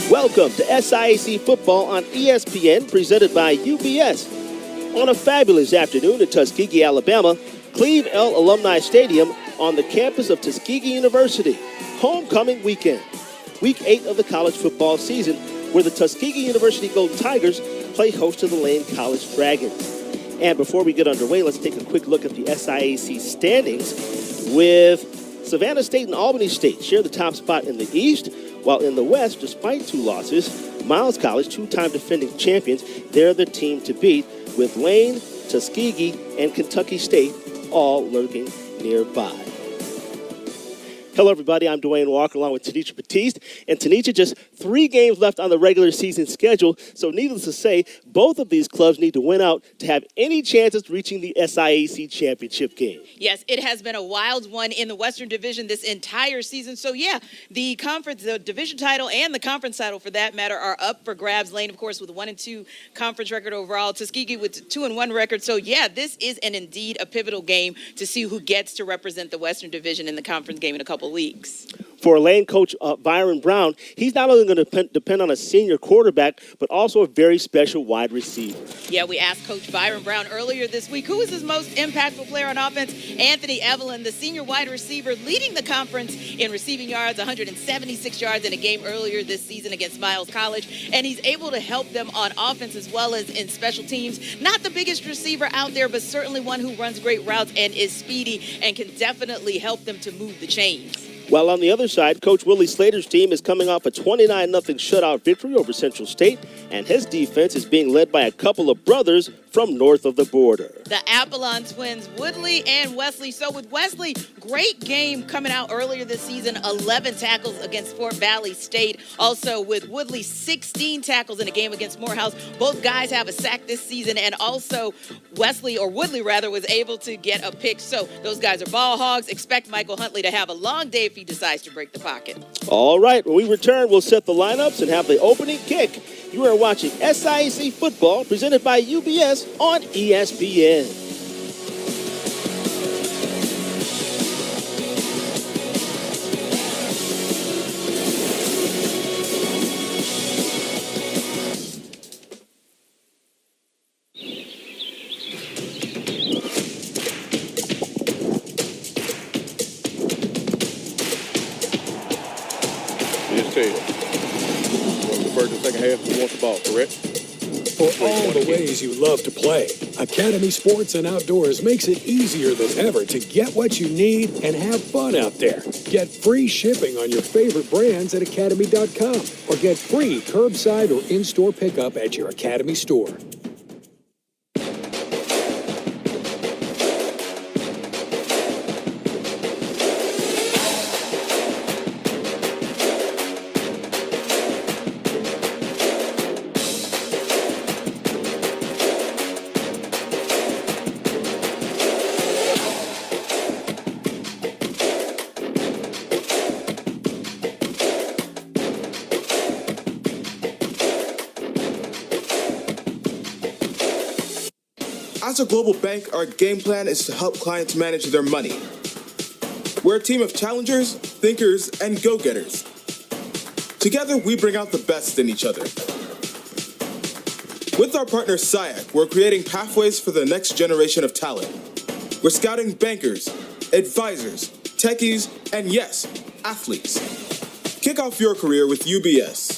Welcome to SIAC football on ESPN, presented by UBS. On a fabulous afternoon at Tuskegee, Alabama, Cleve L. Alumni Stadium on the campus of Tuskegee University. Homecoming weekend. Week 8 of the college football season, where the Tuskegee University Golden Tigers play host to the Lane College Dragons. And before we get underway, let's take a quick look at the SIAC standings, with Savannah State and Albany State share the top spot in the East, while in the West, despite 2 losses, Miles College, 2-time defending champions, they're the team to beat, with Lane, Tuskegee, and Kentucky State all lurking nearby. Hello, everybody. I'm Dwayne Walker along with Tanisha Batiste. And Tanisha, just 3 games left on the regular season schedule. So needless to say, both of these clubs need to win out to have any chances reaching the SIAC championship game. Yes, it has been a wild one in the Western Division this entire season. So, yeah, the division title and the conference title, for that matter, are up for grabs. Lane, of course, with a 1-2 conference record overall. Tuskegee with a 2-1 record. So, yeah, this is indeed a pivotal game to see who gets to represent the Western Division in the conference game in a couple weeks. For Lane coach Byron Brown, he's not only going to depend on a senior quarterback, but also a very special wide receiver. Yeah, we asked Coach Byron Brown earlier this week, who is his most impactful player on offense? Anthony Evelyn, the senior wide receiver, leading the conference in receiving yards, 176 yards in a game earlier this season against Miles College. And he's able to help them on offense as well as in special teams. Not the biggest receiver out there, but certainly one who runs great routes and is speedy and can definitely help them to move the chains. While on the other side, Coach Willie Slater's team is coming off a 29-0 shutout victory over Central State, and his defense is being led by a couple of brothers from north of the border. The Apollon twins, Woodley and Wesley. So with Wesley, great game coming out earlier this season, 11 tackles against Fort Valley State. Also with Woodley, 16 tackles in a game against Morehouse. Both guys have a sack this season, and also Woodley was able to get a pick. So those guys are ball hogs. Expect Michael Huntley to have a long day if he decides to break the pocket. All right, when we return, we'll set the lineups and have the opening kick. You are watching SIAC football presented by UBS on ESPN. Correct? For all the ways you love to play, Academy Sports and Outdoors makes it easier than ever to get what you need and have fun out there. Get free shipping on your favorite brands at academy.com or get free curbside or in-store pickup at your Academy store. As a global bank, our game plan is to help clients manage their money. We're a team of challengers, thinkers, and go-getters. Together, we bring out the best in each other. With our partner SIAC, we're creating pathways for the next generation of talent. We're scouting bankers, advisors, techies, and yes, athletes. Kick off your career with UBS.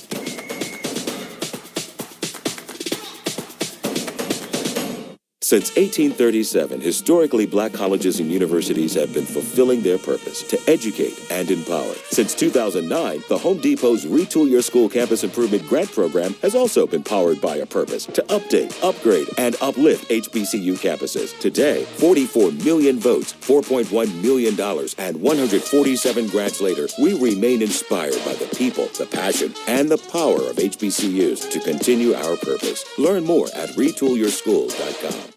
Since 1837, historically black colleges and universities have been fulfilling their purpose to educate and empower. Since 2009, the Home Depot's Retool Your School Campus Improvement Grant Program has also been powered by a purpose to update, upgrade, and uplift HBCU campuses. Today, 44 million votes, $4.1 million, and 147 grants later, we remain inspired by the people, the passion, and the power of HBCUs to continue our purpose. Learn more at retoolyourschools.com.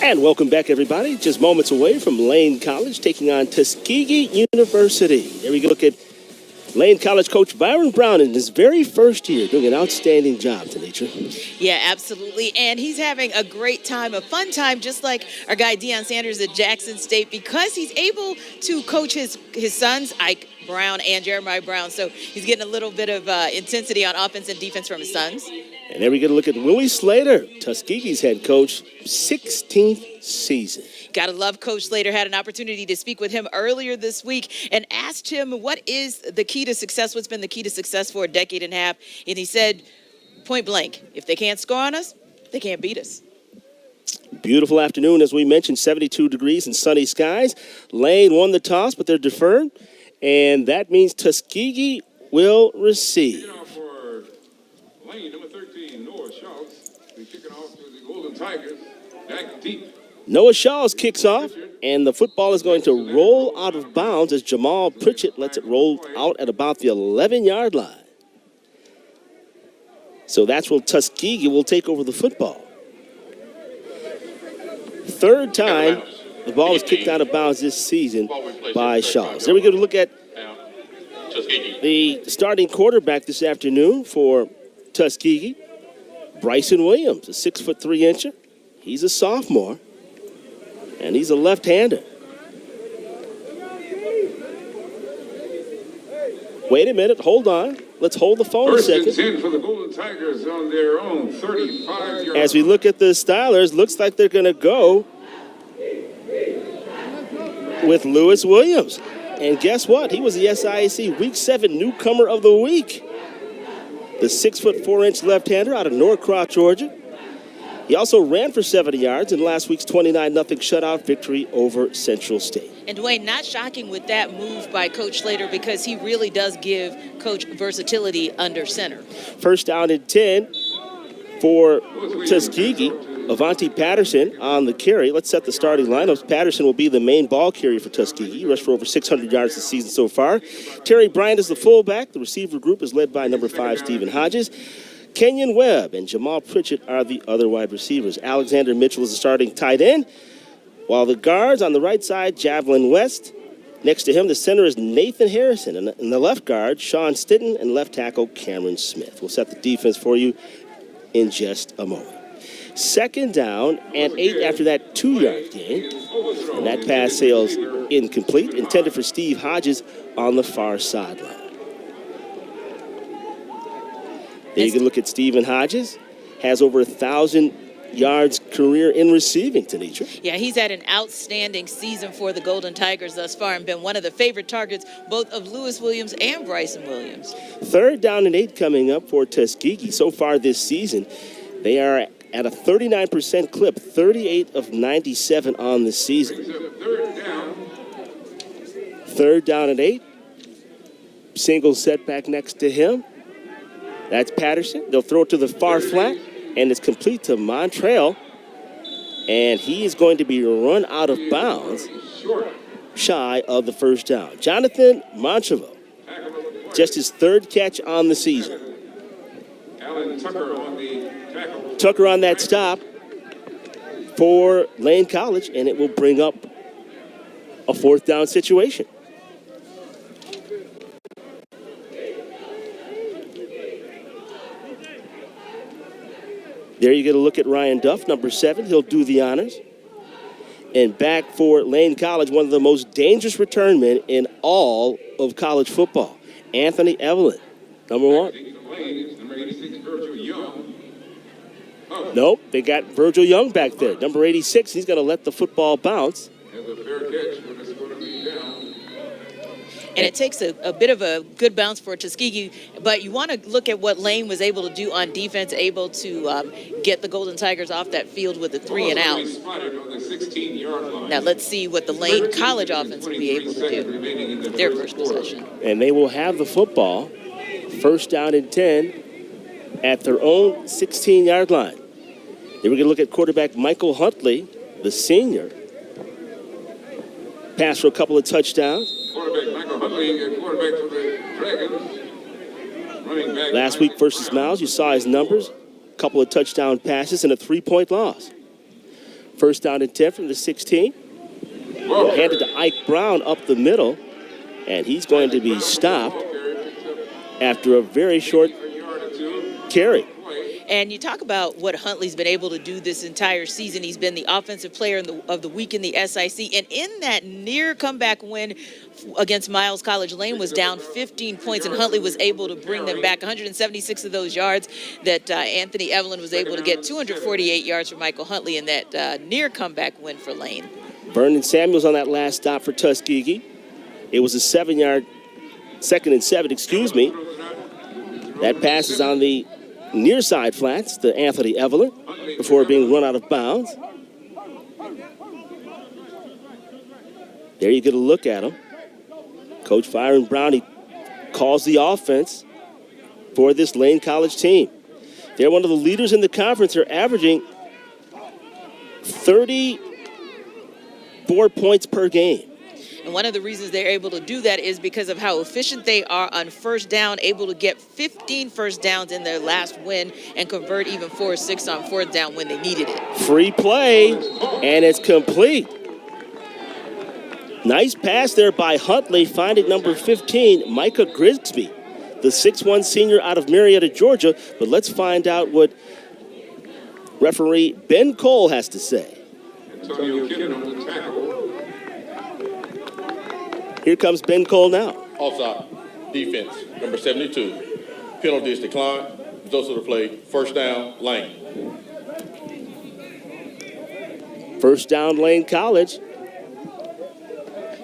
And welcome back, everybody. Just moments away from Lane College taking on Tuskegee University. There we go. Look at Lane College coach Byron Brown in his very first year doing an outstanding job, Tanisha. Yeah, absolutely. And he's having a great time, a fun time, just like our guy Deion Sanders at Jackson State, because he's able to coach his sons, Ike, Brown and Jeremiah Brown. So he's getting a little bit of intensity on offense and defense from his sons. And then we get a look at Willie Slater, Tuskegee's head coach, 16th season. Gotta love Coach Slater. Had an opportunity to speak with him earlier this week and asked him what is the key to success, what's been the key to success for a decade and a half. And he said, point blank, if they can't score on us, they can't beat us. Beautiful afternoon, as we mentioned, 72 degrees and sunny skies. Lane won the toss, but they're deferred. And that means Tuskegee will receive. For Lane, number 13, Noah Schultz. They're kicking off to the Golden Tigers. Back deep. Noah Shaw's kicks off, and the football is going to roll out of bounds as Jamal Pritchett lets it roll out at about the 11-yard line. So that's where Tuskegee will take over the football. Third time the ball was kicked out of bounds this season by Shaws. There we go to look at the starting quarterback this afternoon for Tuskegee, Bryson Williams, a 6'3" He's a sophomore, and he's a left-hander. Wait a minute, hold on. Let's hold the phone a second. First and 10 for the Golden Tigers on their own 35-yard. As we look at the Stylers, looks like they're going to go with Lewis Williams. And guess what? He was the SIAC Week 7 Newcomer of the Week. The 6'4" left-hander out of Norcross, Georgia. He also ran for 70 yards in last week's 29-0 shutout victory over Central State. And Dwayne, not shocking with that move by Coach Slater because he really does give Coach versatility under center. First down and 10 for Tuskegee. Avanti Patterson on the carry. Let's set the starting lineups. Patterson will be the main ball carrier for Tuskegee. He rushed for over 600 yards this season so far. Terry Bryant is the fullback. The receiver group is led by number 5, Stephen Hodges. Kenyon Webb and Jamal Pritchett are the other wide receivers. Alexander Mitchell is the starting tight end, while the guards on the right side, Javelin West. Next to him, the center is Nathan Harrison. And in the left guard, Sean Stitton, and left tackle, Cameron Smith. We'll set the defense for you in just a moment. Second down and 8 after that 2-yard gain. And that pass sails incomplete, intended for Steve Hodges on the far sideline. There you can look at Stephen Hodges. Has over 1,000 yards career in receiving, Tanitra. Yeah, he's had an outstanding season for the Golden Tigers thus far and been one of the favorite targets both of Lewis Williams and Bryson Williams. Third down and 8 coming up for Tuskegee. So far this season, they are at a 39% clip, 38 of 97 on the season. Third down and 8. Single setback next to him. That's Patterson. They'll throw it to the far flat, and it's complete to Montrell. And he is going to be run out of bounds shy of the first down. Jonathan Monchevo, just his third catch on the season. Tucker on that stop for Lane College, and it will bring up a fourth down situation. There you get a look at Ryan Duff, number 7. He'll do the honors. And back for Lane College, one of the most dangerous return men in all of college football, Anthony Evelyn, number 1. Nope, they got Virgil Young back there, number 86. He's going to let the football bounce. And it takes a bit of a good bounce for Tuskegee, but you want to look at what Lane was able to do on defense, able to get the Golden Tigers off that field with a 3 and out. Now let's see what the Lane College offense will be able to do with their first possession. And they will have the football, first down and 10 at their own 16-yard line. Then we're going to look at quarterback Michael Huntley, the senior. Pass for a couple of touchdowns. Quarterback Michael Huntley, quarterback for the Dragons. Running back Last week versus Miles, you saw his numbers. A couple of touchdown passes and a 3-point loss. First down and 10 from the 16. Handed to Ike Brown up the middle, and he's going to be stopped after a very short carry. And you talk about what Huntley's been able to do this entire season. He's been the offensive player of the week in the SIC. And in that near comeback win against Miles College, Lane was down 15 points, and Huntley was able to bring them back. 176 of those yards that Anthony Evelyn was able to get, 248 yards for Michael Huntley in that near comeback win for Lane. Vernon Samuels on that last stop for Tuskegee. It was a 7-yard, 2nd and 7, excuse me. That pass is on the near side flats to Anthony Evelyn before being run out of bounds. There you get a look at him. Coach Byron Brown, he calls the offense for this Lane College team. They're one of the leaders in the conference. They're averaging 34 points per game. And one of the reasons they're able to do that is because of how efficient they are on first down, able to get 15 first downs in their last win and convert even 4 or 6 on fourth down when they needed it. Free play, and it's complete. Nice pass there by Huntley, finding number 15, Micah Grigsby, the 6'1 senior out of Marietta, Georgia. But let's find out what referee Ben Cole has to say. Here comes Ben Cole now. Offside. Defense. Number 72. Penalty is declined. Results of the play. First down, Lane. First down, Lane College.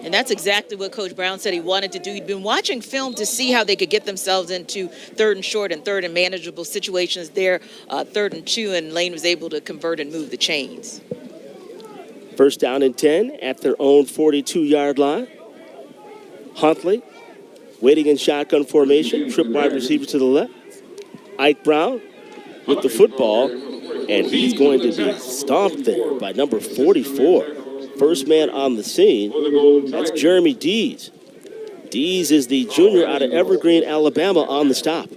And that's exactly what Coach Brown said he wanted to do. He'd been watching film to see how they could get themselves into 3rd and short and 3rd and manageable situations there. 3rd and 2, and Lane was able to convert and move the chains. First down and 10 at their own 42-yard line. Huntley waiting in shotgun formation. Trip wide receiver to the left. Ike Brown with the football, and he's going to be stomped there by number 44. First man on the scene, that's Jeremy Dees. Dees is the junior out of Evergreen, Alabama, on the stop.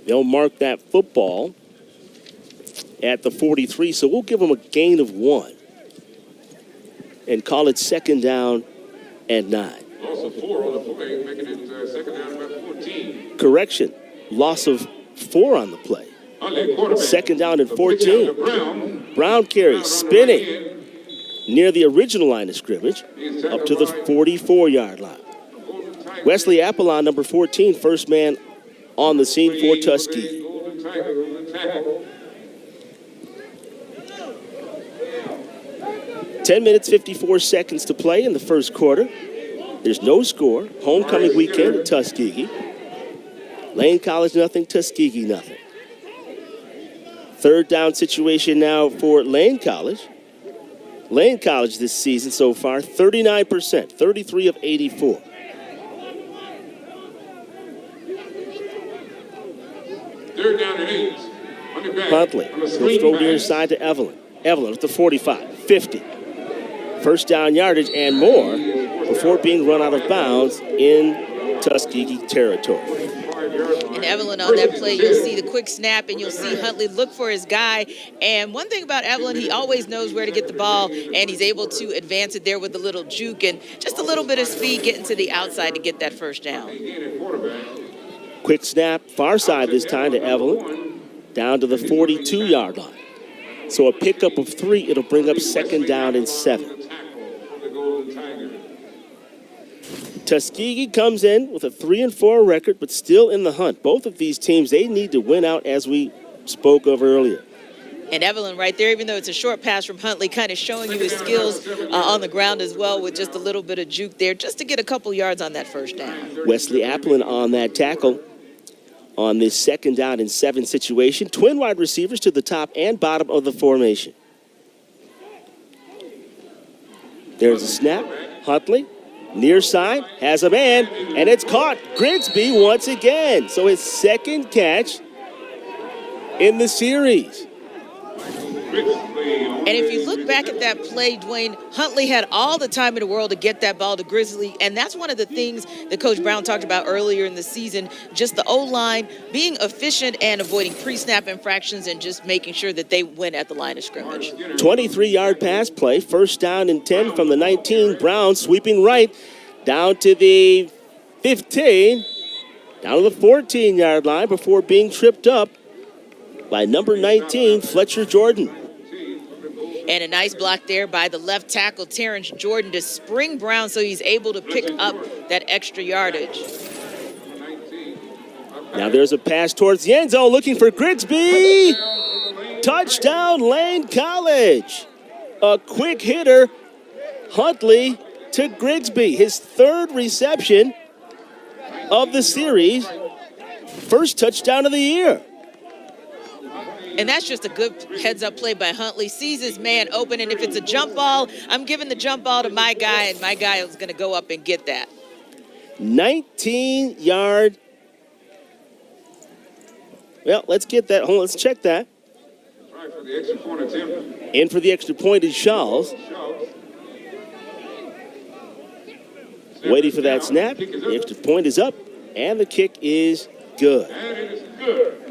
They'll mark that football at the 43, so we'll give them a gain of 1 and call it 2nd down and 9. Also 4 on the play, making it 2nd down about 14. Correction, loss of 4 on the play. 2nd down and 14. Brown carries, spinning near the original line of scrimmage, up to the 44-yard line. Wesley Apollon, number 14, first man on the scene for Tuskegee. 10 minutes, 54 seconds to play in the first quarter. There's no score. Homecoming weekend at Tuskegee. Lane College nothing, Tuskegee nothing. 3rd down situation now for Lane College. Lane College this season so far, 39%, 33 of 84. Third down and 8. Huntley will throw near side to Evelyn. Evelyn with the 45, 50. First down yardage and more before being run out of bounds in Tuskegee territory. And Evelyn on that play, you'll see the quick snap, and you'll see Huntley look for his guy. And one thing about Evelyn, he always knows where to get the ball, and he's able to advance it there with a little juke and just a little bit of speed getting to the outside to get that first down. Quick snap, far side this time to Evelyn, down to the 42-yard line. So a pickup of 3, it'll bring up 2nd down and 7. Tuskegee comes in with a 3-4 record, but still in the hunt. Both of these teams, they need to win out, as we spoke of earlier. And Evelyn right there, even though it's a short pass from Huntley, kind of showing you his skills on the ground as well, with just a little bit of juke there, just to get a couple yards on that first down. Wesley Apollon on that tackle on this 2nd down and 7 situation. Twin wide receivers to the top and bottom of the formation. There's a snap. Huntley, near side, has a man, and it's caught. Grigsby once again. So his 2nd catch in the series. And if you look back at that play, Dwayne, Huntley had all the time in the world to get that ball to Grigsby, and that's one of the things that Coach Brown talked about earlier in the season, just the O-line being efficient and avoiding pre-snap infractions and just making sure that they win at the line of scrimmage. 23-yard pass play, 1st down and 10 from the 19. Brown sweeping right down to the 15. Down to the 14-yard line before being tripped up by number 19, Fletcher Jordan. And a nice block there by the left tackle, Terrence Jordan, to spring Brown so he's able to pick up that extra yardage. Now there's a pass towards the end zone looking for Grigsby. Touchdown, Lane College. A quick hitter, Huntley to Grigsby. His third reception of the series. First touchdown of the year. And that's just a good heads-up play by Huntley. Sees his man open, and if it's a jump ball, I'm giving the jump ball to my guy, and my guy is going to go up and get that. 19-yard. Well, let's get that. Hold on, let's check that. Right for the extra point attempt. In for the extra point is Shawls. Waiting for that snap. The extra point is up, and the kick is good. And it is good.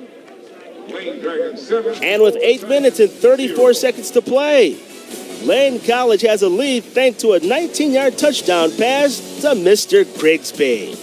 Lane Dragon 7. And with 8 minutes and 34 seconds to play, Lane College has a lead thanks to a 19-yard touchdown pass to Mr. Grigsby.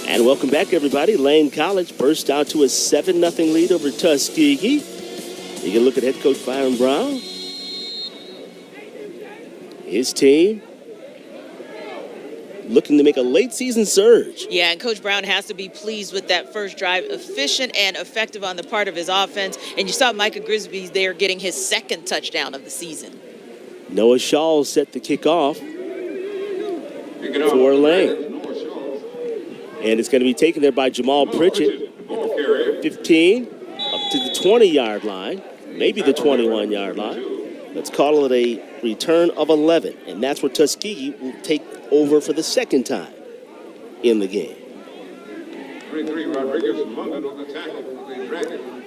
And welcome back, everybody. Lane College burst out to a 7-0 lead over Tuskegee. You can look at head coach Byron Brown. His team looking to make a late season surge. Yeah, and Coach Brown has to be pleased with that first drive. Efficient and effective on the part of his offense. And you saw Micah Grigsby there getting his second touchdown of the season. Noah Shaw set the kickoff for Lane. And it's going to be taken there by Jamal Pritchett at the 15 up to the 20-yard line, maybe the 21-yard line. Let's call it a return of 11. And that's where Tuskegee will take over for the second time in the game. 23, Rodriguez from London on the tackle for the Dragons.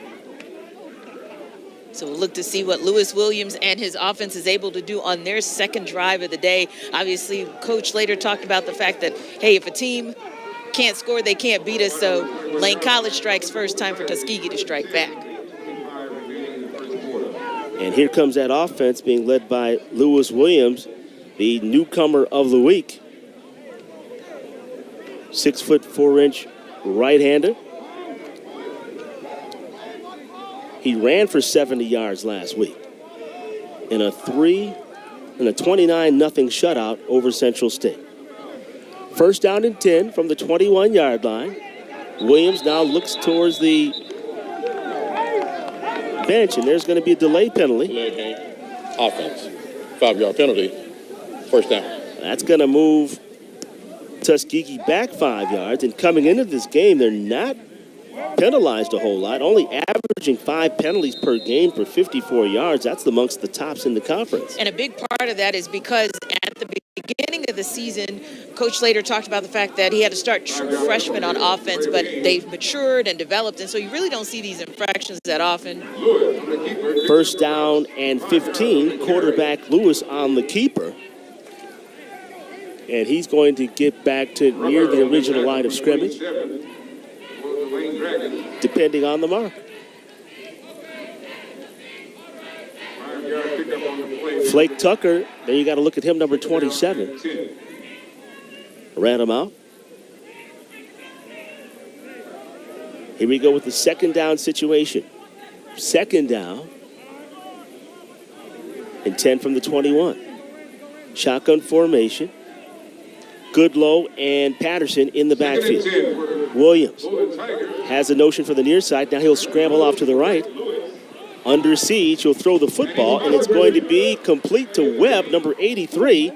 So we'll look to see what Lewis Williams and his offense is able to do on their second drive of the day. Obviously, Coach later talked about the fact that, hey, if a team can't score, they can't beat us. So Lane College strikes first, time for Tuskegee to strike back. And here comes that offense being led by Lewis Williams, the newcomer of the week. 6'4" right-hander. He ran for 70 yards last week in a 29-0 shutout over Central State. First down and 10 from the 21-yard line. Williams now looks towards the bench, and there's going to be a delay penalty. Delay game. Offense. 5-yard penalty. First down. That's going to move Tuskegee back 5 yards. And coming into this game, they're not penalized a whole lot, only averaging 5 penalties per game for 54 yards. That's amongst the tops in the conference. And a big part of that is because at the beginning of the season, Coach Slater talked about the fact that he had to start true freshmen on offense, but they've matured and developed, and so you really don't see these infractions that often. First down and 15, quarterback Lewis on the keeper. And he's going to get back to near the original line of scrimmage, depending on the mark. Flake Tucker, there you got to look at him, number 27. Ran him out. Here we go with the second down situation. Second down and 10 from the 21. Shotgun formation. Goodlow and Patterson in the backfield. Williams has a notion for the near side. Now he'll scramble off to the right. Under siege, he'll throw the football, and it's going to be complete to Webb, number 83.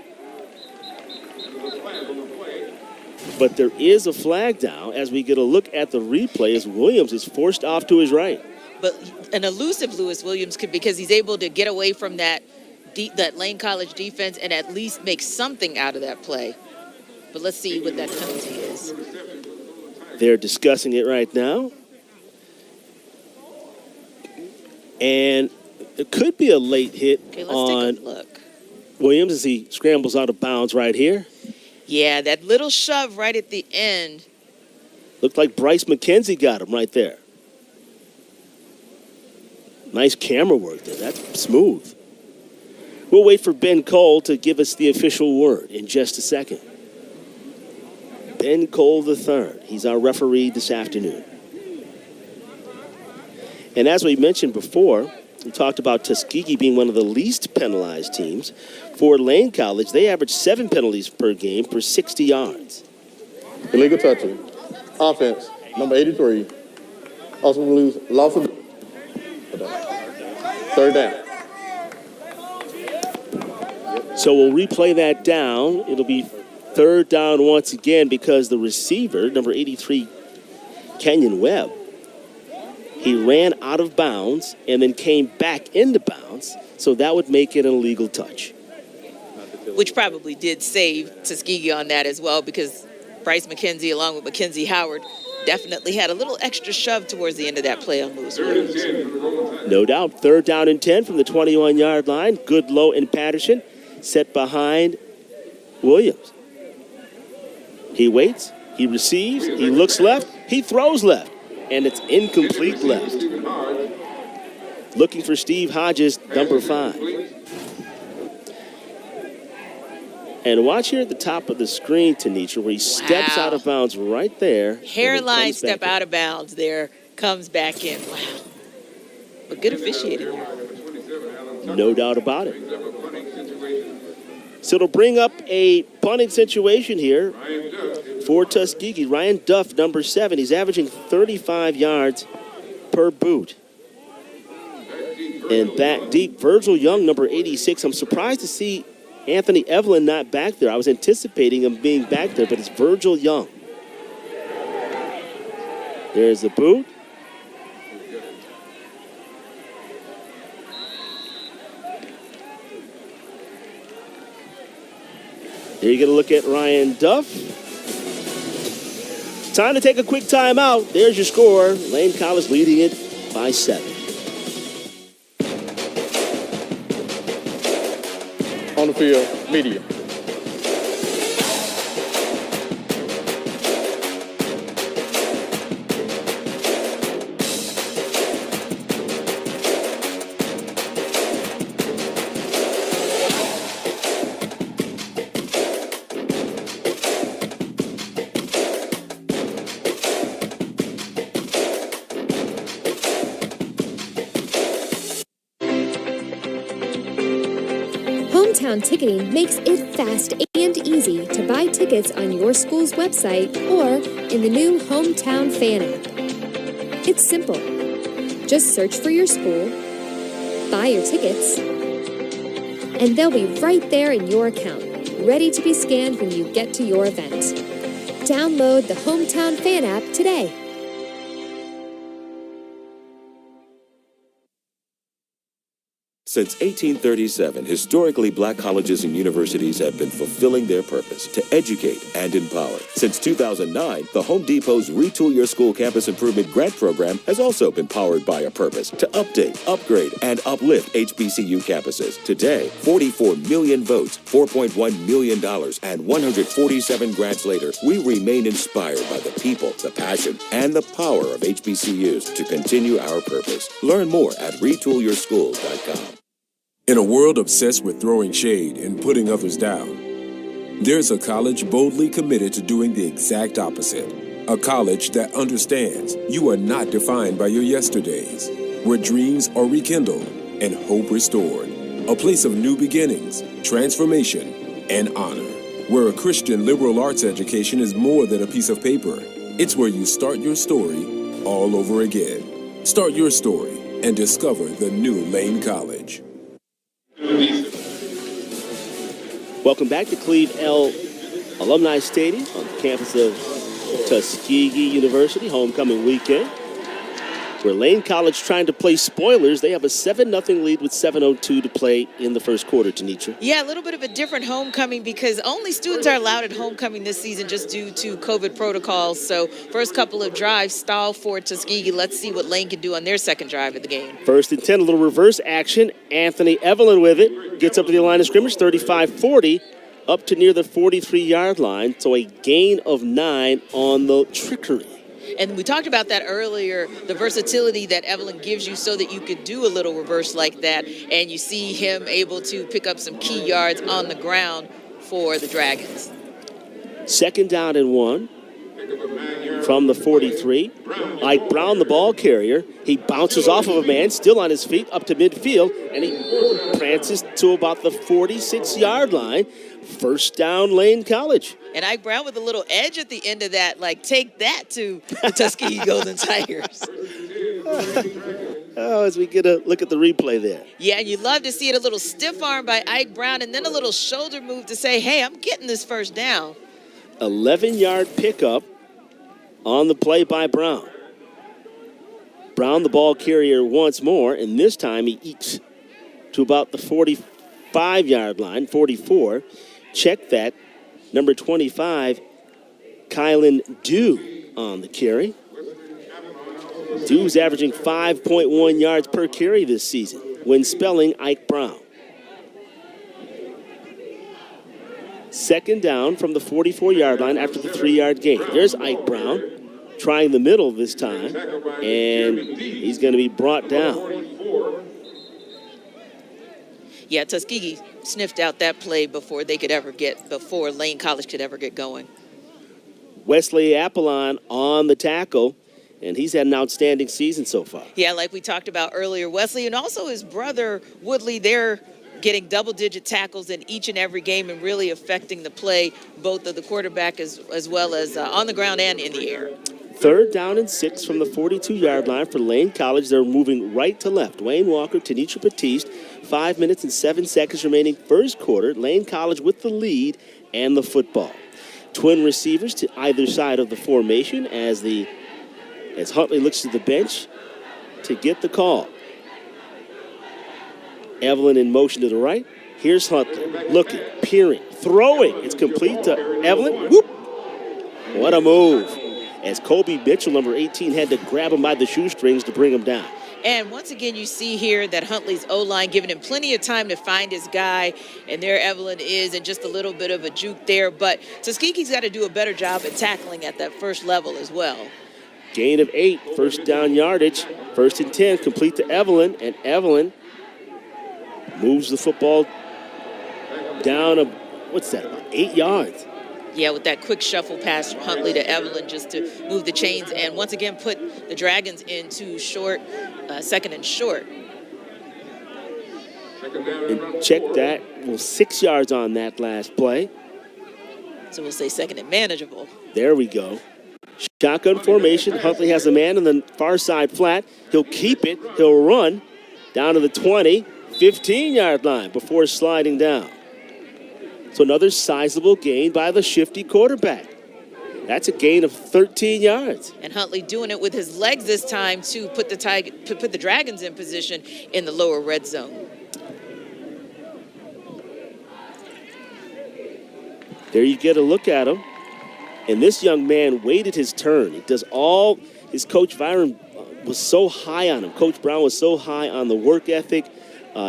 But there is a flag down as we get a look at the replay as Williams is forced off to his right. But an elusive Lewis Williams because he's able to get away from that Lane College defense and at least make something out of that play. But let's see what that penalty is. They're discussing it right now. And it could be a late hit on take a look. Williams as he scrambles out of bounds right here. Yeah, that little shove right at the end. Looked like Bryce McKenzie got him right there. Nice camera work there. That's smooth. We'll wait for Ben Cole to give us the official word in just a second. Ben Cole III. He's our referee this afternoon. And as we mentioned before, we talked about Tuskegee being one of the least penalized teams. For Lane College, they average 7 penalties per game for 60 yards. Illegal touching. Offense, number 83. Also lose loss of third down. So we'll replay that down. It'll be third down once again because the receiver, number 83, Kenyon Webb, he ran out of bounds and then came back into bounds, so that would make it an illegal touch. Which probably did save Tuskegee on that as well because Bryce McKenzie, along with Mackenzie Howard, definitely had a little extra shove towards the end of that play on Lewis Williams. No doubt. Third down and 10 from the 21-yard line. Goodlow and Patterson set behind Williams. He waits, he receives, he looks left, he throws left, and it's incomplete left. Looking for Steve Hodges, number 5. And watch here at the top of the screen, Tanisha, where he steps out of bounds right there. Hairline step out of bounds there, comes back in. Wow. But good officiating there. No doubt about it. So it'll bring up a punting situation here for Tuskegee. Ryan Duff, number 7. He's averaging 35 yards per boot. And back deep, Virgil Young, number 86. I'm surprised to see Anthony Evelyn not back there. I was anticipating him being back there, but it's Virgil Young. There's the boot. There you get a look at Ryan Duff. Time to take a quick timeout. There's your score. Lane College leading it by 7. On the field, media. Hometown Ticketing makes it fast and easy to buy tickets on your school's website or in the new Hometown Fan app. It's simple. Just search for your school, buy your tickets, and they'll be right there in your account, ready to be scanned when you get to your event. Download the Hometown Fan app today. Since 1837, historically black colleges and universities have been fulfilling their purpose to educate and empower. Since 2009, the Home Depot's Retool Your School Campus Improvement Grant Program has also been powered by a purpose to update, upgrade, and uplift HBCU campuses. Today, 44 million votes, $4.1 million, and 147 grants later, we remain inspired by the people, the passion, and the power of HBCUs to continue our purpose. Learn more at retoolyourschools.com. In a world obsessed with throwing shade and putting others down, there's a college boldly committed to doing the exact opposite. A college that understands you are not defined by your yesterdays, where dreams are rekindled and hope restored. A place of new beginnings, transformation, and honor. Where a Christian liberal arts education is more than a piece of paper. It's where you start your story all over again. Start your story and discover the new Lane College. Welcome back to Cleve L. Alumni Stadium on the campus of Tuskegee University, homecoming weekend, where Lane College trying to play spoilers. They have a 7-0 lead with 7:02 to play in the first quarter, Tanitra. Yeah, a little bit of a different homecoming because only students are allowed at homecoming this season just due to COVID protocols. So first couple of drives stall for Tuskegee. Let's see what Lane can do on their second drive of the game. 1st and 10, a little reverse action. Anthony Evelyn with it. Gets up to the line of scrimmage, 35-40, up to near the 43-yard line. So a gain of 9 on the trickery. And we talked about that earlier, the versatility that Evelyn gives you so that you could do a little reverse like that. And you see him able to pick up some key yards on the ground for the Dragons. 2nd down and 1 from the 43. Ike Brown, the ball carrier. He bounces off of a man, still on his feet, up to midfield, and he prances to about the 46-yard line. First down, Lane College. And Ike Brown with a little edge at the end of that, like, take that to the Tuskegee Golden Tigers. Oh, as we get a look at the replay there. Yeah, and you love to see it, a little stiff arm by Ike Brown, and then a little shoulder move to say, hey, I'm getting this first down. 11-yard pickup on the play by Brown. Brown, the ball carrier once more, and this time he ekes to about the 45-yard line, 44. Check that. Number 25, Kylan Dew on the carry. Dew's averaging 5.1 yards per carry this season when spelling Ike Brown. 2nd down from the 44-yard line after the 3-yard gain. There's Ike Brown trying the middle this time, and he's going to be brought down. Yeah, Tuskegee sniffed out that play before Lane College could ever get going. Wesley Apollon on the tackle, and he's had an outstanding season so far. Yeah, like we talked about earlier, Wesley and also his brother Woodley, they're getting double-digit tackles in each and every game and really affecting the play, both of the quarterback as well as on the ground and in the air. 3rd down and 6 from the 42-yard line for Lane College. They're moving right to left. Wayne Walker, Tanisha Batiste, 5 minutes and 7 seconds remaining first quarter. Lane College with the lead and the football. Twin receivers to either side of the formation as Huntley looks to the bench to get the call. Evelyn in motion to the right. Here's Huntley looking, peering, throwing. It's complete to Evelyn. Whoop! What a move. As Kobe Mitchell, number 18, had to grab him by the shoestrings to bring him down. And once again, you see here that Huntley's O-line giving him plenty of time to find his guy. And there Evelyn is, and just a little bit of a juke there. But Tuskegee's got to do a better job at tackling at that first level as well. Gain of 8, first down yardage. 1st and 10, complete to Evelyn. And Evelyn moves the football down, about 8 yards. Yeah, with that quick shuffle pass from Huntley to Evelyn just to move the chains and once again put the Dragons into short, 2nd and short. And check that. Well, 6 yards on that last play. So we'll say 2nd and manageable. There we go. Shotgun formation. Huntley has a man in the far side flat. He'll keep it. He'll run down to the 20, 15-yard line before sliding down. So another sizable gain by the shifty quarterback. That's a gain of 13 yards. And Huntley doing it with his legs this time to put the Dragons in position in the lower red zone. There you get a look at him. And this young man waited his turn. He does all, his coach Byron was so high on him. Coach Brown was so high on the work ethic,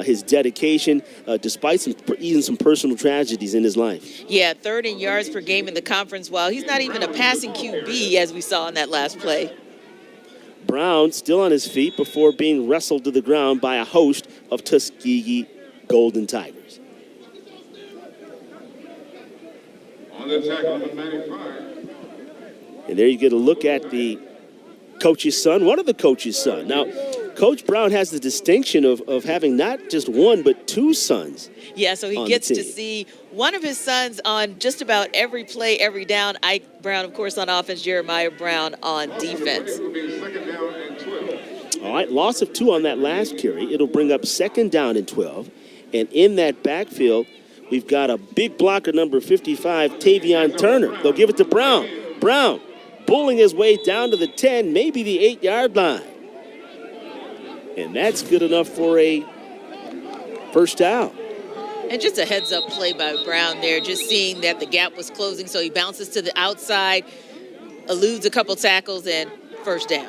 his dedication, despite even some personal tragedies in his life. Yeah, third in yards per game in the conference, while he's not even a passing QB, as we saw in that last play. Brown still on his feet before being wrestled to the ground by a host of Tuskegee Golden Tigers. On the tackle, number 95. And there you get a look at the coach's son, one of the coach's son. Now, Coach Brown has the distinction of having not just one, but two sons. Yeah, so he gets to see one of his sons on just about every play, every down. Ike Brown, of course, on offense, Jeremiah Brown on defense. All right, loss of 2 on that last carry. It'll bring up second down and 12. And in that backfield, we've got a big blocker, number 55, Tavion Turner. They'll give it to Brown. Brown bulling his way down to the 10, maybe the 8-yard line. And that's good enough for a first down. And just a heads-up play by Brown there, just seeing that the gap was closing, so he bounces to the outside, eludes a couple tackles, and first down.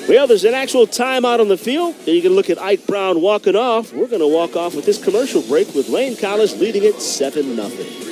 Well, there's an actual timeout on the field. There you can look at Ike Brown walking off. We're going to walk off with this commercial break with Lane College leading it 7-0.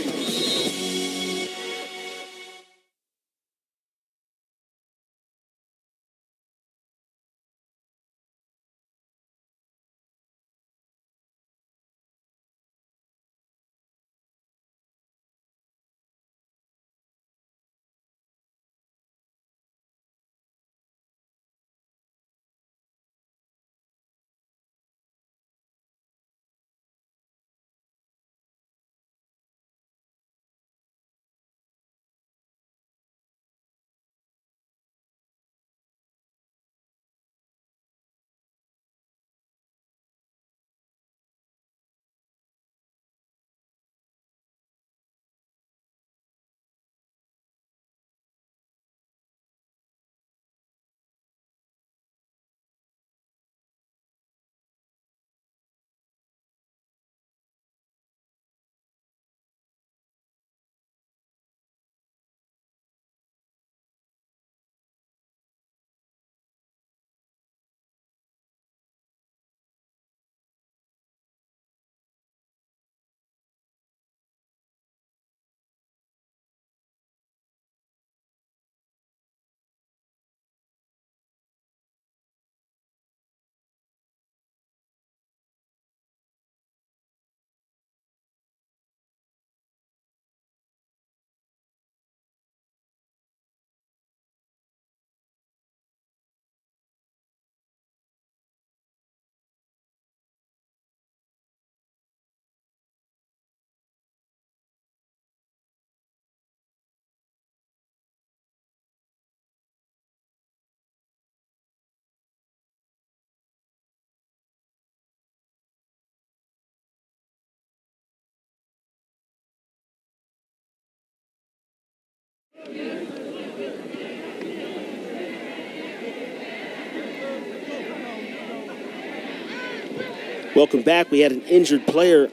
Welcome back. We had an injured player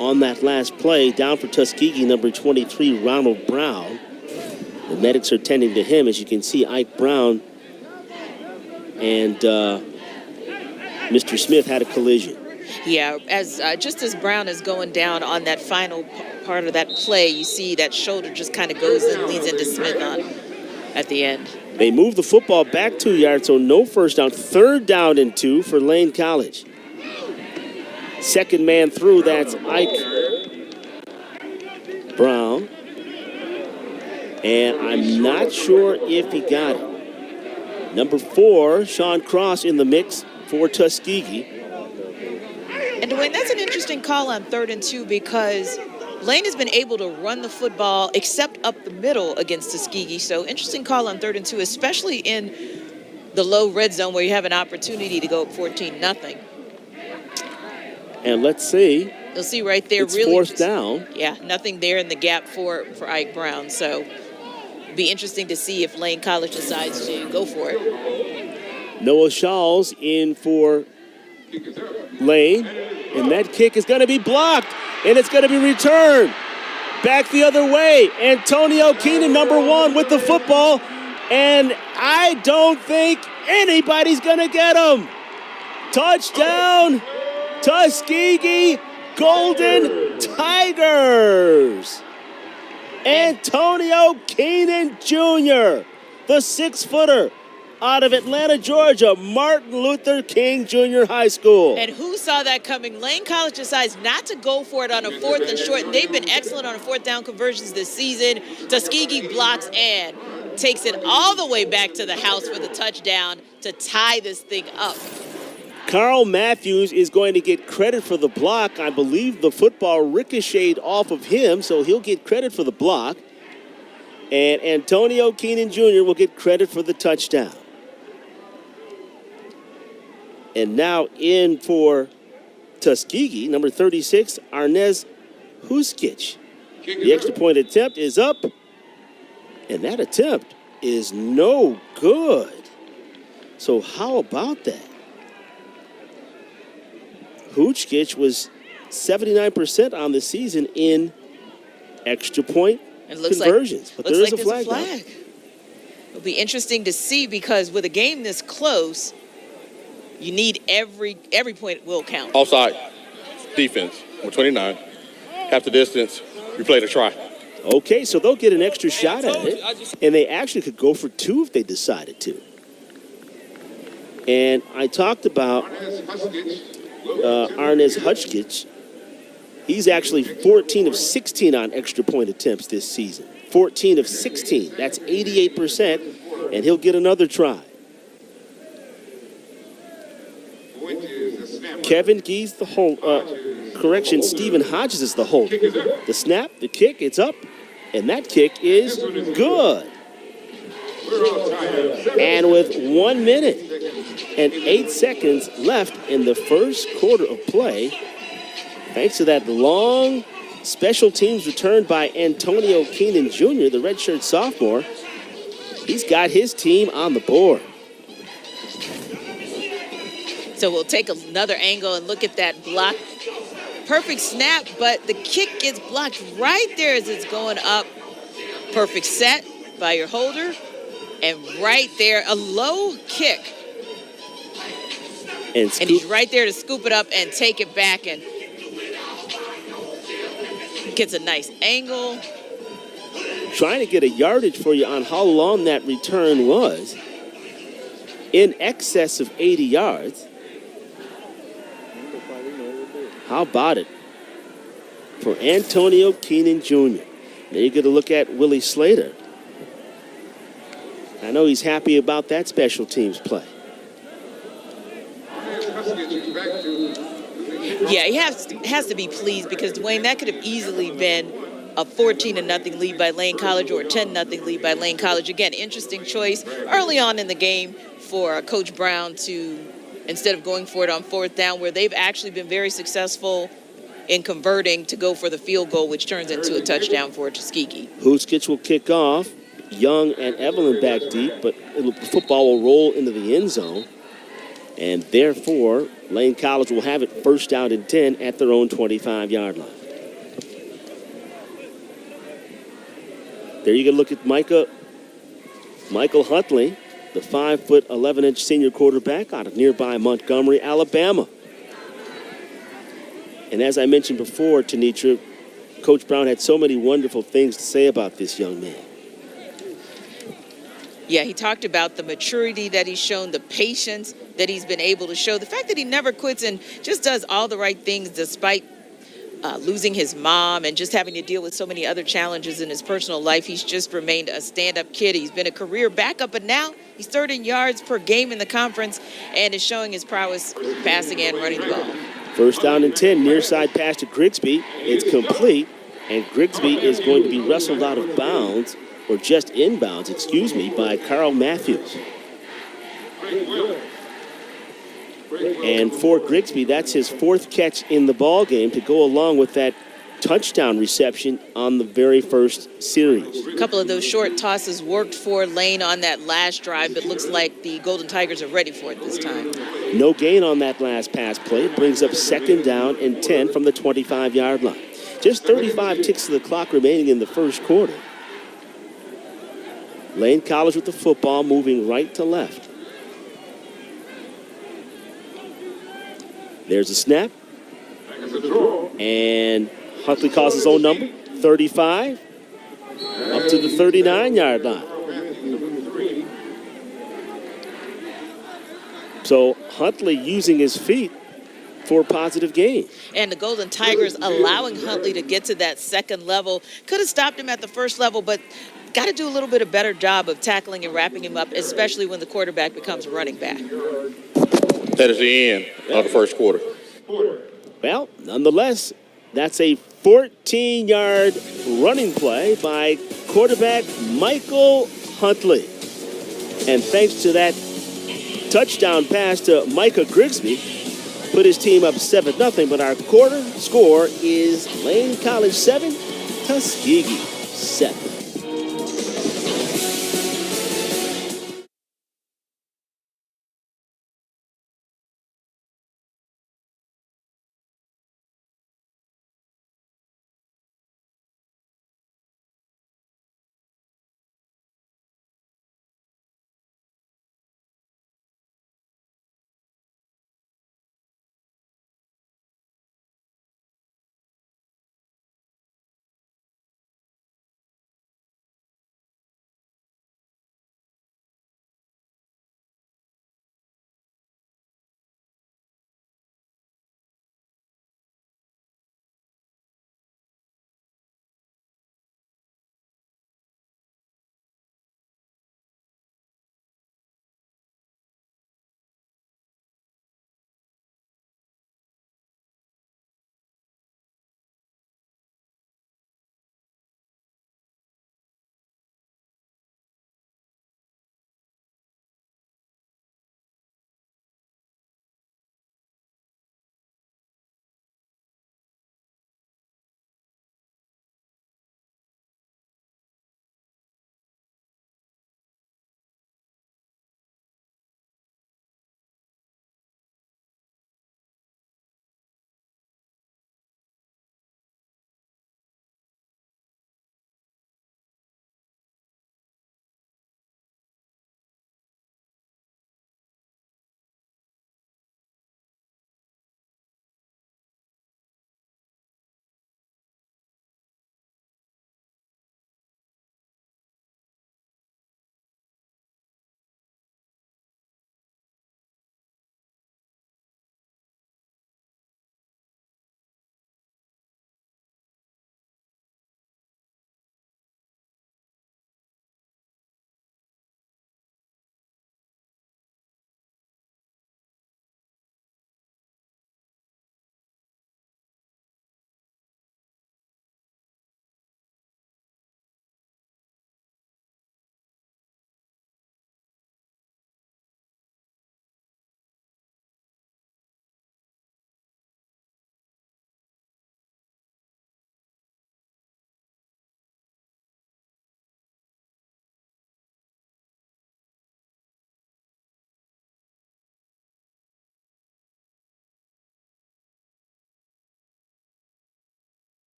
on that last play. Down for Tuskegee, number 23, Ronald Brown. The medics are tending to him. As you can see, Ike Brown and Mr. Smith had a collision. Yeah, as just as Brown is going down on that final part of that play, you see that shoulder just kind of goes and leads into Smith on at the end. They move the football back 2 yards, so no first down. Third down and 2 for Lane College. Second man through, that's Ike Brown. And I'm not sure if he got it. Number 4, Sean Cross in the mix for Tuskegee. And Dwayne, that's an interesting call on 3rd and 2 because Lane has been able to run the football except up the middle against Tuskegee. So interesting call on 3rd and 2, especially in the low red zone where you have an opportunity to go up 14-0. And let's see. You'll see right there. It's really fourth down. Yeah, nothing there in the gap for Ike Brown. So it'll be interesting to see if Lane College decides to go for it. Noah Shaw's in for Lane. And that kick is going to be blocked. And it's going to be returned back the other way. Antonio Keenan, number 1, with the football. And I don't think anybody's going to get him. Touchdown, Tuskegee Golden Tigers. Antonio Keenan Jr., the 6-footer out of Atlanta, Georgia, Martin Luther King Jr. High School. And who saw that coming? Lane College decides not to go for it on a 4th and short, and they've been excellent on 4th down conversions this season. Tuskegee blocks and takes it all the way back to the house for the touchdown to tie this thing up. Carl Matthews is going to get credit for the block. I believe the football ricocheted off of him, so he'll get credit for the block. And Antonio Keenan Jr. will get credit for the touchdown. And now in for Tuskegee, number 36, Arnez Huskic. The extra point attempt is up, and that attempt is no good. So how about that? Huskic was 79% on the season in extra point conversions. But there is a flag. It'll be interesting to see because with a game this close, you need every point will count. Offside, defense, number 29. Half the distance, replay the try. Okay, so they'll get an extra shot at it, and they actually could go for 2 if they decided to. And I talked about Arnez Huskic. He's actually 14 of 16 on extra point attempts this season. 14 of 16. That's 88%, and he'll get another try. Kevin Gee's the hold. Stephen Hodges is the hold. The snap, the kick, it's up, and that kick is good. And with 1 minute and 8 seconds left in the first quarter of play, thanks to that long special teams return by Antonio Keenan Jr., the redshirt sophomore, he's got his team on the board. So we'll take another angle and look at that block. Perfect snap, but the kick gets blocked right there as it's going up. Perfect set by your holder. And right there, a low kick. And he's right there to scoop it up and take it back and gets a nice angle. Trying to get a yardage for you on how long that return was. In excess of 80 yards. How about it for Antonio Keenan Jr.? Now you get a look at Willie Slater. I know he's happy about that special teams play. Yeah, he has to be pleased because, Dwayne, that could have easily been a 14-0 lead by Lane College or a 10-0 lead by Lane College. Again, interesting choice early on in the game for Coach Brown to, instead of going for it on 4th down, where they've actually been very successful in converting, to go for the field goal, which turns into a touchdown for Tuskegee. Huskic will kick off. Young and Evelyn back deep, but the football will roll into the end zone. And therefore, Lane College will have it 1st down and 10 at their own 25-yard line. There you can look at Michael Huntley, the 5', 11-inch senior quarterback out of nearby Montgomery, Alabama. And as I mentioned before, Tanitra, Coach Brown had so many wonderful things to say about this young man. Yeah, he talked about the maturity that he's shown, the patience that he's been able to show, the fact that he never quits and just does all the right things despite losing his mom and just having to deal with so many other challenges in his personal life. He's just remained a stand-up kid. He's been a career backup, but now he's 3rd in yards per game in the conference and is showing his prowess passing and running the ball. 1st down and 10, near side pass to Grigsby. It's complete. And Grigsby is going to be wrestled out of bounds, or just inbounds, excuse me, by Carl Matthews. And for Grigsby, that's his 4th catch in the ball game to go along with that touchdown reception on the very first series. A couple of those short tosses worked for Lane on that last drive, but looks like the Golden Tigers are ready for it this time. No gain on that last pass play. It brings up 2nd down and 10 from the 25-yard line. Just 35 ticks of the clock remaining in the first quarter. Lane College with the football, moving right to left. There's a snap. And Huntley calls his own number, 35, up to the 39-yard line. So Huntley using his feet for a positive gain. And the Golden Tigers allowing Huntley to get to that second level. Could have stopped him at the first level, but got to do a little bit of better job of tackling and wrapping him up, especially when the quarterback becomes a running back. That is the end of the first quarter. Well, nonetheless, that's a 14-yard running play by quarterback Michael Huntley. And thanks to that touchdown pass to Micah Grigsby, put his team up 7-0, but our quarter score is Lane College 7, Tuskegee 7.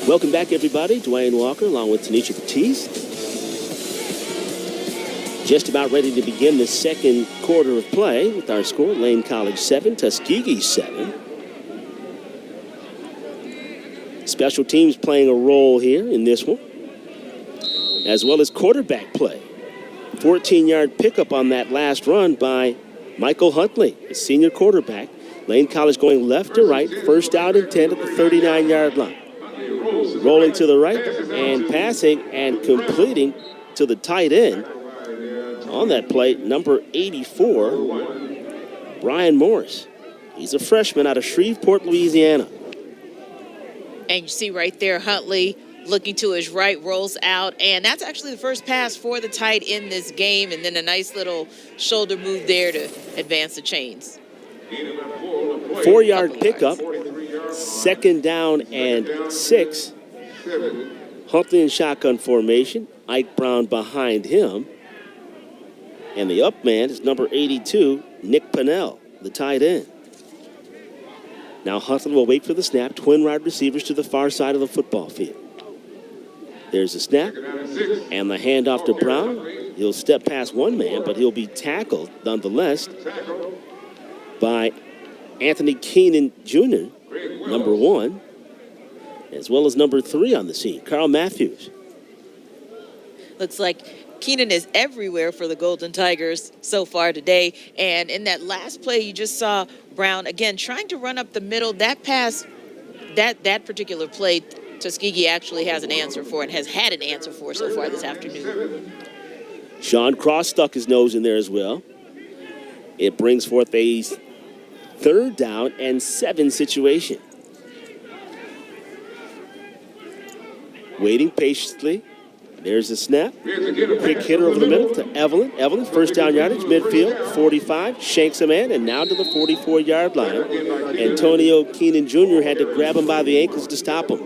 Welcome back, everybody. Dwayne Walker along with Tanisha Batiste. Just about ready to begin the second quarter of play with our score, Lane College 7, Tuskegee 7. Special teams playing a role here in this one. as well as quarterback play. 14-yard pickup on that last run by Michael Huntley, a senior quarterback. Lane College going left to right, first down and 10 at the 39-yard line. Rolling to the right and passing and completing to the tight end. On that play, number 84, Brian Morris. He's a freshman out of Shreveport, Louisiana. And you see right there, Huntley looking to his right, rolls out. And that's actually the first pass for the tight in this game. And then a nice little shoulder move there to advance the chains. 4-yard pickup, second down and 6. Huntley in shotgun formation. Ike Brown behind him. And the up man is number 82, Nick Pennell, the tight end. Now Huntley will wait for the snap. Twin wide receivers to the far side of the football field. There's the snap and the handoff to Brown. He'll step past one man, but he'll be tackled nonetheless by Anthony Keenan Jr., number 1, as well as number 3 on the scene, Carl Matthews. Looks like Keenan is everywhere for the Golden Tigers so far today. And in that last play, you just saw Brown, again, trying to run up the middle. That pass, that particular play, Tuskegee actually has an answer for and has had an answer for so far this afternoon. Sean Cross stuck his nose in there as well. It brings forth a 3rd down and 7 situation. Waiting patiently. There's the snap. Quick hitter over the middle to Evelyn. Evelyn, first down yardage, midfield, 45, shanks a man, and now to the 44-yard line. Antonio Keenan Jr. had to grab him by the ankles to stop him.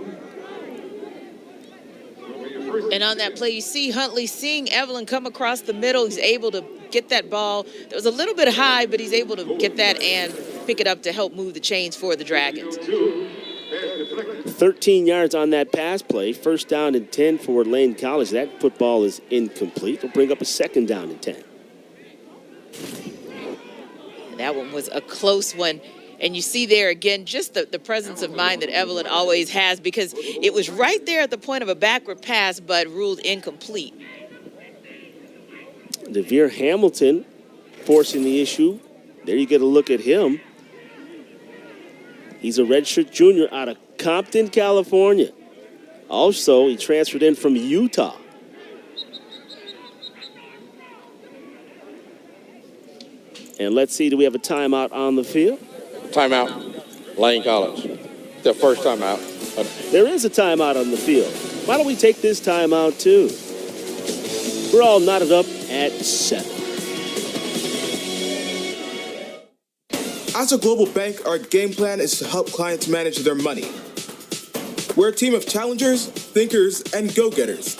And on that play, you see Huntley seeing Evelyn come across the middle. He's able to get that ball. It was a little bit high, but he's able to get that and pick it up to help move the chains for the Dragons. 13 yards on that pass play. First down and 10 for Lane College. That football is incomplete. It'll bring up a 2nd down and 10. That one was a close one. And you see there again just the presence of mind that Evelyn always has, because it was right there at the point of a backward pass but ruled incomplete. DeVere Hamilton forcing the issue. There you get a look at him. He's a redshirt junior out of Compton, California. Also, he transferred in from Utah. And let's see, do we have a timeout on the field? Timeout, Lane College. Their first timeout. There is a timeout on the field. Why don't we take this timeout too? We're all knotted up at 7. As a global bank, our game plan is to help clients manage their money. We're a team of challengers, thinkers, and go-getters.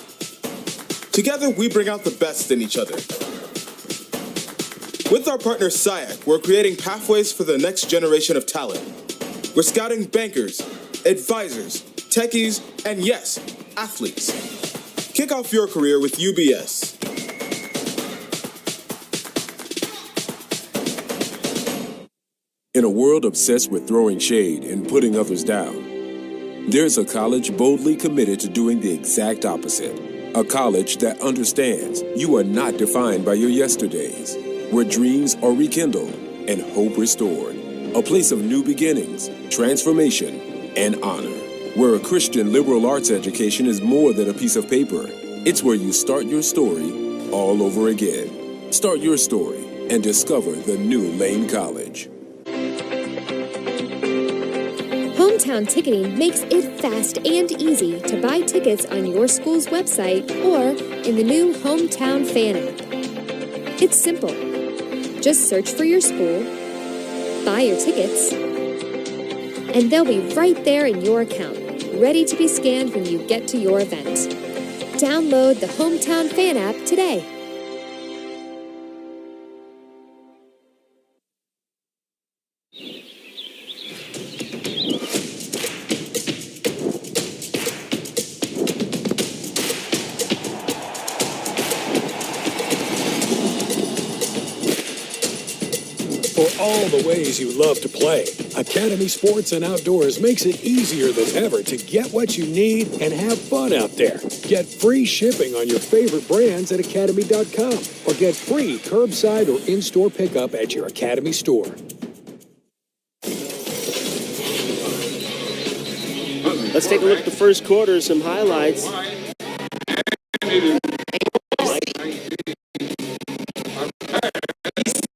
Together, we bring out the best in each other. With our partner SIAC, we're creating pathways for the next generation of talent. We're scouting bankers, advisors, techies, and yes, athletes. Kick off your career with UBS. In a world obsessed with throwing shade and putting others down, there's a college boldly committed to doing the exact opposite. A college that understands you are not defined by your yesterdays, where dreams are rekindled and hope restored. A place of new beginnings, transformation, and honor. Where a Christian liberal arts education is more than a piece of paper. It's where you start your story all over again. Start your story and discover the new Lane College. Hometown Ticketing makes it fast and easy to buy tickets on your school's website or in the new Hometown Fan app. It's simple. Just search for your school, buy your tickets, and they'll be right there in your account, ready to be scanned when you get to your event. Download the Hometown Fan app today. for all the ways you love to play. Academy Sports and Outdoors makes it easier than ever to get what you need and have fun out there. Get free shipping on your favorite brands at academy.com or get free curbside or in-store pickup at your Academy store. Let's take a look at the first quarter, some highlights.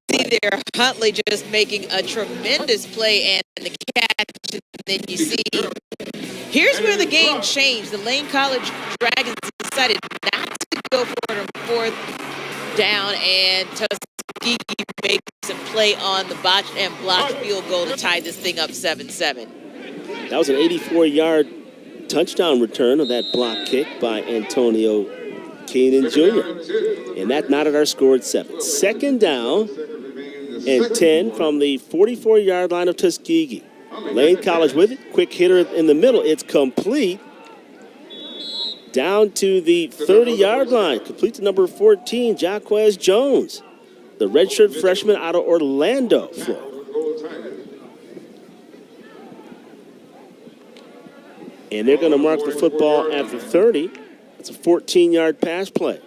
See there, Huntley just making a tremendous play and the catch. And then you see, here's where the game changed. The Lane College Dragons decided not to go for it on fourth down, and Tuskegee makes a play on the botched and blocked field goal to tie this thing up 7-7. That was an 84-yard touchdown return of that block kick by Antonio Keenan Jr. And that knotted our score at 7. Second down and 10 from the 44-yard line of Tuskegee. Lane College with it. Quick hitter in the middle. It's complete. Down to the 30-yard line. Complete to number 14, Jaquez Jones, the redshirt freshman out of Orlando, Florida. And they're going to mark the football at the 30. It's a 14-yard pass play.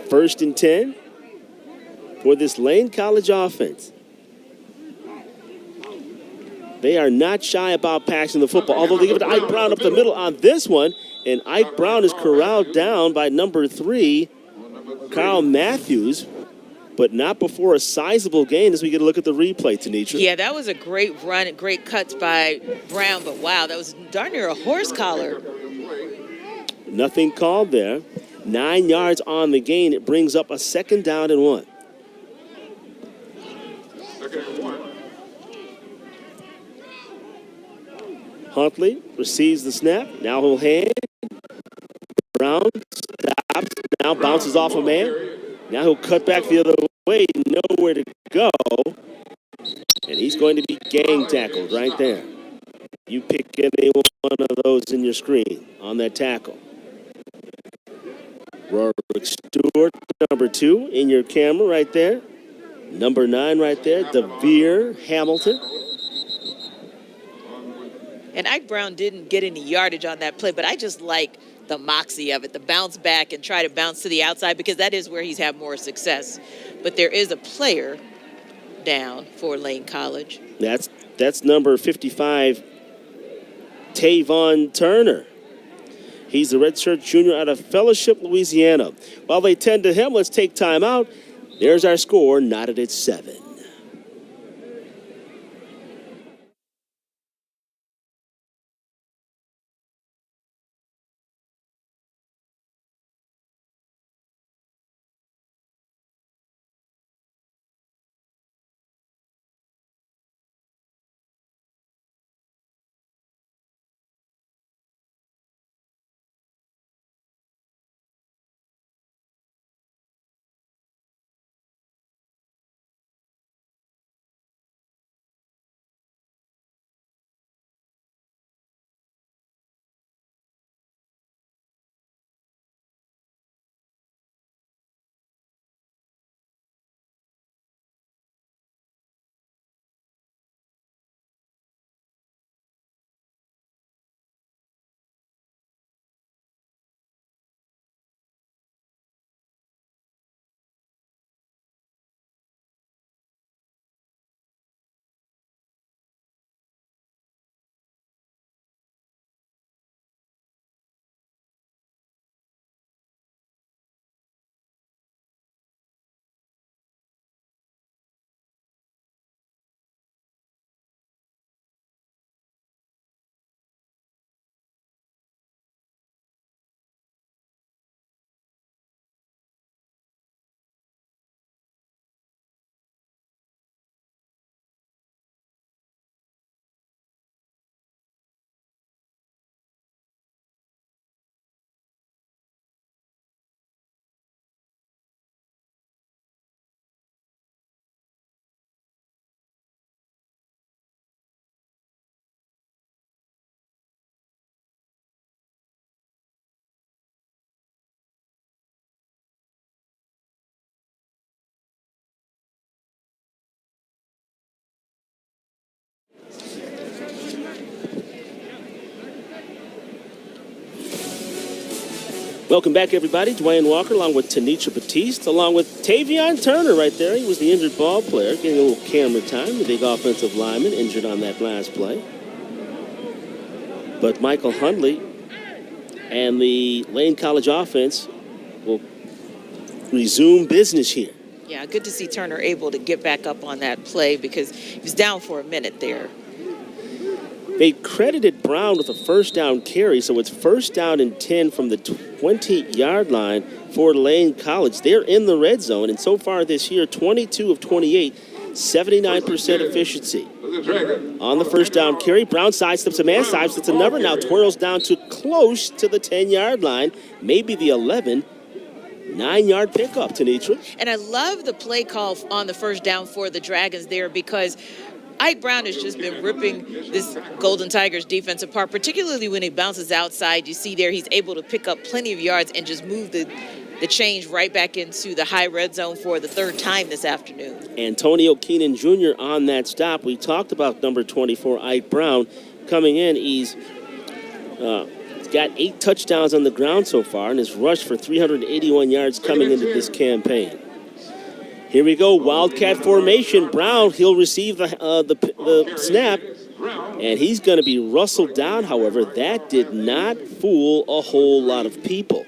First and 10 for this Lane College offense. They are not shy about passing the football, although they give it to Ike Brown up the middle on this one. And Ike Brown is corralled down by number 3, Carl Matthews. But not before a sizable gain as we get a look at the replay, Tenitra. Yeah, that was a great run, great cuts by Brown, but wow, that was darn near a horse collar. Nothing called there. 9 yards on the gain. It brings up a second down and 1. Huntley receives the snap. Now he'll hand. Brown stops. Now bounces off a man. Now he'll cut back the other way, nowhere to go. And he's going to be gang tackled right there. You pick any one of those in your screen on that tackle. Roderick Stewart, number 2 in your camera right there. Number 9 right there, Devere Hamilton. And Ike Brown didn't get any yardage on that play, but I just like the moxie of it, the bounce back and try to bounce to the outside, because that is where he's had more success. But there is a player down for Lane College. That's number 55, Tavon Turner. He's a redshirt junior out of Fellowship, Louisiana. While they tend to him, let's take time out. There's our score, knotted at 7. Welcome back, everybody. Dwayne Walker along with Tanisha Batiste, along with Tavion Turner right there. He was the injured ball player, getting a little camera time. The big offensive lineman injured on that last play. But Michael Hundley and the Lane College offense will resume business here. Yeah, good to see Turner able to get back up on that play because he was down for a minute there. They credited Brown with a first down carry, so it's first down and 10 from the 20-yard line for Lane College. They're in the red zone, and so far this year, 22 of 28, 79% efficiency. On the first down carry, Brown sidesteps a man, sidesteps another, now twirls down to close to the 10-yard line, maybe the 11. 9-yard pickup, Tanitra. And I love the play call on the first down for the Dragons there because Ike Brown has just been ripping this Golden Tigers defense apart, particularly when he bounces outside. You see there he's able to pick up plenty of yards and just move the change right back into the high red zone for the third time this afternoon. Antonio Keenan Jr. on that stop. We talked about number 24, Ike Brown, coming in. He's got 8 touchdowns on the ground so far and has rushed for 381 yards coming into this campaign. Here we go, Wildcat formation. Brown, he'll receive the snap, and he's going to be rustled down. However, that did not fool a whole lot of people.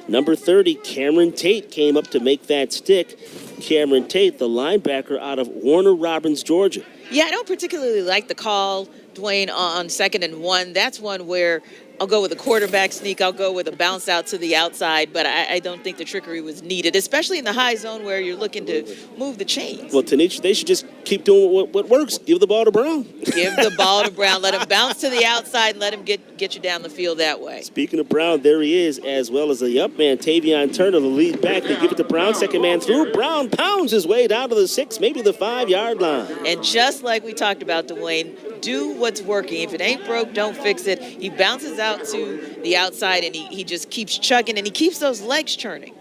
Number 30, Cameron Tate, came up to make that stick. Cameron Tate, the linebacker out of Warner Robins, Georgia. Yeah, I don't particularly like the call, Dwayne, on 2nd and 1. That's one where I'll go with a quarterback sneak. I'll go with a bounce out to the outside, but I don't think the trickery was needed, especially in the high zone where you're looking to move the chains. Well, Tanisha, they should just keep doing what works. Give the ball to Brown. Give the ball to Brown. Let him bounce to the outside and let him get you down the field that way. Speaking of Brown, there he is, as well as the up man, Tavion Turner, the lead back. They give it to Brown, second man through. Brown pounds his way down to the 6, maybe the 5-yard line. And just like we talked about, Dwayne, do what's working. If it ain't broke, don't fix it. He bounces out to the outside, and he just keeps chugging, and he keeps those legs churning.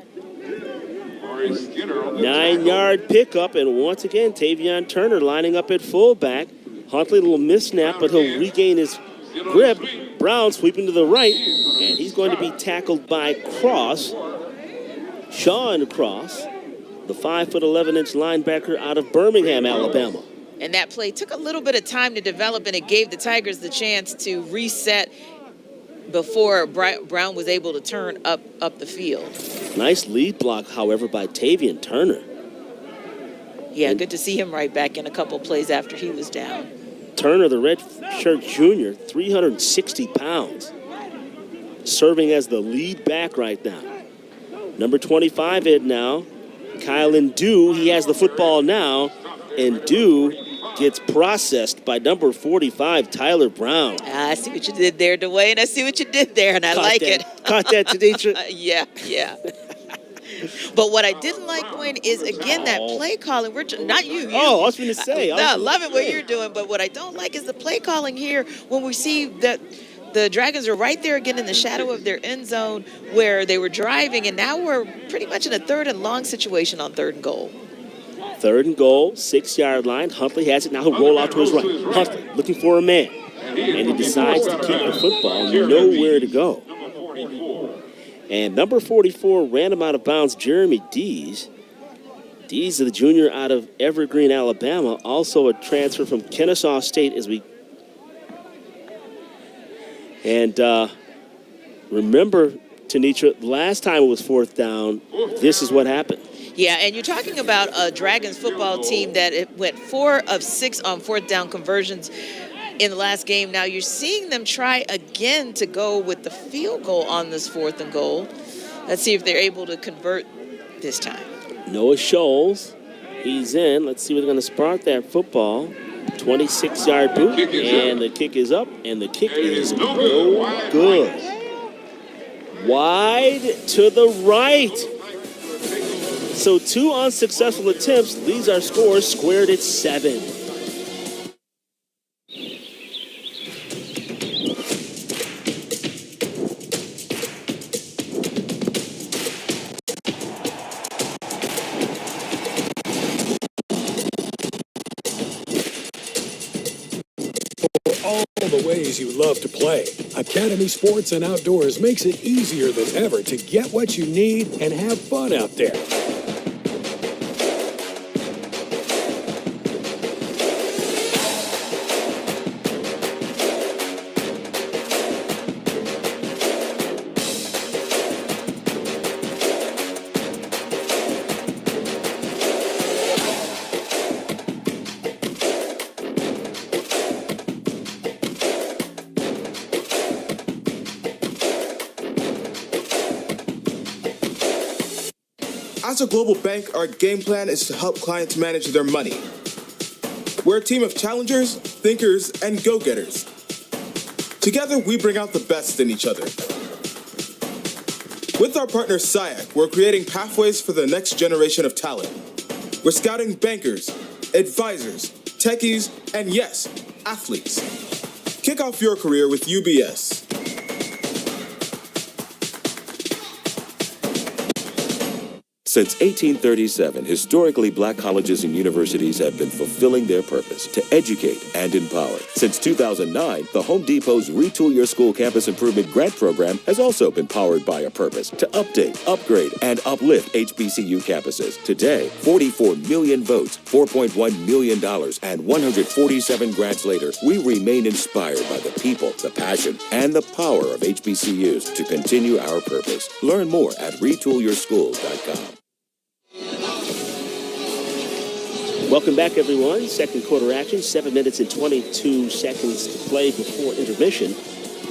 9-yard pickup, and once again, Tavion Turner lining up at fullback. Huntley, a little missnap, but he'll regain his grip. Brown sweeping to the right, and he's going to be tackled by Cross. Sean Cross, the 5'11" linebacker out of Birmingham, Alabama. And that play took a little bit of time to develop, and it gave the Tigers the chance to reset before Brown was able to turn up the field. Nice lead block, however, by Tavion Turner. Yeah, good to see him right back in a couple plays after he was down. Turner, the red shirt junior, 360 pounds, serving as the lead back right now. Number 25 in now, Kyle Ndu. He has the football now, and Ndu gets processed by number 45, Tyler Brown. I see what you did there, Dwayne. I see what you did there, and I like it. Caught that, Tanisha? Yeah. But what I didn't like, Dwayne, is, again, that play calling. Not you. Oh, I was going to say. I love it what you're doing, but what I don't like is the play calling here when we see that the Dragons are right there again in the shadow of their end zone where they were driving, and now we're pretty much in a 3rd and long situation on 3rd and goal. 3rd and goal, 6-yard line. Huntley has it. Now he'll roll out to his right. Huntley looking for a man. And he decides to keep the football, nowhere to go. And number 44 ran him out of bounds, Jeremy Dees. Dees is the junior out of Evergreen, Alabama. Also a transfer from Kennesaw State And remember, Tanisha, last time it was 4th down, this is what happened. Yeah, and you're talking about a Dragons football team that it went 4 of 6 on 4th down conversions in the last game. Now you're seeing them try again to go with the field goal on this 4th and goal. Let's see if they're able to convert this time. Noah Scholes, he's in. Let's see what's going to spark that football. 26-yard boot, and the kick is up, and the kick is no good. Wide to the right. So 2 unsuccessful attempts. These are scores squared at 7. all the ways you love to play. Academy Sports and Outdoors makes it easier than ever to get what you need and have fun out there. As a global bank, our game plan is to help clients manage their money. We're a team of challengers, thinkers, and go-getters. Together, we bring out the best in each other. With our partner SIAC, we're creating pathways for the next generation of talent. We're scouting bankers, advisors, techies, and yes, athletes. Kick off your career with UBS. Since 1837, historically black colleges and universities have been fulfilling their purpose to educate and empower. Since 2009, the Home Depot's Retool Your School Campus Improvement Grant Program has also been powered by a purpose to update, upgrade, and uplift HBCU campuses. Today, 44 million votes, $4.1 million, and 147 grants later, we remain inspired by the people, the passion, and the power of HBCUs to continue our purpose. Learn more at retoolyourschools.com. Welcome back, everyone. Second quarter action, 7 minutes and 22 seconds to play before intermission.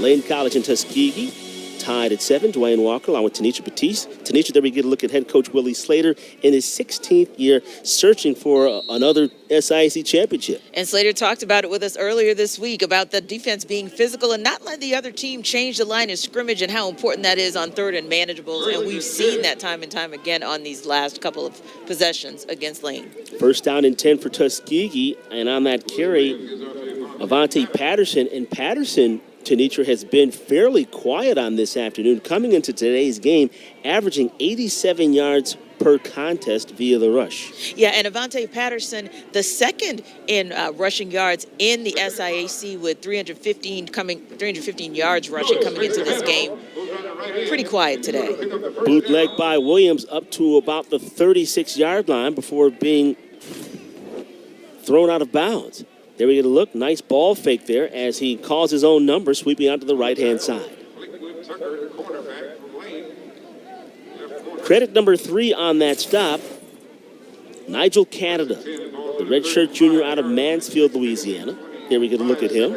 Lane College and Tuskegee tied at 7. Dwayne Walker along with Tanisha Batiste. Tanisha, there we get a look at head coach Willie Slater in his 16th year searching for another SIAC championship. And Slater talked about it with us earlier this week about the defense being physical and not letting the other team change the line of scrimmage and how important that is on third and manageables. And we've seen that time and time again on these last couple of possessions against Lane. First down and 10 for Tuskegee, and on that carry, Avante Patterson. And Patterson, Tanitra, has been fairly quiet on this afternoon, coming into today's game, averaging 87 yards per contest via the rush. Yeah, and Avante Patterson, the second in rushing yards in the SIAC with 315 yards rushing coming into this game. Pretty quiet today. Bootleg by Williams up to about the 36-yard line before being thrown out of bounds. There we get a look. Nice ball fake there as he calls his own number, sweeping out to the right-hand side. Credit number 3 on that stop, Nigel Canada, the redshirt junior out of Mansfield, Louisiana. Here we get a look at him.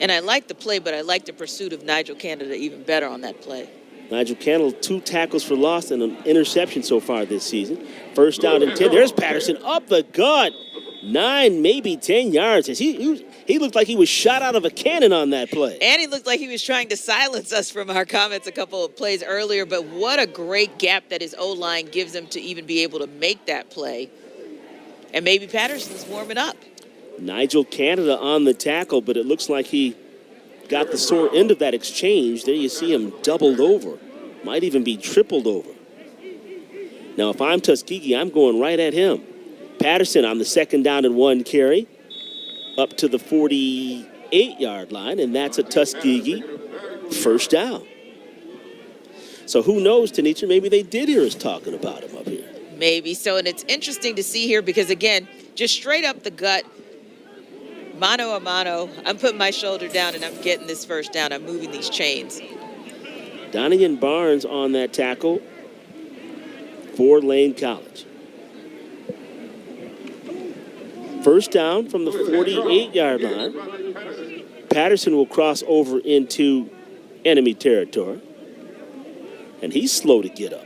And I like the play, but I like the pursuit of Nigel Canada even better on that play. Nigel Canada, 2 tackles for loss and an interception so far this season. First down and 10. There's Patterson up the gut. 9, maybe 10 yards. He looked like he was shot out of a cannon on that play. And he looked like he was trying to silence us from our comments a couple of plays earlier. But what a great gap that his O-line gives him to even be able to make that play. And maybe Patterson's warming up. Nigel Canada on the tackle, but it looks like he got the sore end of that exchange. There you see him doubled over. Might even be tripled over. Now, if I'm Tuskegee, I'm going right at him. Patterson on the second down and 1 carry up to the 48-yard line, and that's a Tuskegee first down. So who knows, Tanisha, maybe they did hear us talking about him up here. Maybe so, and it's interesting to see here because, again, just straight up the gut, mano a mano, I'm putting my shoulder down and I'm getting this first down. I'm moving these chains. Donegan Barnes on that tackle for Lane College. First down from the 48-yard line. Patterson will cross over into enemy territory. And he's slow to get up.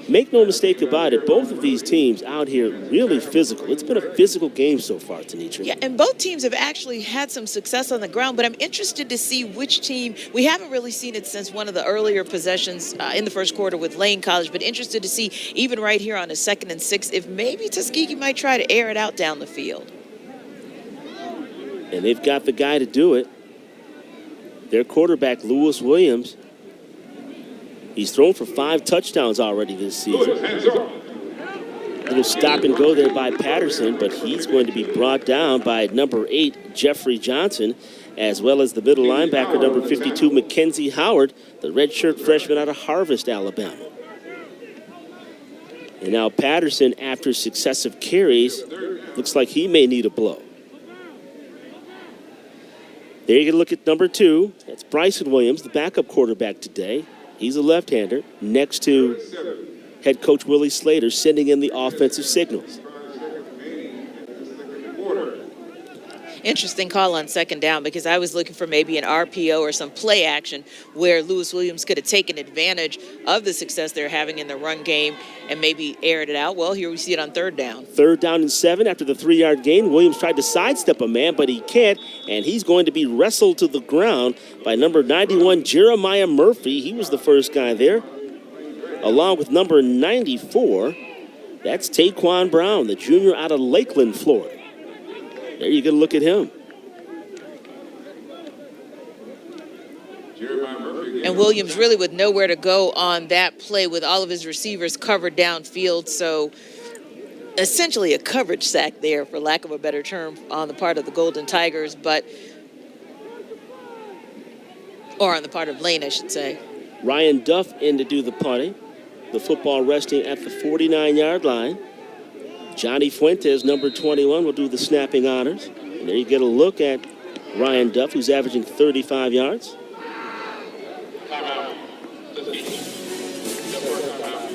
Make no mistake about it, both of these teams out here really physical. It's been a physical game so far, Tanitra. Yeah, and both teams have actually had some success on the ground, but I'm interested to see which team. We haven't really seen it since one of the earlier possessions in the first quarter with Lane College, but interested to see, even right here on a 2nd and 6, if maybe Tuskegee might try to air it out down the field. And they've got the guy to do it. Their quarterback, Lewis Williams. He's thrown for 5 touchdowns already this season. Little stop and go there by Patterson, but he's going to be brought down by number 8, Jeffrey Johnson, as well as the middle linebacker, number 52, Mackenzie Howard, the redshirt freshman out of Harvest, Alabama. And now Patterson, after successive carries, looks like he may need a blow. There you can look at number 2. That's Bryson Williams, the backup quarterback today. He's a left-hander next to head coach Willie Slater, sending in the offensive signals. Interesting call on second down, because I was looking for maybe an RPO or some play action where Lewis Williams could have taken advantage of the success they're having in the run game and maybe aired it out. Well, here we see it on third down. 3rd down and 7 after the 3-yard gain. Williams tried to sidestep a man, but he can't, and he's going to be wrestled to the ground by number 91, Jeremiah Murphy. He was the first guy there, along with number 94. That's Taquan Brown, the junior out of Lakeland, Florida. There you can look at him. And Williams really with nowhere to go on that play with all of his receivers covered downfield. So essentially a coverage sack there, for lack of a better term, on the part of the Golden Tigers, or on the part of Lane, I should say. Ryan Duff in to do the punting. The football resting at the 49-yard line. Johnny Fuentes, number 21, will do the snapping honors. And there you get a look at Ryan Duff, who's averaging 35 yards.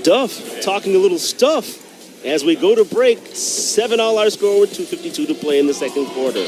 Duff talking a little stuff as we go to break. 7 all our score with 2:52 to play in the second quarter.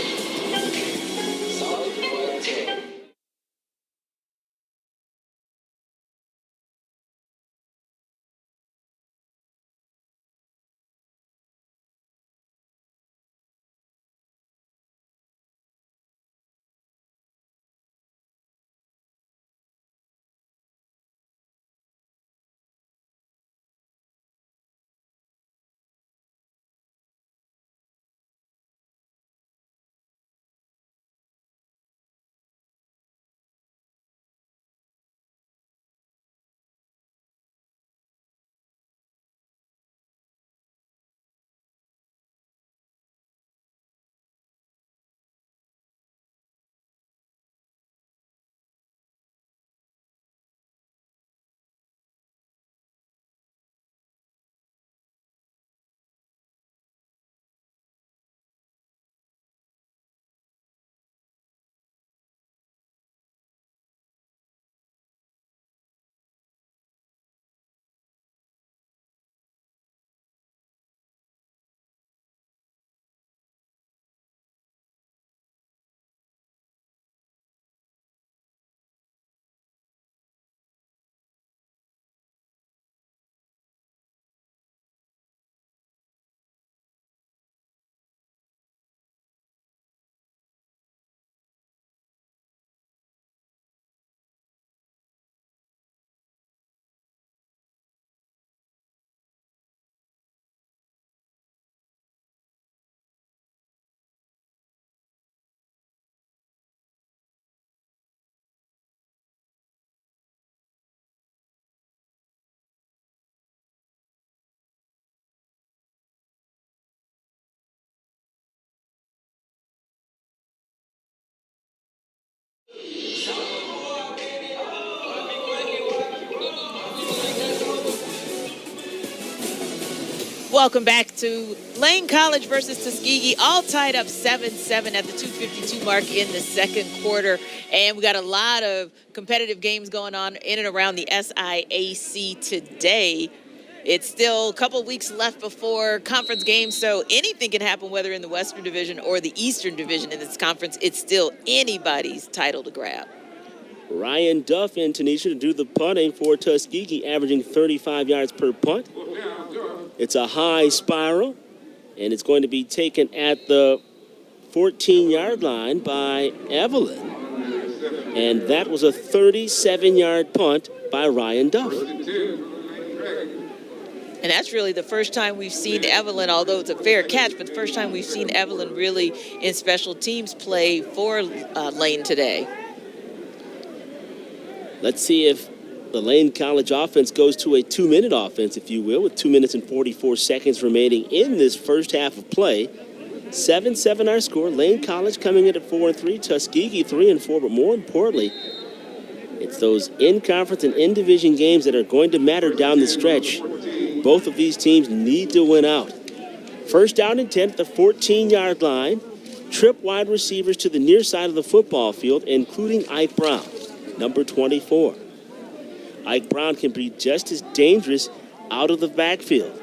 Welcome back to Lane College versus Tuskegee, all tied up 7-7 at the 2:52 mark in the second quarter. And we got a lot of competitive games going on in and around the SIAC today. It's still a couple weeks left before conference games, so anything can happen, whether in the Western Division or the Eastern Division in this conference. It's still anybody's title to grab. Ryan Duff and Tanisha to do the punting for Tuskegee, averaging 35 yards per punt. It's a high spiral, and it's going to be taken at the 14-yard line by Evelyn. And that was a 37-yard punt by Ryan Duff. And that's really the first time we've seen Evelyn, although it's a fair catch, but the first time we've seen Evelyn really in special teams play for Lane today. Let's see if The Lane College offense goes to a 2-minute offense, if you will, with 2 minutes and 44 seconds remaining in this first half of play. 7-7 our score. Lane College coming in at 4-3. Tuskegee 3-4. But more importantly, it's those in-conference and in-division games that are going to matter down the stretch. Both of these teams need to win out. First down and 10 at the 14-yard line. Trip wide receivers to the near side of the football field, including Ike Brown, number 24. Ike Brown can be just as dangerous out of the backfield.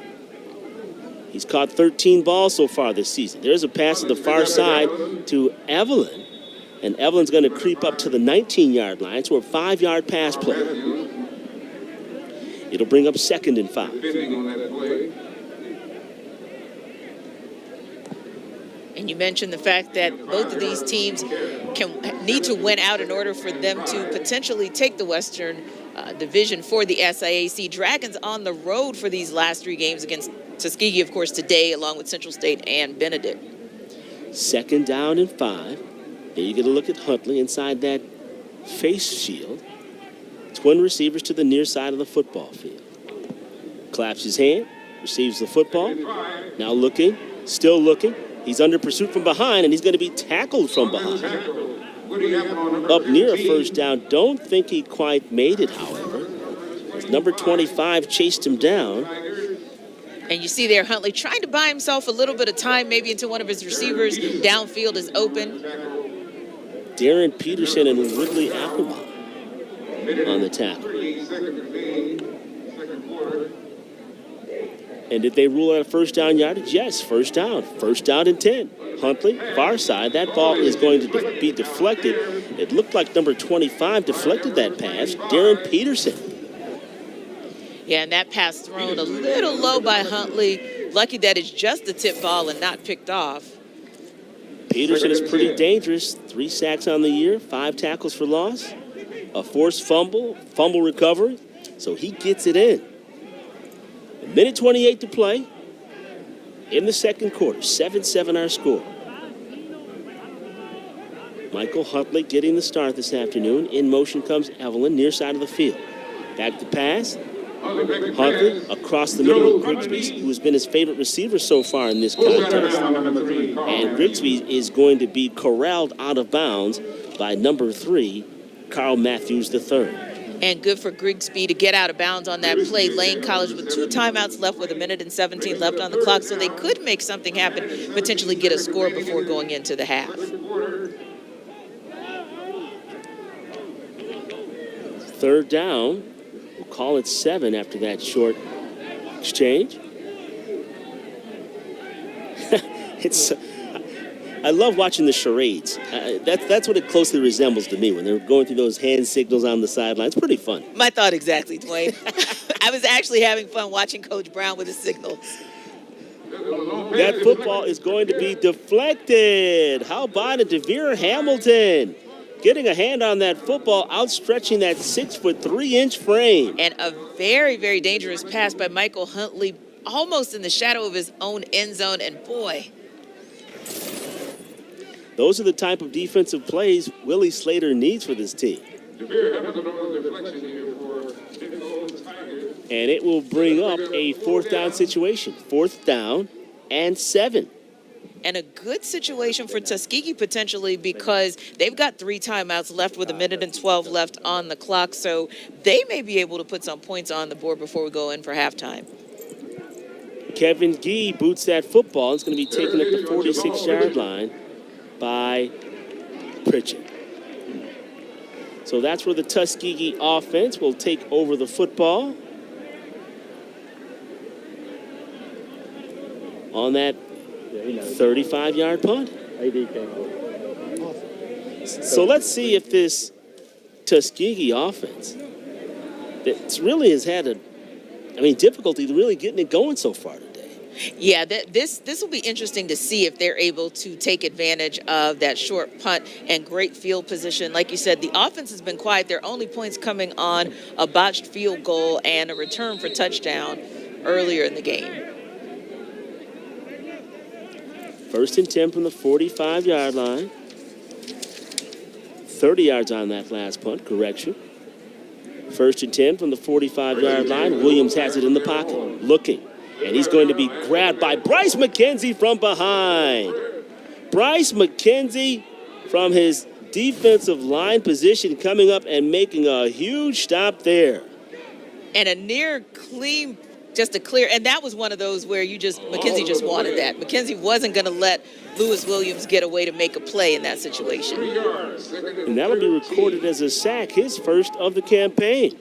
He's caught 13 balls so far this season. There's a pass to the far side to Evelyn. And Evelyn's going to creep up to the 19-yard line, so a 5-yard pass play. It'll bring up 2nd and 5. And you mentioned the fact that both of these teams need to win out in order for them to potentially take the Western Division for the SIAC. Dragons on the road for these last 3 games against Tuskegee, of course, today, along with Central State and Benedict. 2nd down and 5. There you get a look at Huntley inside that face shield. Twin receivers to the near side of the football field. Claps his hand, receives the football. Now looking, still looking. He's under pursuit from behind, and he's going to be tackled from behind. Up near a first down. Don't think he quite made it, however. As number 25 chased him down. And you see there Huntley trying to buy himself a little bit of time, maybe until one of his receivers downfield is open. Darren Peterson and Woodley Applebaum on the tackle. And did they rule out a first down yardage? Yes, first down. First down and 10. Huntley, far side. That ball is going to be deflected. It looked like number 25 deflected that pass. Darren Peterson. Yeah, and that pass thrown a little low by Huntley. Lucky that it's just a tip ball and not picked off. Peterson is pretty dangerous. 3 sacks on the year, 5 tackles for loss, a forced fumble recovery. So he gets it in. 1:28 to play in the second quarter. 7-7 our score. Michael Huntley getting the start this afternoon. In motion comes Evelyn, near side of the field. Back to pass. Huntley across the middle of Grigsby, who has been his favorite receiver so far in this contest. And Grigsby is going to be corralled out of bounds by number 3, Carl Matthews III. And good for Grigsby to get out of bounds on that play. Lane College with 2 timeouts left with 1:17 left on the clock, so they could make something happen, potentially get a score before going into the half. Third down. We'll call it 7 after that short exchange. I love watching the charades. That's what it closely resembles to me when they're going through those hand signals on the sidelines. Pretty fun. My thought exactly, Dwayne. I was actually having fun watching Coach Brown with his signals. That football is going to be deflected. How about it, DeVere Hamilton? Getting a hand on that football, outstretching that 6'3" frame. And a very, very dangerous pass by Michael Huntley, almost in the shadow of his own end zone. And boy, those are the type of defensive plays Willie Slater needs for this team. And it will bring up a 4th down situation. 4th down and 7. And a good situation for Tuskegee potentially because they've got 3 timeouts left with 1:12 left on the clock. So they may be able to put some points on the board before we go in for halftime. Kevin Gee boots that football. It's going to be taken at the 46-yard line by Pritchett. So that's where the Tuskegee offense will take over the football. On that 35-yard punt. So let's see if this Tuskegee offense that really has had difficulty really getting it going so far today. Yeah, this will be interesting to see if they're able to take advantage of that short punt and great field position. Like you said, the offense has been quiet. Their only points coming on a botched field goal and a return for touchdown earlier in the game. 1st and 10 from the 45-yard line. 30 yards on that last punt, correction. First and 10 from the 45-yard line. Williams has it in the pocket, looking. And he's going to be grabbed by Bryce McKenzie from behind. Bryce McKenzie from his defensive line position coming up and making a huge stop there. And a near clean, just a clear, and that was one of those where McKenzie just wanted that. McKenzie wasn't going to let Lewis Williams get away to make a play in that situation. And that'll be recorded as a sack, his first of the campaign.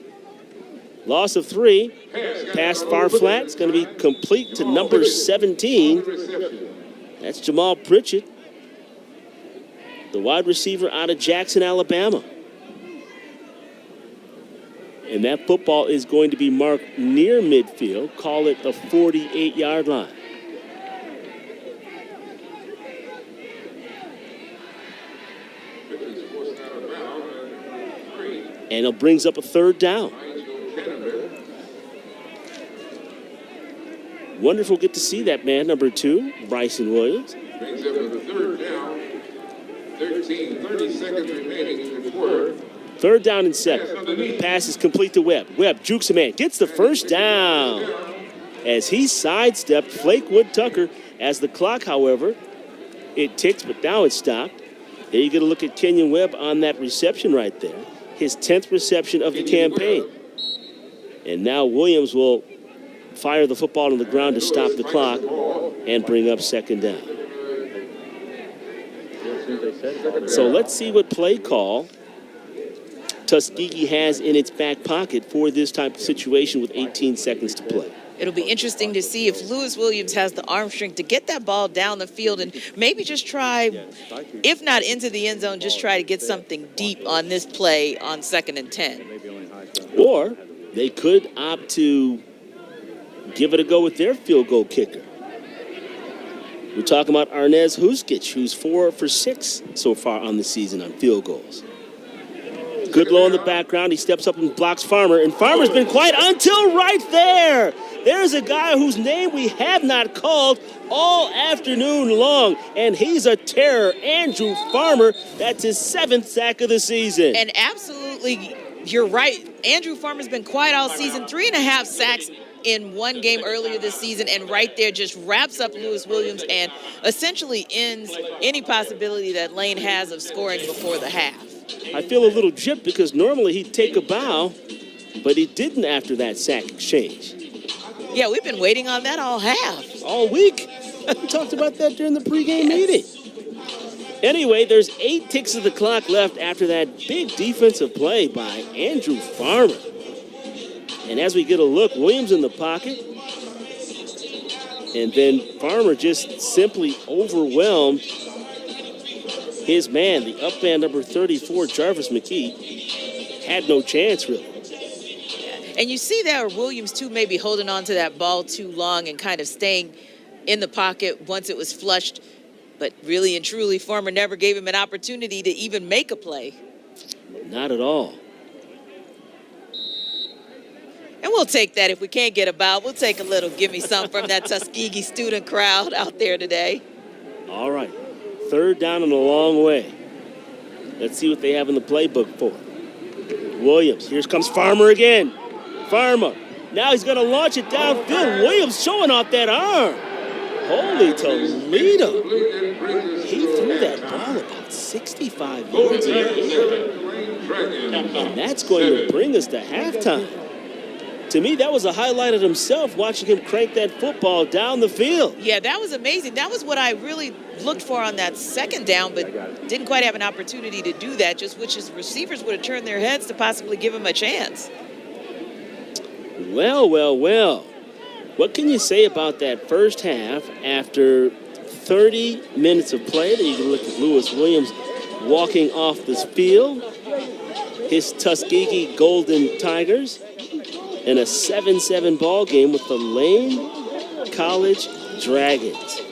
Loss of 3, pass far flat. It's going to be complete to number 17. That's Jamal Pritchett, the wide receiver out of Jackson, Alabama. And that football is going to be marked near midfield. Call it the 48-yard line. And it brings up a third down. Wonderful get to see that man, number 2, Bryson Williams. Brings up with a third down. 30 seconds remaining in the quarter. Third down and 7. Pass is complete to Webb. Webb jukes a man, gets the first down as he sidestepped Flakewood Tucker. As the clock, however, it ticks, but now it's stopped. There you get a look at Kenyon Webb on that reception right there. His 10th reception of the campaign. And now Williams will fire the football on the ground to stop the clock and bring up second down. So let's see what play call Tuskegee has in its back pocket for this type of situation with 18 seconds to play. It'll be interesting to see if Lewis Williams has the arm strength to get that ball down the field and maybe just try, if not into the end zone, just try to get something deep on this play on 2nd and 10. Or they could opt to give it a go with their field goal kicker. We're talking about Arnez Huskic, who's 4 for 6 so far on the season on field goals. Goodlow in the background. He steps up and blocks Farmer, and Farmer's been quiet until right there. There's a guy whose name we have not called all afternoon long, and he's a terror, Andrew Farmer. That's his 7th sack of the season. And absolutely, you're right. Andrew Farmer's been quiet all season. 3.5 sacks in one game earlier this season, and right there just wraps up Lewis Williams and essentially ends any possibility that Lane has of scoring before the half. I feel a little gypped because normally he'd take a bow, but he didn't after that sack exchange. Yeah, we've been waiting on that all half. All week. We talked about that during the pregame meeting. Anyway, there's 8 ticks of the clock left after that big defensive play by Andrew Farmer. And as we get a look, Williams in the pocket. And then Farmer just simply overwhelmed his man, the up man number 34, Jarvis McKee. Had no chance, really. And you see that Williams, too, maybe holding on to that ball too long and kind of staying in the pocket once it was flushed. But really and truly, Farmer never gave him an opportunity to even make a play. Not at all. And we'll take that. If we can't get a bow, we'll take a little give me some from that Tuskegee student crowd out there today. All right. 3rd down and a long way. Let's see what they have in the playbook for Williams. Here comes Farmer again. Farmer. Now he's going to launch it downfield. Williams showing off that arm. Holy Toledo. He threw that ball about 65 yards in the air. And that's going to bring us to halftime. To me, that was a highlight of himself, watching him crank that football down the field. Yeah, that was amazing. That was what I really looked for on that 2nd down, but didn't quite have an opportunity to do that, just which his receivers would have turned their heads to possibly give him a chance. Well. What can you say about that first half after 30 minutes of play? Then you can look at Lewis Williams walking off this field. His Tuskegee Golden Tigers in a 7-7 ball game with the Lane College Dragons.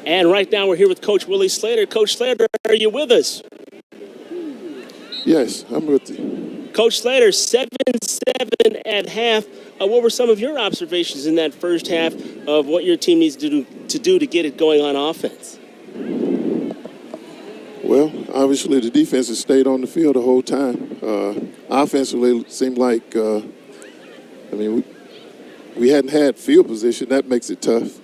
And right now we're here with Coach Willie Slater. Coach Slater, are you with us? Yes, I'm with you. Coach Slater, 7-7 at half. What were some of your observations in that first half of what your team needs to do to get it going on offense? Well, obviously the defense has stayed on the field the whole time. Offensively, it seemed like, we hadn't had field position. That makes it tough.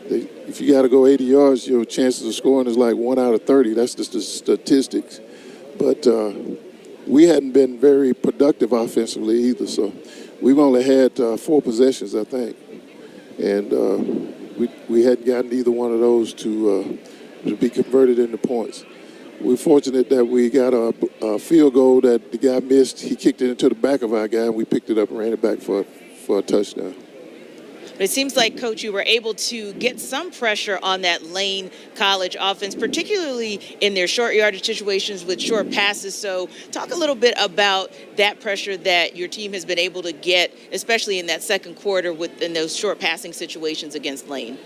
If you got to go 80 yards, your chances of scoring is like 1 out of 30. That's just the statistics. But we hadn't been very productive offensively either. So we've only had 4 possessions, I think. And we hadn't gotten either one of those to be converted into points. We're fortunate that we got a field goal that the guy missed. He kicked it into the back of our guy, and we picked it up and ran it back for a touchdown. It seems like, Coach, you were able to get some pressure on that Lane College offense, particularly in their short yardage situations with short passes. So talk a little bit about that pressure that your team has been able to get, especially in that second quarter in those short passing situations against Lane.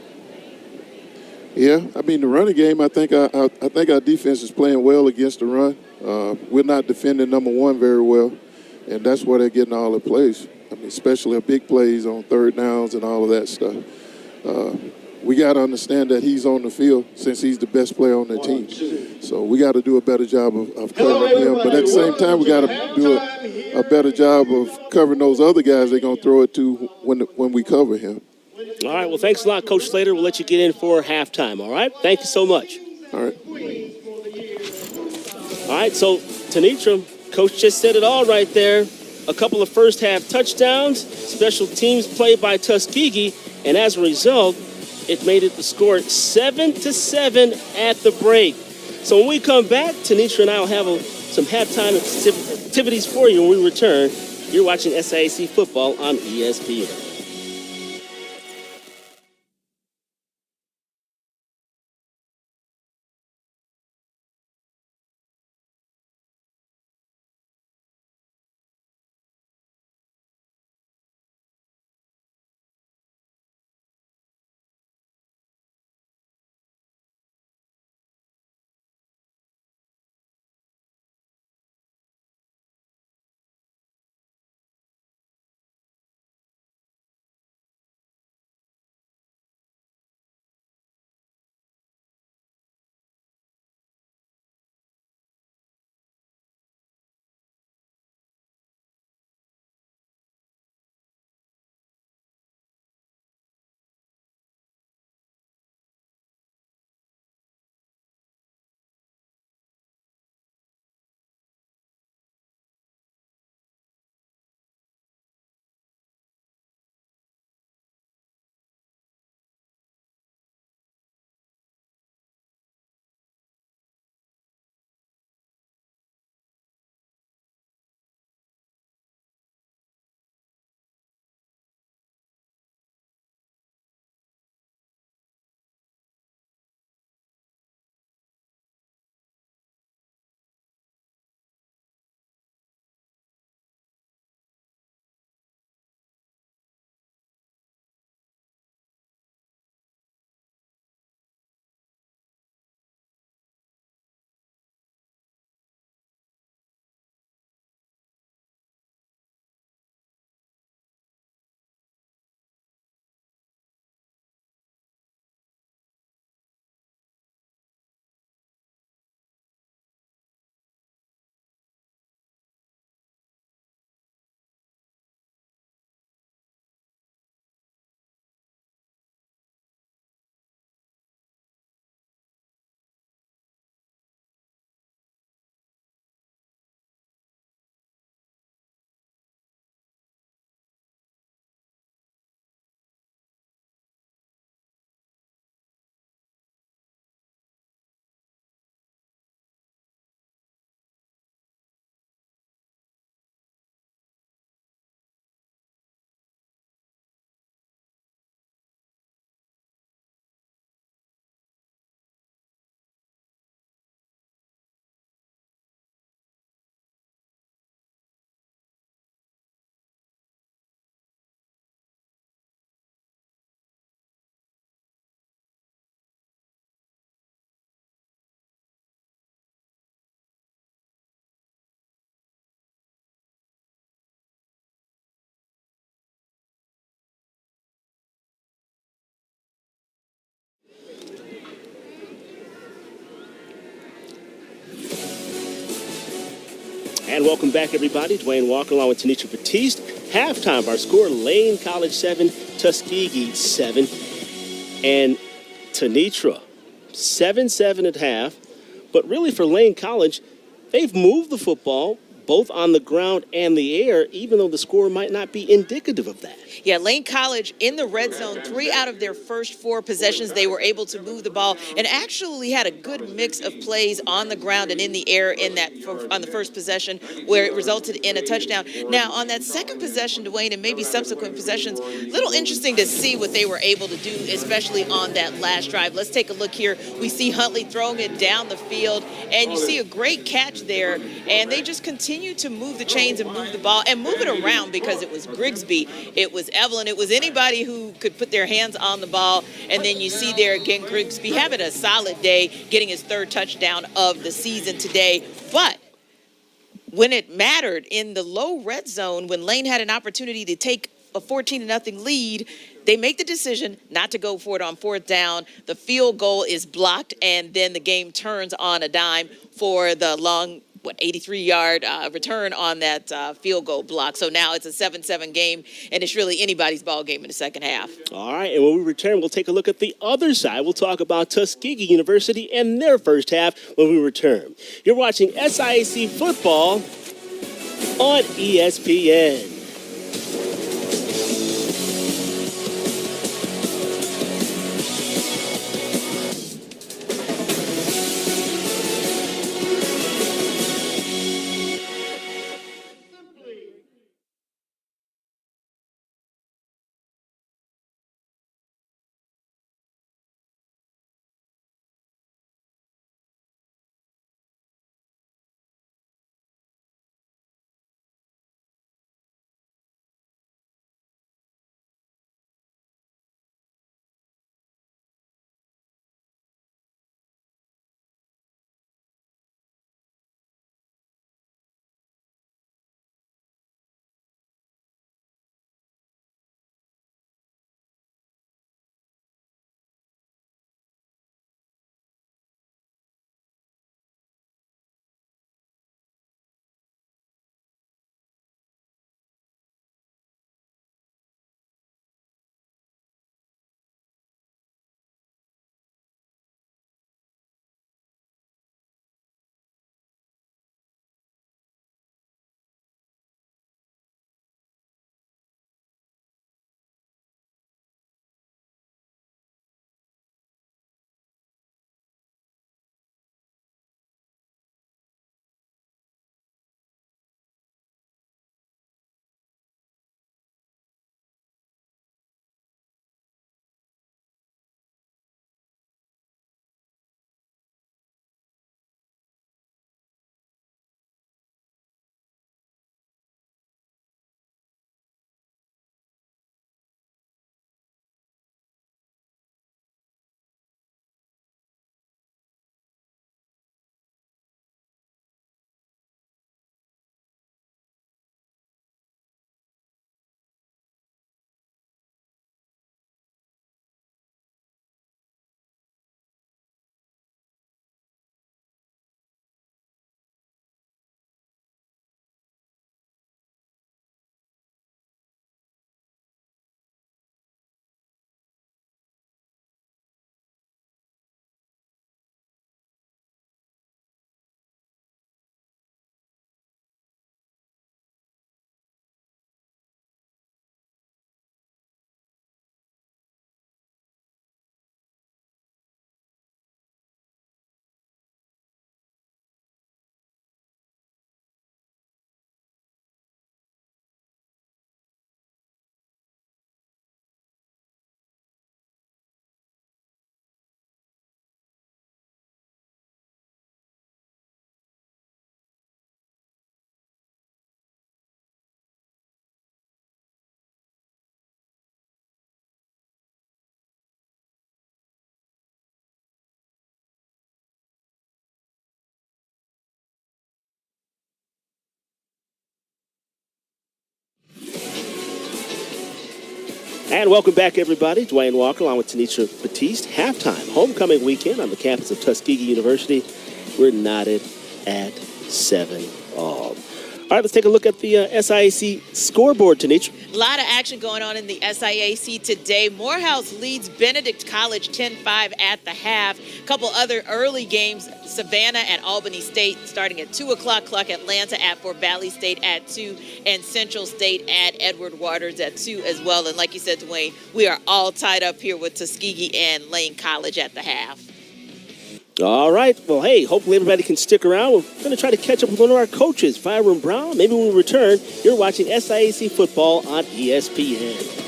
Yeah, the running game, I think our defense is playing well against the run. We're not defending number one very well, and that's where they're getting all the plays. Especially big plays on third downs and all of that stuff. We got to understand that he's on the field since he's the best player on the team. So we got to do a better job of covering him. But at the same time, we got to do a better job of covering those other guys they're going to throw it to when we cover him. All right, well, thanks a lot, Coach Slater. We'll let you get in for halftime, all right? Thank you so much. All right. All right, so, Tanitra, Coach just said it all right there. A couple of first-half touchdowns, special teams play by Tuskegee, and as a result, it made it the score 7-7 at the break. So when we come back, Tanitra and I will have some halftime activities for you when we return. You're watching SIAC football on ESPN. And welcome back, everybody. Dwayne Walker along with Tanisha Batiste. Halftime, our score, Lane College 7, Tuskegee 7. And Tanisha, 7-7 at half. But really for Lane College, they've moved the football both on the ground and the air, even though the score might not be indicative of that. Yeah, Lane College in the red zone, 3 out of their first 4 possessions, they were able to move the ball and actually had a good mix of plays on the ground and in the air on the first possession where it resulted in a touchdown. Now, on that second possession, Dwayne, and maybe subsequent possessions, a little interesting to see what they were able to do, especially on that last drive. Let's take a look here. We see Huntley throwing it down the field, and you see a great catch there, and they just continue to move the chains and move the ball and move it around because it was Grigsby, it was Evelyn, it was anybody who could put their hands on the ball. And then you see there again Grigsby having a solid day, getting his 3rd touchdown of the season today. But when it mattered in the low red zone, when Lane had an opportunity to take a 14-0 lead, they make the decision not to go for it on 4th down. The field goal is blocked, and then the game turns on a dime for the long 83-yard return on that field goal block. So now it's a 7-7 game, and it's really anybody's ball game in the second half. All right, and when we return, we'll take a look at the other side. We'll talk about Tuskegee University and their first half when we return. You're watching SIAC football on ESPN. And welcome back, everybody. Dwayne Walker along with Tanisha Batiste. Halftime, homecoming weekend on the campus of Tuskegee University. We're knotted at 7 all. All right, let's take a look at the SIAC scoreboard, Tanisha. A lot of action going on in the SIAC today. Morehouse leads Benedict College 10-5 at the half. A couple other early games, Savannah at Albany State starting at 2 o'clock. Clark Atlanta at Fort Valley State at 2. And Central State at Edward Waters at 2 as well. And like you said, Dwayne, we are all tied up here with Tuskegee and Lane College at the half. All right. Well, hey, hopefully everybody can stick around. We're going to try to catch up with one of our coaches, Byron Brown. Maybe when we return, you're watching SIAC football on ESPN.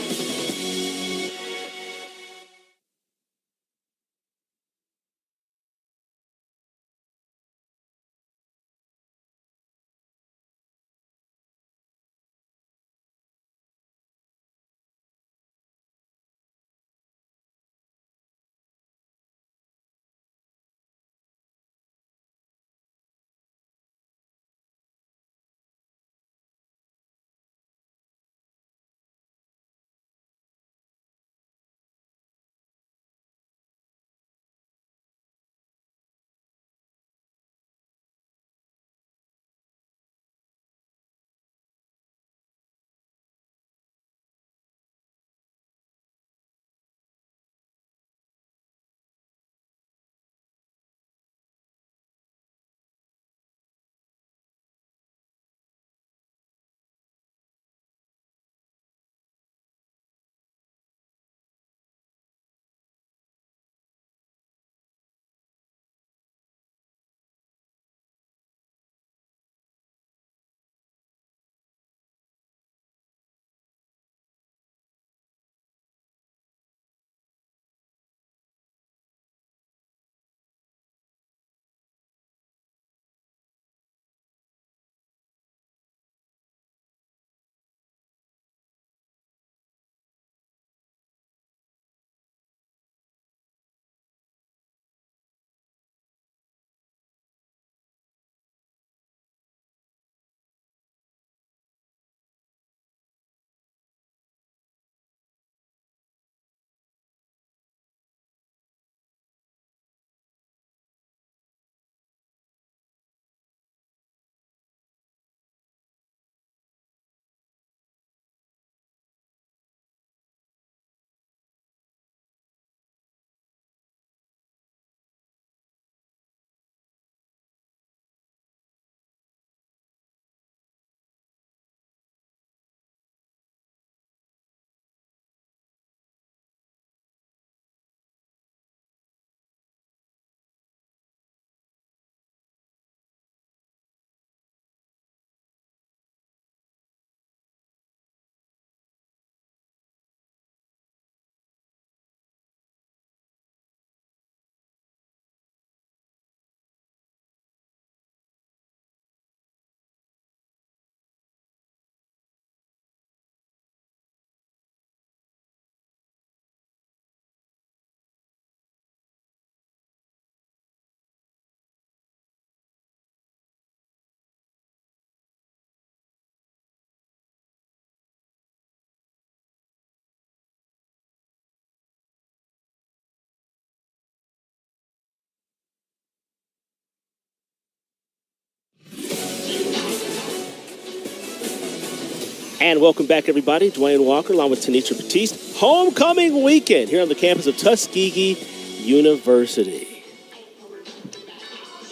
And welcome back, everybody. Dwayne Walker, along with Tanisha Batiste. Homecoming weekend here on the campus of Tuskegee University.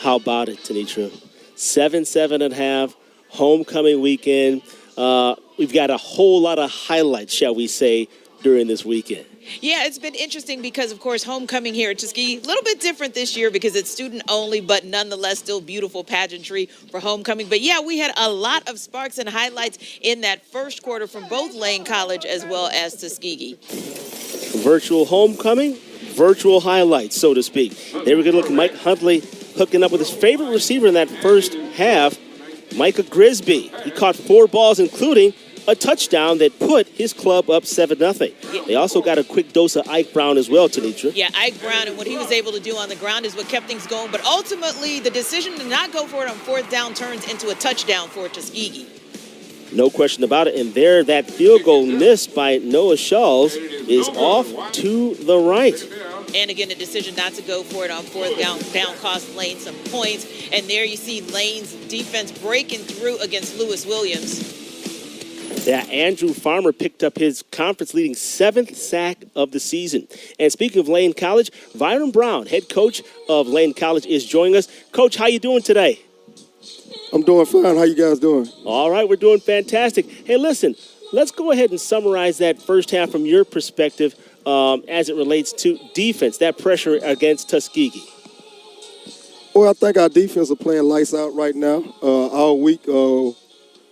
How about it, Tanisha? 7-7.5, homecoming weekend. We've got a whole lot of highlights, shall we say, during this weekend. Yeah, it's been interesting because, of course, homecoming here at Tuskegee, a little bit different this year because it's student only, but nonetheless still beautiful pageantry for homecoming. But, yeah, we had a lot of sparks and highlights in that first quarter from both Lane College as well as Tuskegee. Virtual homecoming, virtual highlights, so to speak. They were good looking. Mike Huntley hooking up with his favorite receiver in that first half, Micah Grisby. He caught 4 balls, including a touchdown that put his club up 7-0. Yeah. They also got a quick dose of Ike Brown as well, Tanisha. Yeah, Ike Brown, and what he was able to do on the ground is what kept things going. But ultimately, the decision to not go for it on 4th down turns into a touchdown for Tuskegee. No question about it. And there, that field goal missed by Noah Shawls is off to the right. And again, a decision not to go for it on fourth down cost Lane some points. And there you see Lane's defense breaking through against Lewis Williams. Yeah, Andrew Farmer picked up his conference-leading 7th sack of the season. And speaking of Lane College, Byron Brown, head coach of Lane College, is joining us. Coach, how you doing today? I'm doing fine. How you guys doing? All right, we're doing fantastic. Hey, listen, let's go ahead and summarize that first half from your perspective as it relates to defense, that pressure against Tuskegee. Well, I think our defense are playing lights out right now. All week,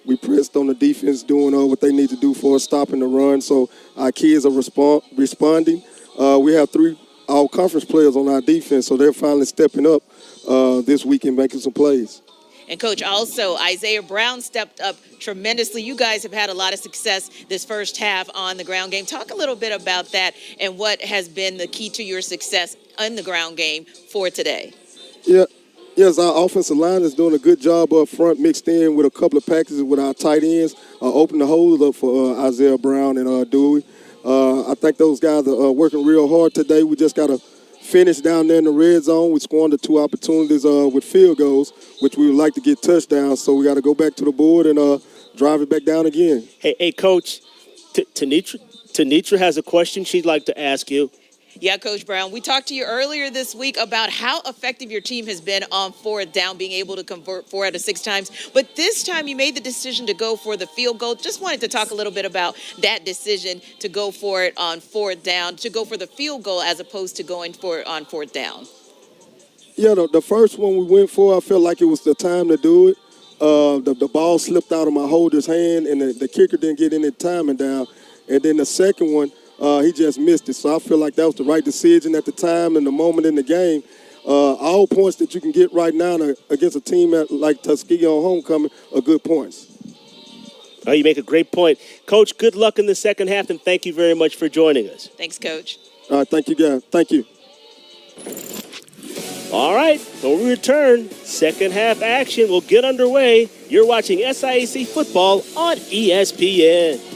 we pressed on the defense doing what they need to do for us, stopping the run. So our kids are responding. We have 3 all-conference players on our defense, so they're finally stepping up this week and making some plays. And, Coach, also Isaiah Brown stepped up tremendously. You guys have had a lot of success this first half on the ground game. Talk a little bit about that and what has been the key to your success in the ground game for today. Yeah. Yes, our offensive line is doing a good job up front, mixed in with a couple of packages with our tight ends, open the holes up for Isaiah Brown and Dewey. I think those guys are working real hard today. We just got to finish down there in the red zone. We squandered 2 opportunities with field goals, which we would like to get touchdowns. So we got to go back to the board and drive it back down again. Hey, Coach, Tanitra has a question she'd like to ask you. Yeah, Coach Brown, we talked to you earlier this week about how effective your team has been on fourth down, being able to convert 4 out of 6 times. But this time you made the decision to go for the field goal. Just wanted to talk a little bit about that decision to go for it on fourth down, to go for the field goal as opposed to going for it on fourth down. Yeah, the first one we went for, I felt like it was the time to do it. The ball slipped out of my holder's hand, and the kicker didn't get any timing down. And then the second one, he just missed it. So I feel like that was the right decision at the time and the moment in the game. All points that you can get right now against a team like Tuskegee on homecoming are good points. Oh, you make a great point. Coach, good luck in the second half, and thank you very much for joining us. Thanks, Coach. All right, thank you, guys. Thank you. All right, when we return, second half action will get underway. You're watching SIAC football on ESPN.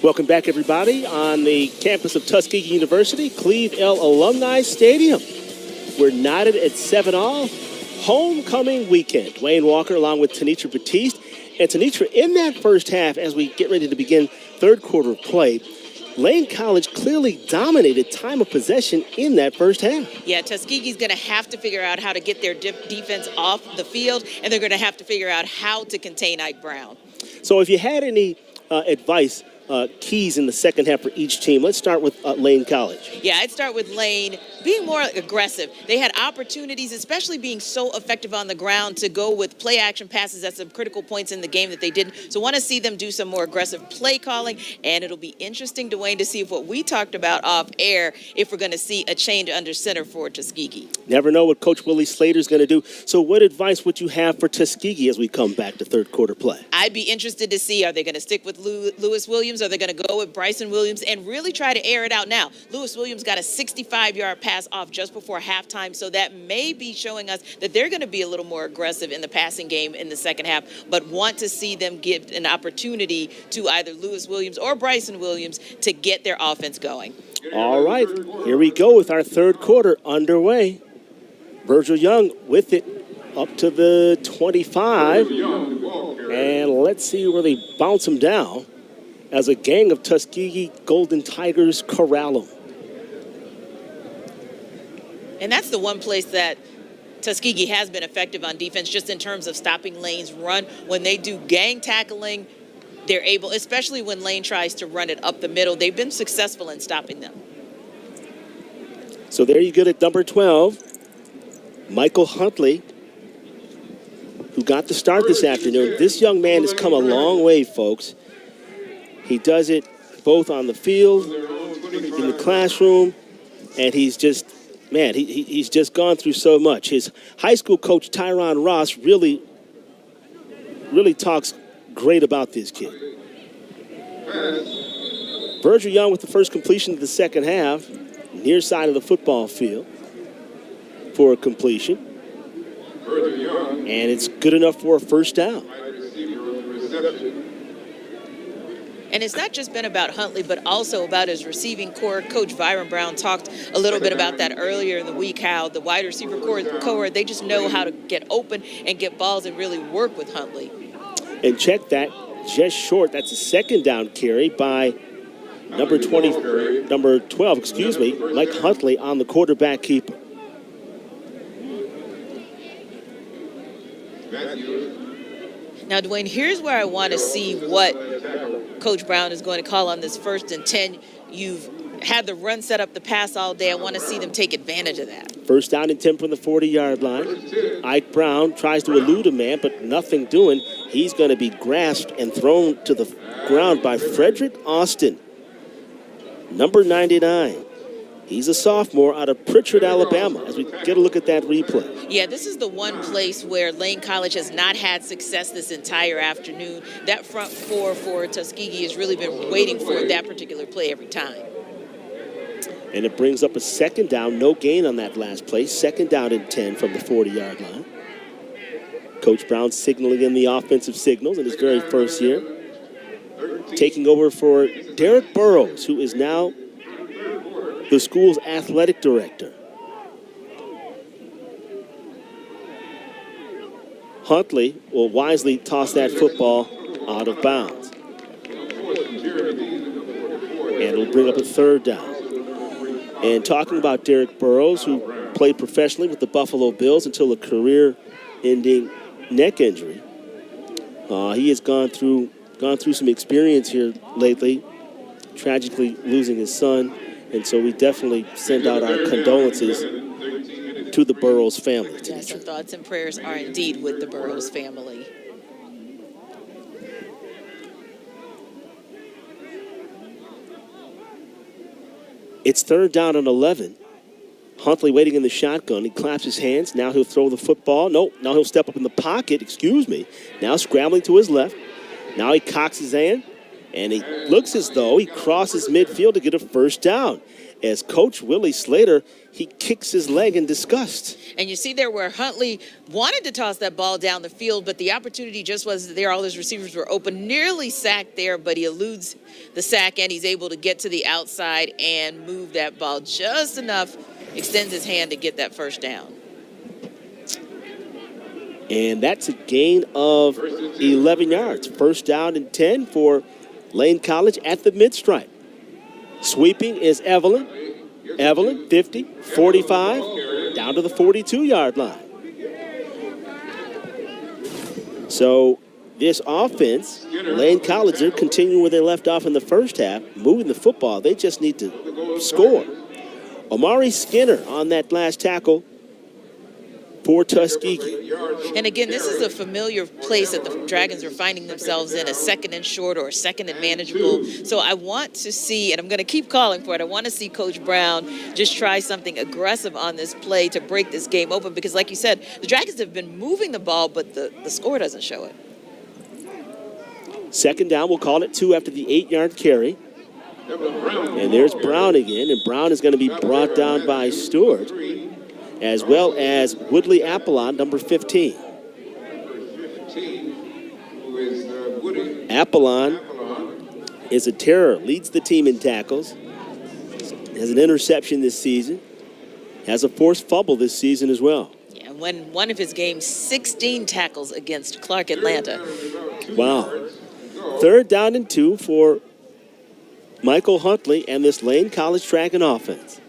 Welcome back, everybody, on the campus of Tuskegee University, Cleve L. Alumni Stadium. We're knotted at 7-all. Homecoming weekend. Dwayne Walker along with Tenitra Batiste. And Tenitra, in that first half, as we get ready to begin third quarter of play, Lane College clearly dominated time of possession in that first half. Yeah, Tuskegee's going to have to figure out how to get their defense off the field, and they're going to have to figure out how to contain Ike Brown. So if you had any advice, keys in the second half for each team, let's start with Lane College. Yeah, I'd start with Lane being more aggressive. They had opportunities, especially being so effective on the ground, to go with play action passes at some critical points in the game that they didn't. So want to see them do some more aggressive play calling, and it'll be interesting, Dwayne, to see if what we talked about off air, if we're going to see a change under center for Tuskegee. Never know what Coach Willie Slater's going to do. So what advice would you have for Tuskegee as we come back to third quarter play? I'd be interested to see, are they going to stick with Lewis Williams? Are they going to go with Bryson Williams and really try to air it out now? Lewis Williams got a 65-yard pass off just before halftime, so that may be showing us that they're going to be a little more aggressive in the passing game in the second half, but want to see them give an opportunity to either Lewis Williams or Bryson Williams to get their offense going. All right, here we go with our third quarter underway. Virgil Young with it up to the 25, and let's see where they bounce him down as a gang of Tuskegee Golden Tigers corral him. And that's the one place that Tuskegee has been effective on defense, just in terms of stopping Lane's run. When they do gang tackling, they're able, especially when Lane tries to run it up the middle, they've been successful in stopping them. So there you go at number 12, Michael Huntley, who got the start this afternoon. This young man has come a long way, folks. He does it both on the field, in the classroom, and he's just, man, he's just gone through so much. His high school coach, Tyron Ross, really talks great about this kid. Virgil Young with the first completion of the second half, near side of the football field for a completion. And it's good enough for a first down. And it's not just been about Huntley, but also about his receiving core. Coach Byron Brown talked a little bit about that earlier in the week, how the wide receiver core, they just know how to get open and get balls and really work with Huntley. And check that, just short. That's a second down carry by number 12, Mike Huntley on the quarterback keeper. Now, Dwayne, here's where I want to see what Coach Brown is going to call on this 1st and 10. You've had the run set up the pass all day. I want to see them take advantage of that. First down and 10 from the 40-yard line. Ike Brown tries to elude a man, but nothing doing. He's going to be grasped and thrown to the ground by Frederick Austin, number 99. He's a sophomore out of Pritchard, Alabama, as we get a look at that replay. Yeah, this is the one place where Lane College has not had success this entire afternoon. That front four for Tuskegee has really been waiting for that particular play every time. And it brings up a second down, no gain on that last play. Second down and 10 from the 40-yard line. Coach Brown signaling in the offensive signals in his very first year. Taking over for Derek Burrows, who is now the school's athletic director. Huntley will wisely toss that football out of bounds. And it'll bring up a third down. And talking about Derek Burrows, who played professionally with the Buffalo Bills until a career-ending neck injury. He has gone through some experience here lately, tragically losing his son. And so we definitely send out our condolences to the Burrows family. Yes, our thoughts and prayers are indeed with the Burrows family. It's third down and 11. Huntley waiting in the shotgun. He claps his hands. Now he'll throw the football. No, now he'll step up in the pocket. Now scrambling to his left. Now he cocks his hand. And he looks as though he crosses midfield to get a first down. as Coach Willie Slater, he kicks his leg in disgust. And you see there where Huntley wanted to toss that ball down the field, but the opportunity just wasn't there. All his receivers were open, nearly sacked there, but he eludes the sack, and he's able to get to the outside and move that ball just enough, extends his hand to get that first down. And that's a gain of 11 yards. First down and 10 for Lane College at the mid-stripe. Sweeping is Evelyn. Evelyn, 50, 45, down to the 42-yard line. So this offense, Lane College, they're continuing where they left off in the first half, moving the football. They just need to score. Omari Skinner on that last tackle for Tuskegee. And again, this is a familiar place that the Dragons are finding themselves in, a second and short or a second and manageable. So I want to see, and I'm going to keep calling for it, I want to see Coach Brown just try something aggressive on this play to break this game open, because like you said, the Dragons have been moving the ball, but the score doesn't show it. Second down, we'll call it 2 after the 8-yard carry. And there's Brown again, and Brown is going to be brought down by Stewart, as well as Woodley Apollon, number 15. Apollon is a terror, leads the team in tackles, has an interception this season, has a forced fumble this season as well. Yeah, when one of his games, 16 tackles against Clark Atlanta. Wow. Third down and 2 for Michael Huntley and this Lane College track and offense.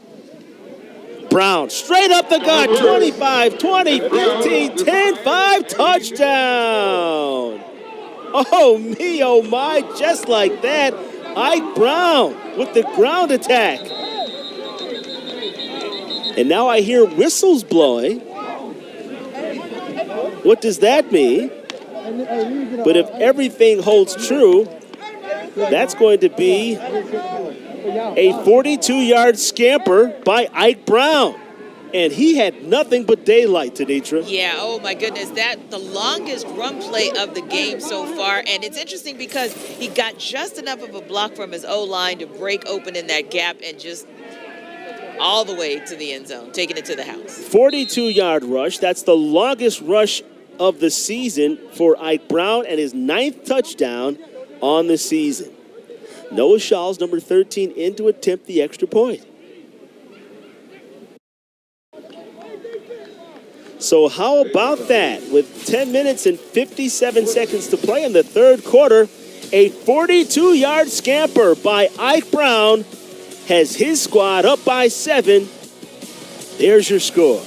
Brown, straight up the gut, 25, 20, 15, 10, 5, touchdown. Oh, me, oh, my, just like that. Ike Brown with the ground attack. And now I hear whistles blowing. What does that mean? But if everything holds true, that's going to be a 42-yard scamper by Ike Brown. And he had nothing but daylight, Tanitra. Yeah, oh my goodness, that the longest run play of the game so far. And it's interesting because he got just enough of a block from his O-line to break open in that gap and just all the way to the end zone, taking it to the house. 42-yard rush. That's the longest rush of the season for Ike Brown and his 9th touchdown on the season. Noah Shaw's number 13 in to attempt the extra point. So how about that? With 10 minutes and 57 seconds to play in the third quarter, a 42-yard scamper by Ike Brown has his squad up by 7. There's your score.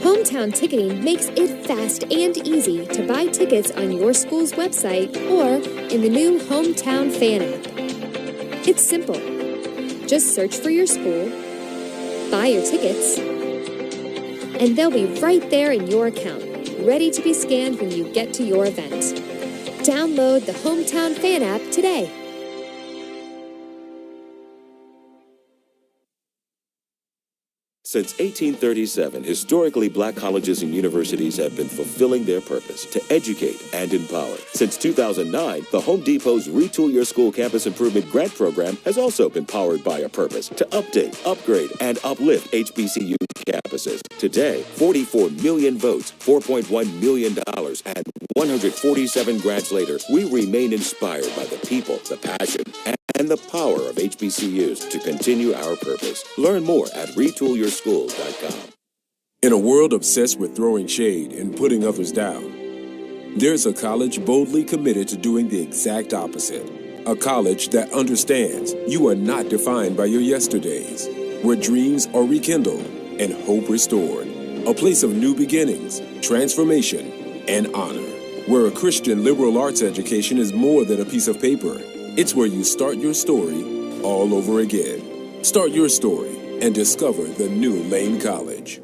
Hometown Ticketing makes it fast and easy to buy tickets on your school's website or in the new Hometown Fan app. It's simple. Just search for your school, buy your tickets, and they'll be right there in your account, ready to be scanned when you get to your event. Download the Hometown Fan app today. Since 1837, historically black colleges and universities have been fulfilling their purpose to educate and empower. Since 2009, the Home Depot's Retool Your School Campus Improvement Grant Program has also been powered by a purpose to update, upgrade, and uplift HBCU campuses. Today, 44 million votes, $4.1 million, and 147 grants later, we remain inspired by the people, the passion, and the power of HBCUs to continue our purpose. Learn more at retoolyourschool.com. In a world obsessed with throwing shade and putting others down, there's a college boldly committed to doing the exact opposite. A college that understands you are not defined by your yesterdays, where dreams are rekindled and hope restored. A place of new beginnings, transformation, and honor. where a Christian liberal arts education is more than a piece of paper. It's where you start your story all over again. Start your story and discover the new Lane College.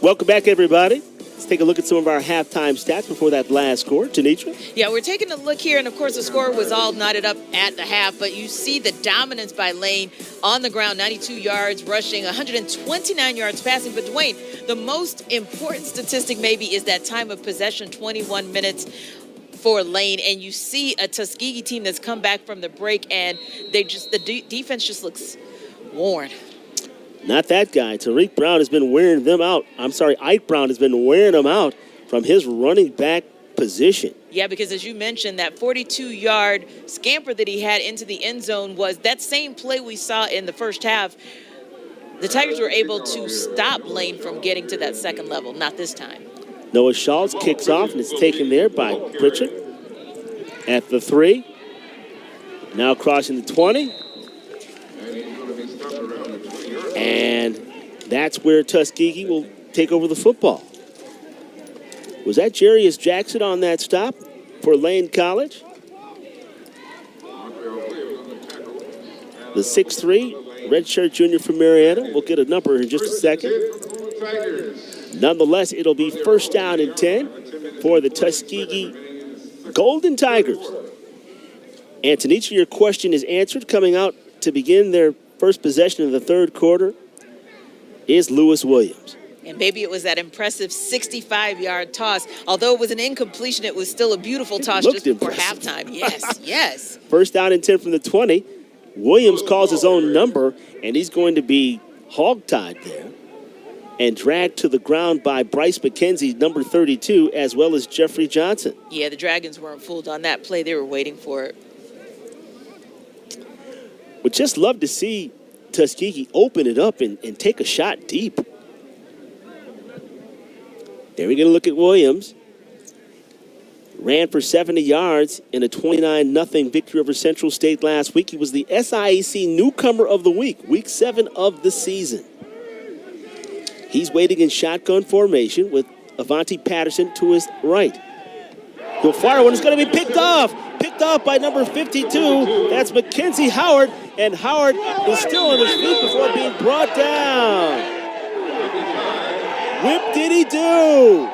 Welcome back, everybody. Let's take a look at some of our halftime stats before that last score. Tanitra? Yeah, we're taking a look here, and of course the score was all knotted up at the half, but you see the dominance by Lane on the ground, 92 yards rushing, 129 yards passing. But Dwayne, the most important statistic maybe is that time of possession, 21 minutes for Lane, and you see a Tuskegee team that's come back from the break, and the defense just looks worn. Not that guy. Tariq Brown has been wearing them out. Ike Brown has been wearing them out from his running back position. Yeah, because as you mentioned, that 42-yard scamper that he had into the end zone was that same play we saw in the first half. The Tigers were able to stop Lane from getting to that second level. Not this time. Noah Schultz kicks off, and it's taken there by Pritchard at the 3. Now crossing the 20. And that's where Tuskegee will take over the football. Was that Jarius Jackson on that stop for Lane College? The 6'3", redshirt junior from Marietta. We'll get a number in just a second. Nonetheless, it'll be first down and 10 for the Tuskegee Golden Tigers. And Tanisha, your question is answered. Coming out to begin their first possession of the third quarter is Lewis Williams. And maybe it was that impressive 65-yard toss. Although it was an incompletion, it was still a beautiful toss just before halftime. Yes, yes. First down and 10 from the 20. Williams calls his own number, and he's going to be hogtied there and dragged to the ground by Bryce McKenzie, number 32, as well as Jeffrey Johnson. Yeah, the Dragons weren't fooled on that play. They were waiting for it. Would just love to see Tuskegee open it up and take a shot deep. There we're going to look at Williams. Ran for 70 yards in a 29-0 victory over Central State last week. He was the SIAC Newcomer of the Week, Week 7 of the season. He's waiting in shotgun formation with Avanti Patterson to his right. He'll fire one. It's going to be picked off. Picked off by number 52. That's Mackenzie Howard. And Howard is still on his feet before being brought down. Whip-diddy-do.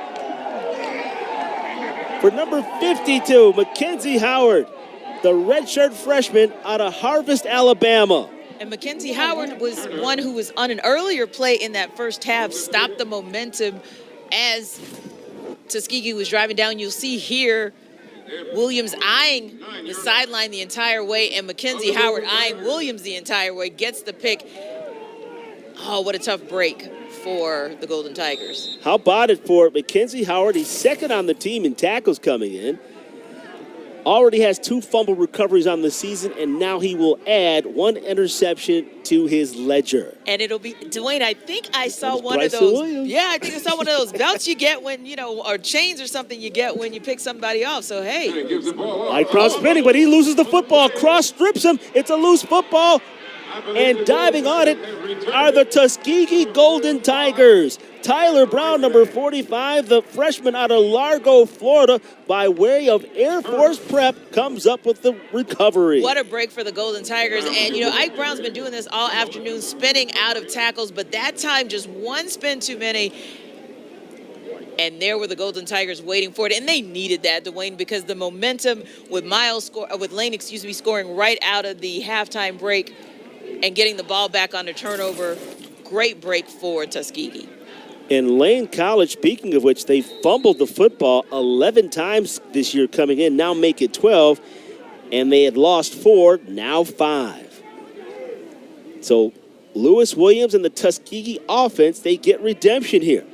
For number 52, Mackenzie Howard, the redshirt freshman out of Harvest, Alabama. And Mackenzie Howard was one who was on an earlier play in that first half, stopped the momentum as Tuskegee was driving down. You'll see here Williams eyeing the sideline the entire way, and Mackenzie Howard eyeing Williams the entire way, gets the pick. Oh, what a tough break for the Golden Tigers. How about it for Mackenzie Howard? He's second on the team in tackles coming in. Already has 2 fumble recoveries on the season, and now he will add 1 interception to his ledger. And it'll be, Dwayne, I think I saw one Bryson of those. Williams. Yeah, I think I saw one of those belts you get when, or chains or something you get when you pick somebody off. So, hey. Ike Brown spinning, but he loses the football. Cross strips him. It's a loose football. And diving on it are the Tuskegee Golden Tigers. Tyler Brown, number 45, the freshman out of Largo, Florida, by way of Air Force Prep, comes up with the recovery. What a break for the Golden Tigers. And, Ike Brown's been doing this all afternoon, spinning out of tackles, but that time just one spin too many. And there were the Golden Tigers waiting for it, and they needed that, Dwayne, because the momentum with Lane scoring right out of the halftime break and getting the ball back on the turnover. Great break for Tuskegee. In Lane College, speaking of which, they fumbled the football 11 times this year coming in, now make it 12, and they had lost 4, now 5. So Lewis Williams and the Tuskegee offense, they get redemption here.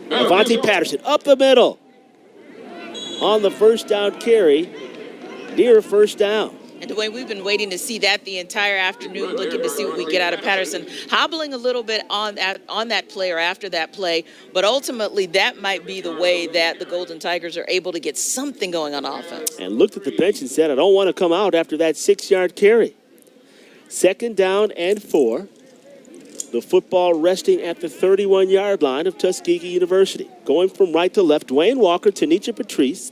Avanti Patterson up the middle on the first down carry, near first down. And Dwayne, we've been waiting to see that the entire afternoon, looking to see what we get out of Patterson. Hobbling a little bit on that play or after that play, but ultimately that might be the way that the Golden Tigers are able to get something going on offense. And looked at the bench and said, I don't want to come out after that 6-yard carry. Second down and 4 The football resting at the 31-yard line of Tuskegee University. Going from right to left, Dwayne Walker, Tanisha Patrice.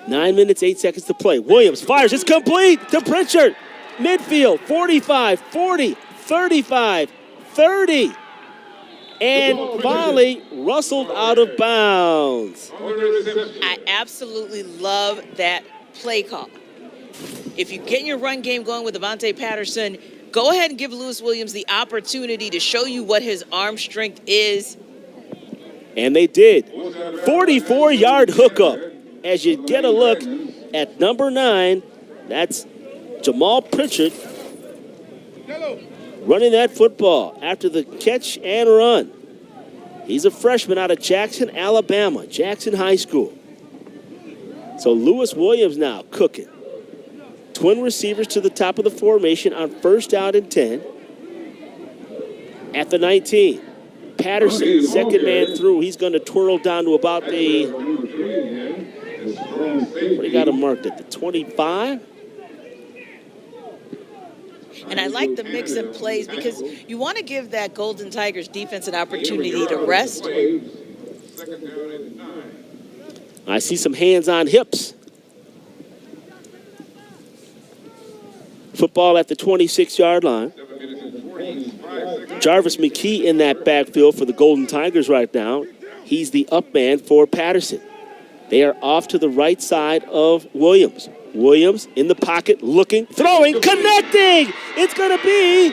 9 minutes, 8 seconds to play. Williams fires. It's complete to Pritchard. Midfield, 45, 40, 35, 30. And volley rustled out of bounds. I absolutely love that play call. If you get your run game going with Avante Patterson, go ahead and give Lewis Williams the opportunity to show you what his arm strength is. And they did. 44-yard hookup. As you get a look at number 9, that's Jamal Pritchard running that football after the catch and run. He's a freshman out of Jackson, Alabama, Jackson High School. So Lewis Williams now cooking. Twin receivers to the top of the formation on 1st down and 10. At the 19, Patterson, second man through. He's going to twirl down to about the, what do you got him marked at, the 25? And I like the mix of plays because you want to give that Golden Tigers defense an opportunity to rest. I see some hands on hips. Football at the 26-yard line. Jarvis McKee in that backfield for the Golden Tigers right now. He's the up man for Patterson. They are off to the right side of Williams. Williams in the pocket, looking, throwing, connecting! It's going to be,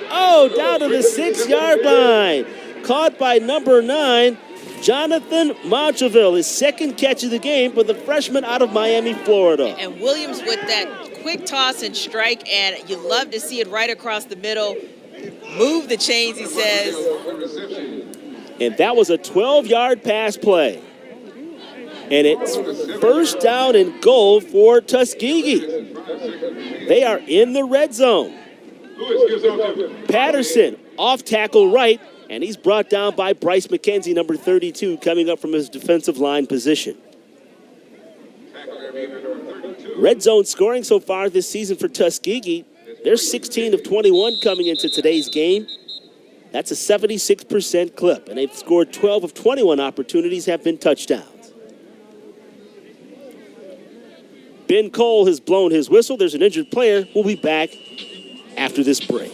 down to the 6-yard line. Caught by number 9, Jonathan Montreville, his second catch of the game for the freshman out of Miami, Florida. And Williams with that quick toss and strike, and you love to see it right across the middle. Move the chains, he says. And that was a 12-yard pass play. And it's 1st down and goal for Tuskegee. They are in the red zone. Patterson off tackle right, and he's brought down by Bryce McKenzie, number 32, coming up from his defensive line position. Red zone scoring so far this season for Tuskegee. They're 16 of 21 coming into today's game. That's a 76% clip, and they've scored 12 of 21 opportunities have been touchdowns. Ben Cole has blown his whistle. There's an injured player. We'll be back after this break.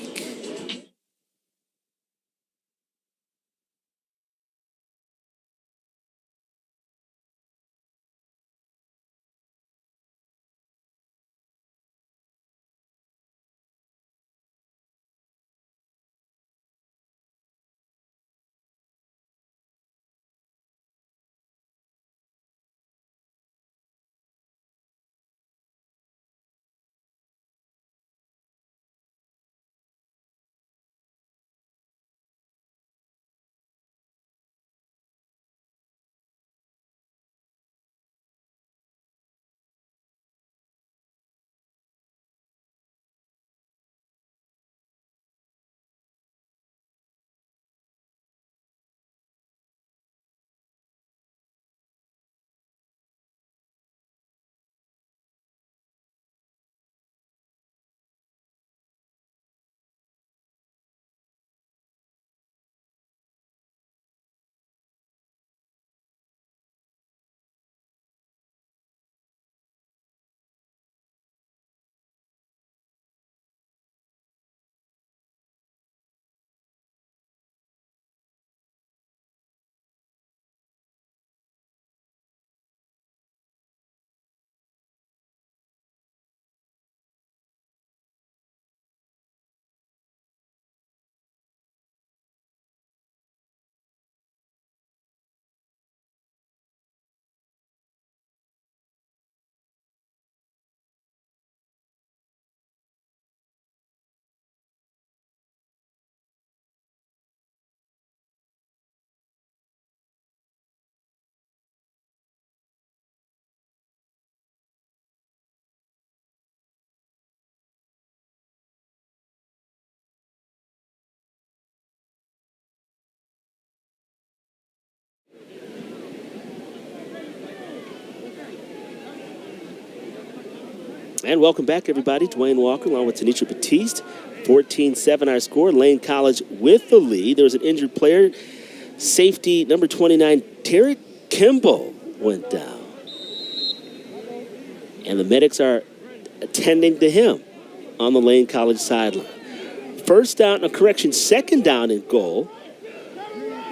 And welcome back, everybody. Dwayne Walker along with Tanisha Batiste. 14-7 our score. Lane College with the lead. There was an injured player. Safety number 29, Terry Kimball, went down. And the medics are attending to him on the Lane College sideline. Second down and goal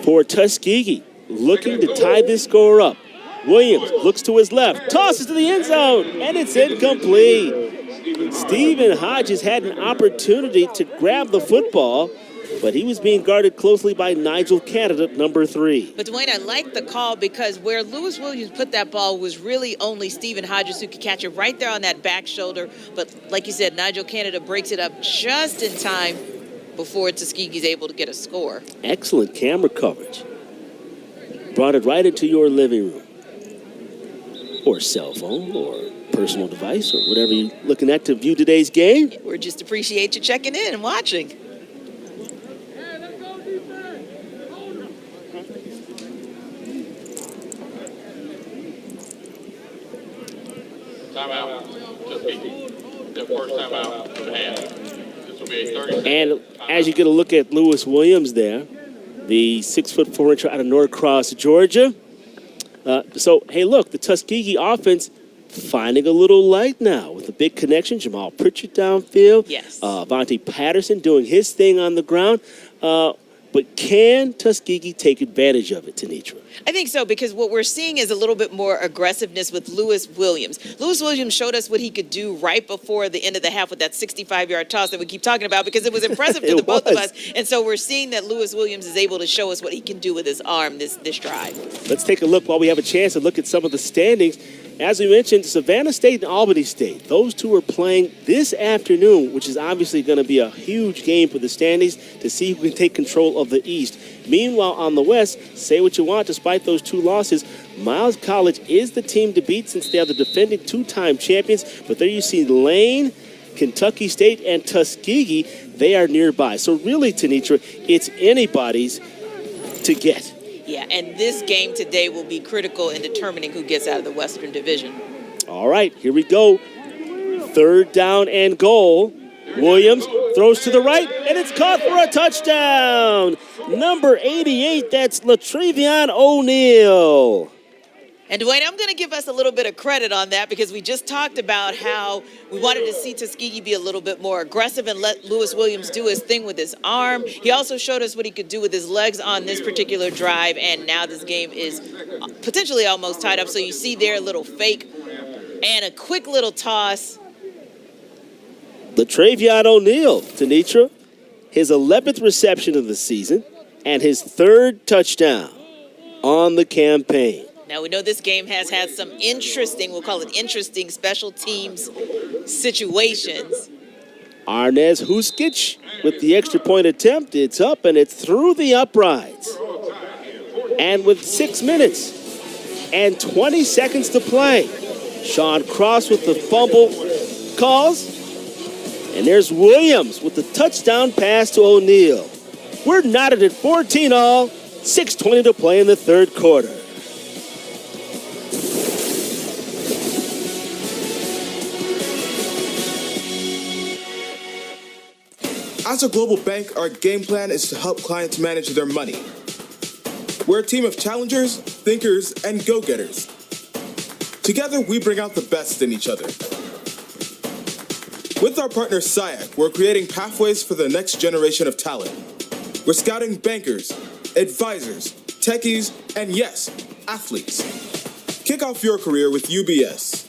for Tuskegee, looking to tie this score up. Williams looks to his left, tosses to the end zone, and it's incomplete. Stephen Hodges had an opportunity to grab the football, but he was being guarded closely by Nigel Canada, number 3. But Dwayne, I like the call because where Lewis Williams put that ball was really only Stephen Hodges who could catch it right there on that back shoulder. But like you said, Nigel Canada breaks it up just in time before Tuskegee's able to get a score. Excellent camera coverage. Brought it right into your living room, or cell phone, or personal device, or whatever you're looking at to view today's game. We just appreciate you checking in and watching. Timeout. Tuskegee. The first timeout of the half. This will be a 30-second. And as you get a look at Lewis Williams there, the 6'4" out of Norcross, Georgia. So, hey, look, the Tuskegee offense finding a little light now with a big connection. Jamal Pritchard downfield. Yes. Vontae Patterson doing his thing on the ground. But can Tuskegee take advantage of it, Tanitra? I think so, because what we're seeing is a little bit more aggressiveness with Lewis Williams. Lewis Williams showed us what he could do right before the end of the half with that 65-yard toss that we keep talking about, because it was impressive to the both of us. And so we're seeing that Lewis Williams is able to show us what he can do with his arm this drive. Let's take a look while we have a chance to look at some of the standings. As we mentioned, Savannah State and Albany State, those two are playing this afternoon, which is obviously going to be a huge game for the standings to see who can take control of the East. Meanwhile, on the West, say what you want, despite those two losses, Miles College is the team to beat since they are the defending two-time champions. But there you see Lane, Kentucky State, and Tuskegee. They are nearby. So really, Tanitra, it's anybody's to get. Yeah, and this game today will be critical in determining who gets out of the Western Division. All right, here we go. Third down and goal. Williams throws to the right, and it's caught for a touchdown. Number 88, that's Latrevion O'Neal. And Dwayne, I'm going to give us a little bit of credit on that because we just talked about how we wanted to see Tuskegee be a little bit more aggressive and let Lewis Williams do his thing with his arm. He also showed us what he could do with his legs on this particular drive, and now this game is potentially almost tied up. So you see there a little fake and a quick little toss. Latrevion O'Neal, Tanitra, his 11th reception of the season and his 3rd touchdown on the campaign. Now, we know this game has had some interesting, we'll call it interesting, special teams situations. Arnez Huskic with the extra point attempt. It's up and it's through the uprights. And with 6 minutes and 20 seconds to play, Sean Cross with the fumble calls. And there's Williams with the touchdown pass to O'Neal. We're knotted at 14-all, 6:20 to play in the 3rd quarter. As a global bank, our game plan is to help clients manage their money. We're a team of challengers, thinkers, and go-getters. Together, we bring out the best in each other. With our partner SIAC, we're creating pathways for the next generation of talent. We're scouting bankers, advisors, techies, and yes, athletes. Kick off your career with UBS.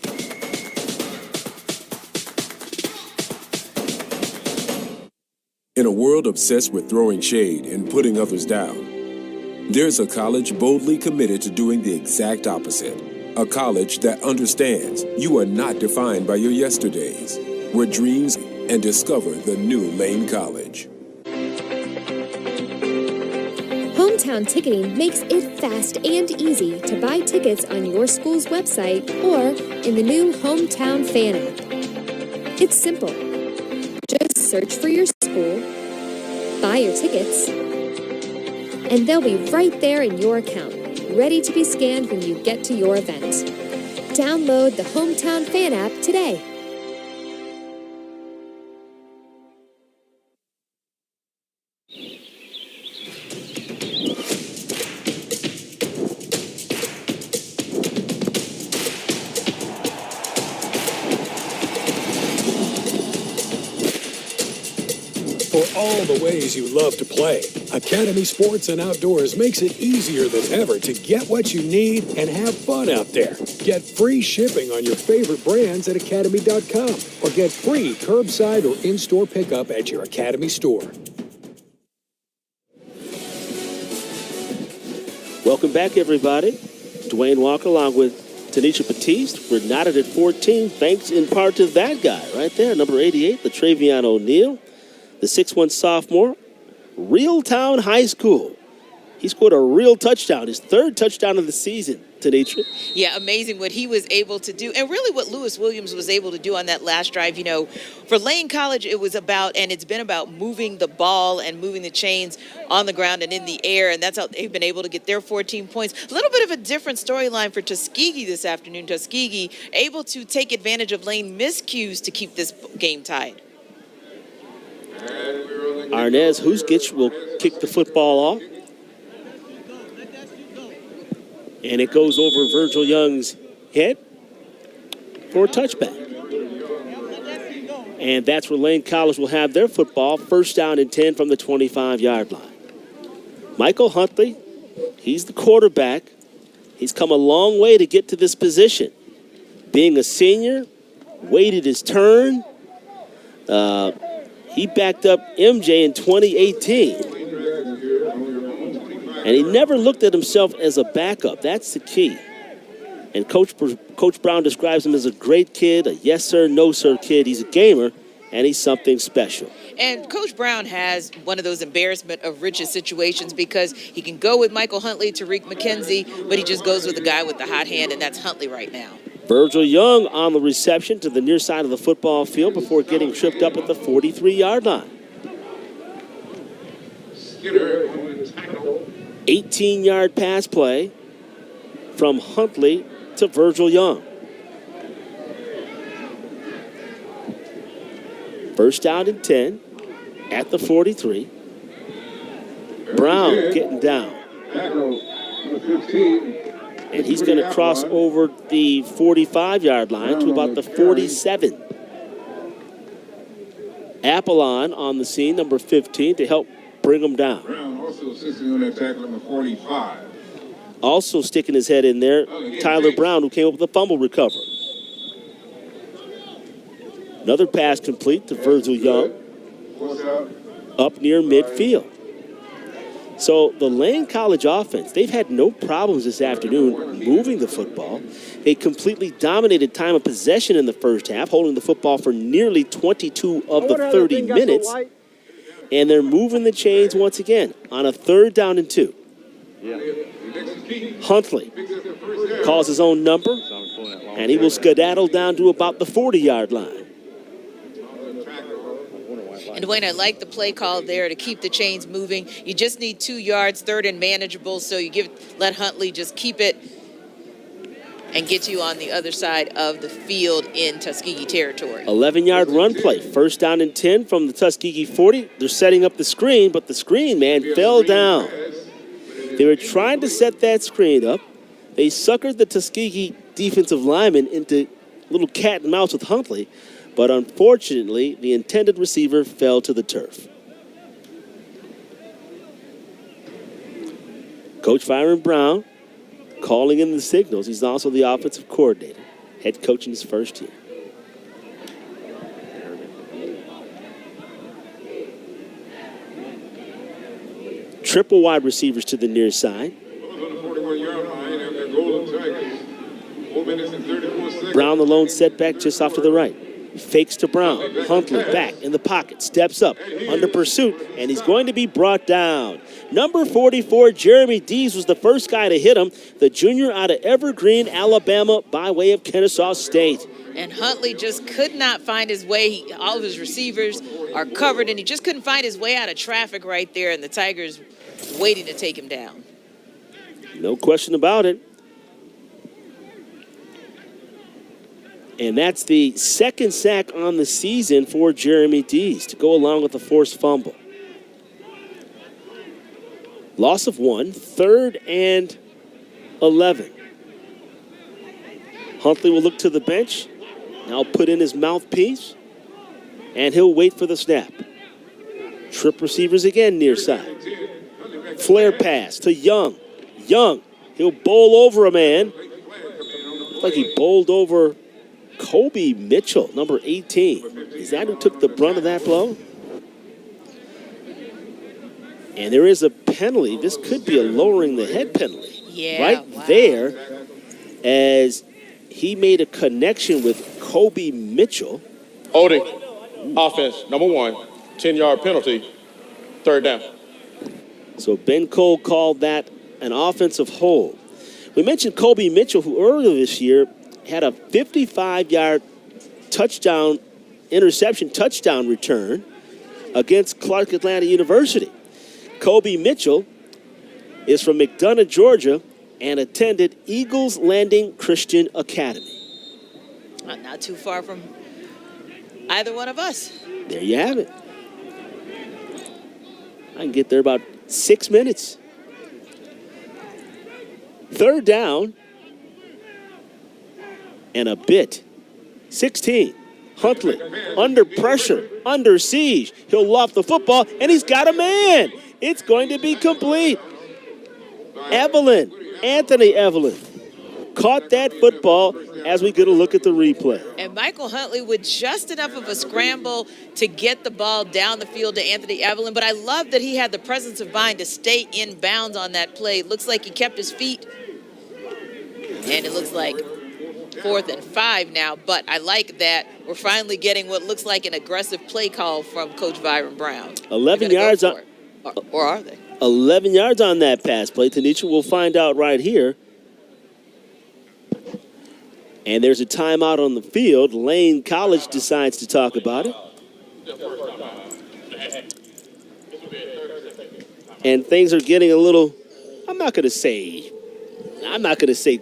In a world obsessed with throwing shade and putting others down, there's a college boldly committed to doing the exact opposite. A college that understands you are not defined by your yesterdays. Where dreams and discover the new Lane College. Hometown Ticketing makes it fast and easy to buy tickets on your school's website or in the new Hometown Fan app. It's simple. Just search for your school, buy your tickets, and they'll be right there in your account, ready to be scanned when you get to your event. Download the Hometown Fan app today. all the ways you love to play. Academy Sports and Outdoors makes it easier than ever to get what you need and have fun out there. Get free shipping on your favorite brands at academy.com or get free curbside or in-store pickup at your Academy store. Welcome back, everybody. Dwayne Walker along with Tanisha Batiste. We're knotted at 14, thanks in part to that guy right there, number 88, LaTravion O'Neal, the 6'1 sophomore, Reeltown High School. He scored a real touchdown, his third touchdown of the season, Tanisha. Yeah, amazing what he was able to do. And really what Lewis Williams was able to do on that last drive. You know, for Lane College, it was about, and it's been about moving the ball and moving the chains on the ground and in the air. And that's how they've been able to get their 14 points. A little bit of a different storyline for Tuskegee this afternoon. Tuskegee able to take advantage of Lane miscues to keep this game tied. Arnez Huskich will kick the football off. And it goes over Virgil Young's head for a touchback. And that's where Lane College will have their football, first down and 10 from the 25-yard line. Michael Huntley, he's the quarterback. He's come a long way to get to this position. Being a senior, waited his turn. He backed up MJ in 2018. And he never looked at himself as a backup. That's the key. And Coach Brown describes him as a great kid, a yes sir, no sir kid. He's a gamer, and he's something special. And Coach Brown has one of those embarrassment of riches situations because he can go with Michael Huntley, Tariq McKenzie, but he just goes with the guy with the hot hand, and that's Huntley right now. Virgil Young on the reception to the near side of the football field before getting tripped up at the 43-yard line. 18-yard pass play from Huntley to Virgil Young. First down and 10 at the 43. Brown getting down. And he's going to cross over the 45-yard line to about the 47. Apollon on the scene, number 15, to help bring him down. Brown also assisting on that tackle, number 45. Also sticking his head in there, Tyler Brown, who came up with a fumble recovery. Another pass complete to Virgil Young up near midfield. So the Lane College offense, they've had no problems this afternoon moving the football. They completely dominated time of possession in the first half, holding the football for nearly 22 of the 30 minutes. And they're moving the chains once again on a third down and 2. Huntley calls his own number, and he will skedaddle down to about the 40-yard line. And Dwayne, I like the play call there to keep the chains moving. You just need 2 yards, third and manageable, so you let Huntley just keep it and get you on the other side of the field in Tuskegee territory. 11-yard run play, first down and 10 from the Tuskegee 40. They're setting up the screen, but the screen, man, fell down. They were trying to set that screen up. They suckered the Tuskegee defensive lineman into little cat and mouse with Huntley, but unfortunately, the intended receiver fell to the turf. Coach Byron Brown calling in the signals. He's also the offensive coordinator, head coach in his first year. Triple wide receivers to the near side. Brown, the lone setback just off to the right. Fakes to Brown. Huntley back in the pocket. Steps up under pursuit, and he's going to be brought down. Number 44, Jeremy Dees, was the first guy to hit him. The junior out of Evergreen, Alabama, by way of Kennesaw State. And Huntley just could not find his way. All of his receivers are covered, and he just couldn't find his way out of traffic right there, and the Tigers waiting to take him down. No question about it. And that's the second sack on the season for Jeremy Dees to go along with the forced fumble. Loss of 1, third and 11. Huntley will look to the bench. Now put in his mouthpiece, and he'll wait for the snap. Trip receivers again near side. Flare pass to Young. Young, he'll bowl over a man. Looks like he bowled over Kobe Mitchell, number 18. Is that who took the brunt of that blow? And there is a penalty. This could be a lowering the head penalty. Right there, as he made a connection with Kobe Mitchell. Holding. Offense, number 1, 10-yard penalty, 3rd down. So Ben Cole called that an offensive hold. We mentioned Kobe Mitchell, who earlier this year had a 55-yard touchdown return against Clark Atlanta University. Kobe Mitchell is from McDonough, Georgia, and attended Eagles Landing Christian Academy. Not too far from either one of us. There you have it. I can get there about 6 minutes. 3rd down and a bit. 16. Huntley under pressure, under siege. He'll loft the football, and he's got a man. It's going to be complete. Anthony Evelyn caught that football as we get a look at the replay. And Michael Huntley with just enough of a scramble to get the ball down the field to Anthony Evelyn. But I love that he had the presence of mind to stay in bounds on that play. It looks like he kept his feet. And it looks like 4th and 5 now. But I like that we're finally getting what looks like an aggressive play call from Coach Byron Brown. 11 yards on. Or are they? 11 yards on that pass play. Tanisha will find out right here. And there's a timeout on the field. Lane College decides to talk about it. And things are getting a little, I'm not going to say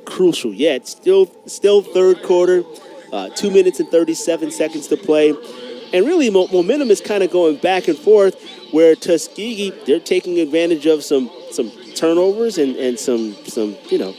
crucial yet. Still 3rd quarter, 2 minutes and 37 seconds to play. And really, momentum is kind of going back and forth, where Tuskegee, they're taking advantage of some turnovers and some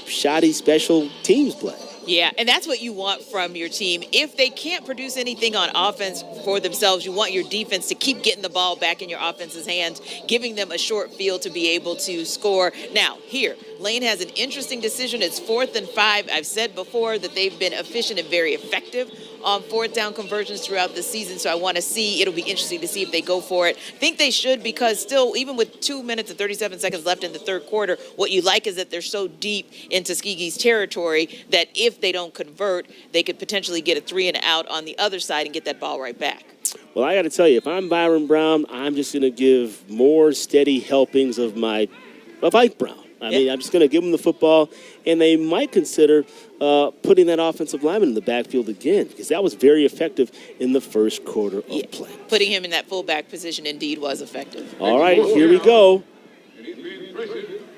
shoddy special teams play. Yeah, and that's what you want from your team. If they can't produce anything on offense for themselves, you want your defense to keep getting the ball back in your offense's hands, giving them a short field to be able to score. Now, here, Lane has an interesting decision. It's 4th and 5. I've said before that they've been efficient and very effective on 4th down conversions throughout the season, so I want to see, it'll be interesting to see if they go for it. I think they should, because still, even with 2 minutes and 37 seconds left in the 3rd quarter, what you like is that they're so deep in Tuskegee's territory that if they don't convert, they could potentially get a 3 and out on the other side and get that ball right back. Well, I got to tell you, if I'm Byron Brown, I'm just going to give more steady helpings of Ike Brown. I mean, I'm just going to give them the football, and they might consider putting that offensive lineman in the backfield again, because that was very effective in the 1st quarter of play. Putting him in that fullback position indeed was effective. All right, here we go.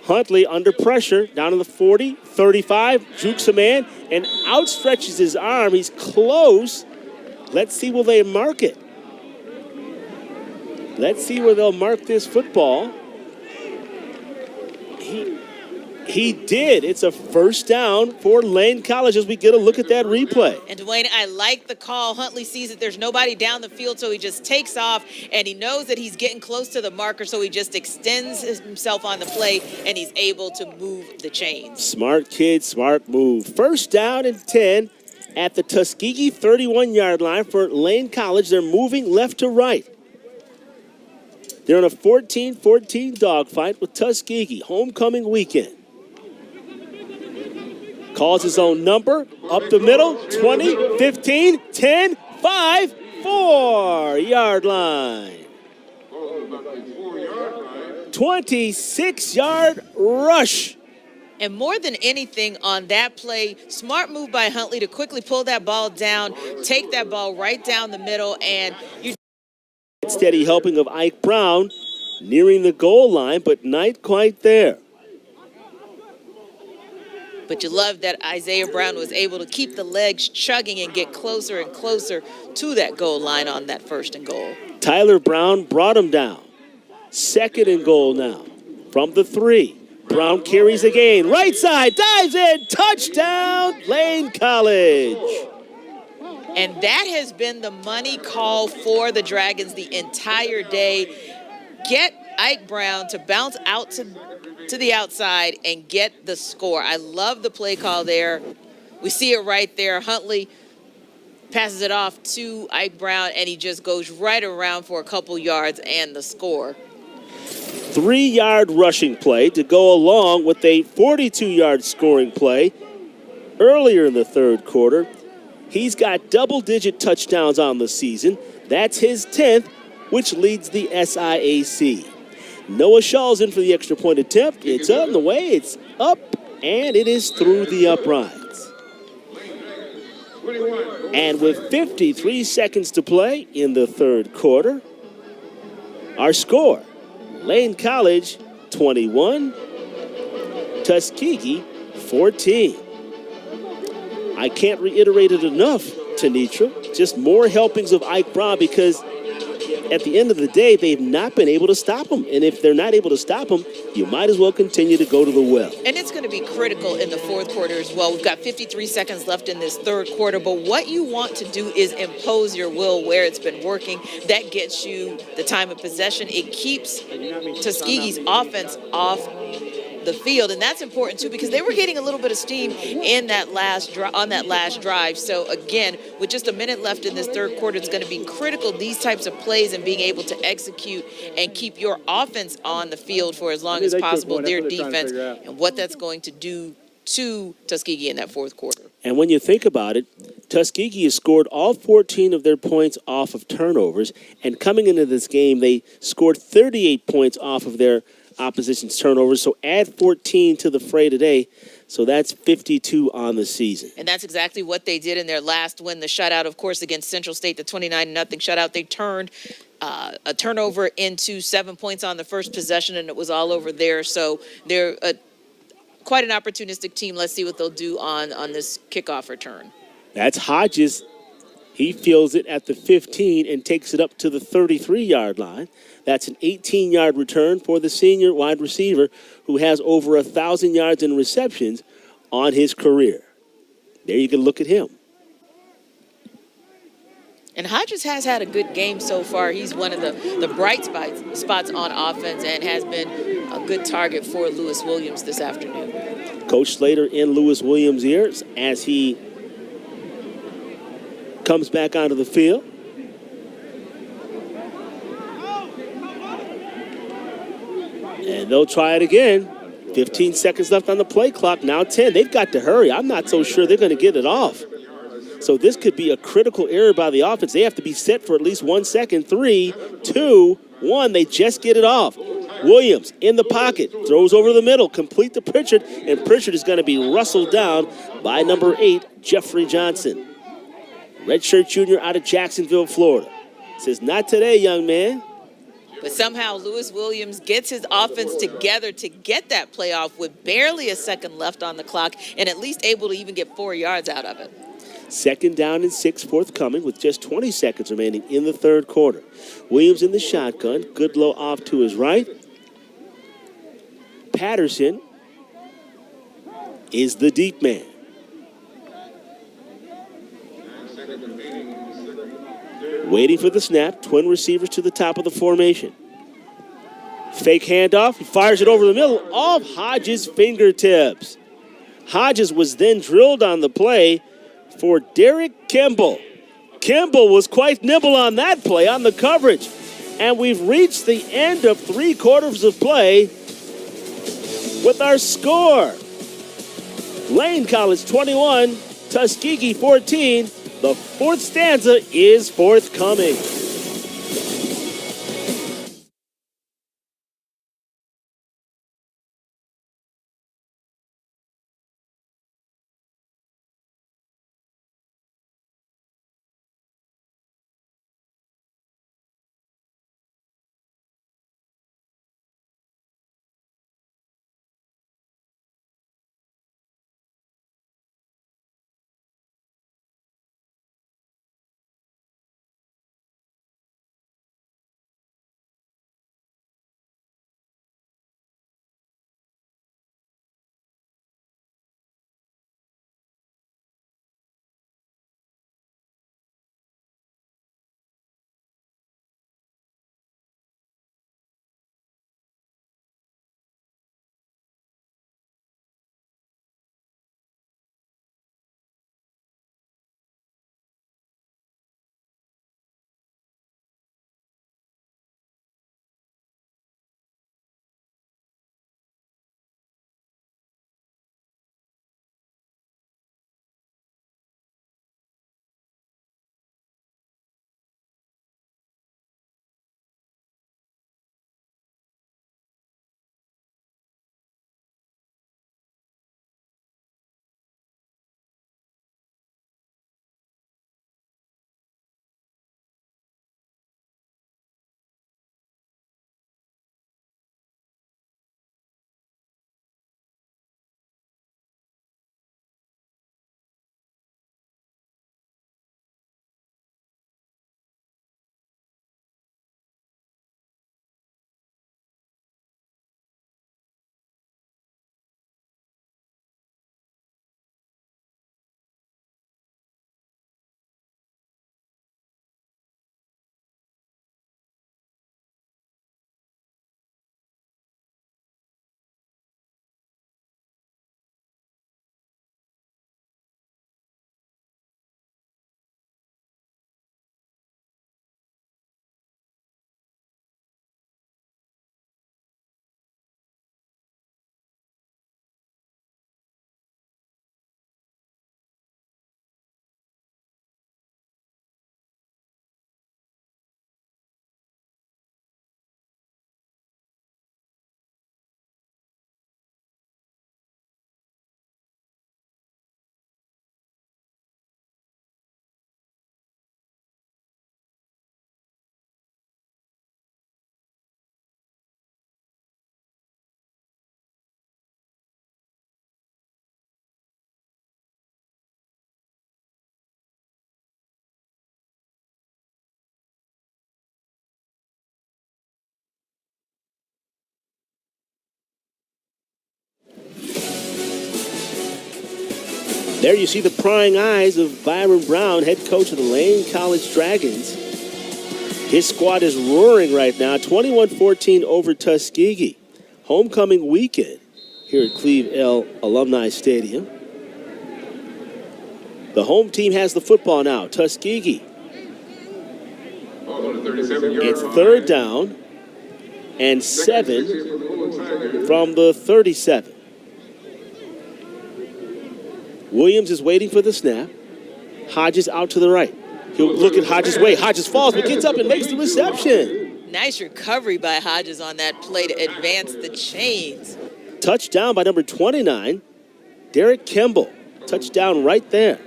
Huntley under pressure, down to the 40, 35, jukes a man, and outstretches his arm. He's close. Let's see will they mark it. Let's see where they'll mark this football. He did. It's a 1st down for Lane College as we get a look at that replay. And Dwayne, I like the call. Huntley sees that there's nobody down the field, so he just takes off, and he knows that he's getting close to the marker, so he just extends himself on the play, and he's able to move the chains. Smart kid, smart move. 1st down and 10 at the Tuskegee 31-yard line for Lane College. They're moving left to right. They're in a 14-14 dogfight with Tuskegee. Homecoming weekend. Calls his own number. Up the middle. 20, 15, 10, 5, 4-yard line. 26-yard rush. And more than anything on that play, smart move by Huntley to quickly pull that ball down, take that ball right down the middle, and you. Steady helping of Ike Brown nearing the goal line, but not quite there. But you love that Isaiah Brown was able to keep the legs chugging and get closer and closer to that goal line on that 1st and goal. Tyler Brown brought him down. 2nd and goal now from the 3. Brown carries again. Right side, dives in, touchdown, Lane College. And that has been the money call for the Dragons the entire day. get Ike Brown to bounce out to the outside and get the score. I love the play call there. We see it right there. Huntley passes it off to Ike Brown, and he just goes right around for a couple yards and the score. 3-yard rushing play to go along with a 42-yard scoring play earlier in the third quarter. He's got double-digit touchdowns on the season. That's his 10th, which leads the SIAC. Noah Shaw's in for the extra point attempt. It's on the way. It's up, and it is through the uprights. And with 53 seconds to play in the third quarter, our score, Lane College 21, Tuskegee 14. I can't reiterate it enough, Tanitra. Just more helpings of Ike Brown, because at the end of the day, they've not been able to stop him. And if they're not able to stop him, you might as well continue to go to the well. And it's going to be critical in the fourth quarter as well. We've got 53 seconds left in this third quarter, but what you want to do is impose your will where it's been working. That gets you the time of possession. It keeps Tuskegee's offense off the field, and that's important too, because they were getting a little bit of steam in that on that last drive. So again, with just a minute left in this third quarter, it's going to be critical, these types of plays and being able to execute and keep your offense on the field for as long as possible, their defense, and what that's going to do to Tuskegee in that fourth quarter. And when you think about it, Tuskegee has scored all 14 of their points off of turnovers, and coming into this game, they scored 38 points off of their opposition's turnovers. So add 14 to the fray today. So that's 52 on the season. And that's exactly what they did in their last win, the shutout, of course, against Central State, the 29-0 shutout. They turned a turnover into 7 points on the first possession, and it was all over there. So they're quite an opportunistic team. Let's see what they'll do on this kickoff return. That's Hodges. He fields it at the 15 and takes it up to the 33-yard line. That's an 18-yard return for the senior wide receiver who has over 1,000 yards in receptions on his career. There you can look at him. And Hodges has had a good game so far. He's one of the bright spots on offense and has been a good target for Lewis Williams this afternoon. Coach Slater in Lewis Williams' ears as he comes back onto the field. And they'll try it again. 15 seconds left on the play clock. Now 10. They've got to hurry. I'm not so sure they're going to get it off. So this could be a critical error by the offense. They have to be set for at least 1 second. 3, 2, 1. They just get it off. Williams in the pocket. Throws over the middle. Complete to Pritchard. And Pritchard is going to be rustled down by number 8, Jeffrey Johnson. Redshirt junior out of Jacksonville, Florida. Says, not today, young man. But somehow Lewis Williams gets his offense together to get that playoff with barely a second left on the clock and at least able to even get 4 yards out of it. 2nd down and 6 forthcoming with just 20 seconds remaining in the third quarter. Williams in the shotgun. Goodlow off to his right. Patterson is the deep man. Waiting for the snap. Twin receivers to the top of the formation. Fake handoff. He fires it over the middle off Hodges' fingertips. Hodges was then drilled on the play for Derek Kimball. Kimball was quite nimble on that play, on the coverage. And we've reached the end of 3 quarters of play with our score. Lane College 21, Tuskegee 14. The 4th stanza is forthcoming. There you see the prying eyes of Byron Brown, head coach of the Lane College Dragons. His squad is roaring right now, 21-14 over Tuskegee. Homecoming weekend here at Cleve L Alumni Stadium. The home team has the football now, Tuskegee. It's third down and 7 from the 37. Williams is waiting for the snap. Hodges out to the right. He'll look at Hodges' way. Hodges falls, but gets up and makes the reception. Nice recovery by Hodges on that play to advance the chains. Touchdown by number 29, Derek Kimball. Touchdown right there.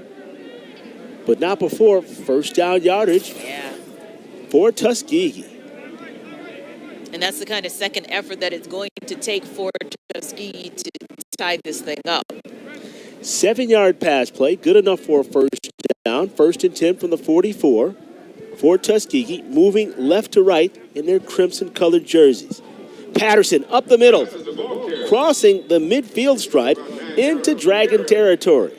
But not before first down yardage for Tuskegee. And that's the kind of second effort that it's going to take for Tuskegee to tie this thing up. 7-yard pass play, good enough for a first down. First and 10 from the 44 for Tuskegee, moving left to right in their crimson-colored jerseys. Patterson up the middle, crossing the midfield stripe into Dragon territory.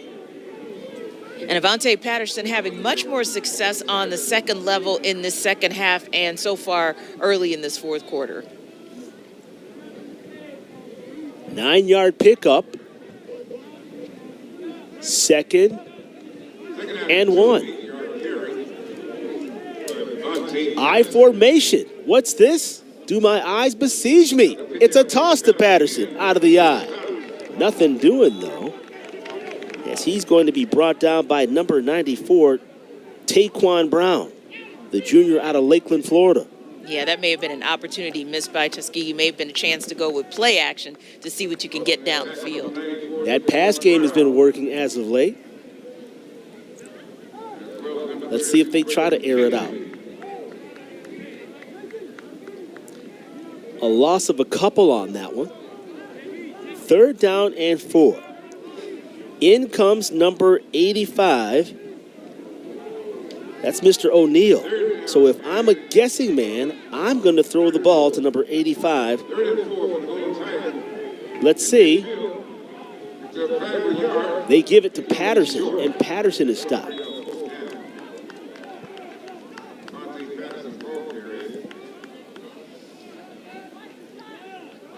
And Avante Patterson having much more success on the second level in this second half and so far early in this fourth quarter. 9-yard pickup. Second and 1. I formation. What's this? Do my eyes besiege me? It's a toss to Patterson out of the eye. Nothing doing, though, as he's going to be brought down by number 94, Taquan Brown, the junior out of Lakeland, Florida. Yeah, that may have been an opportunity missed by Tuskegee. May have been a chance to go with play action to see what you can get down the field. That pass game has been working as of late. Let's see if they try to air it out. A loss of a couple on that one. Third down and 4. In comes number 85. That's Mr. O'Neal. So if I'm a guessing man, I'm going to throw the ball to number 85. Let's see. They give it to Patterson, and Patterson is stopped.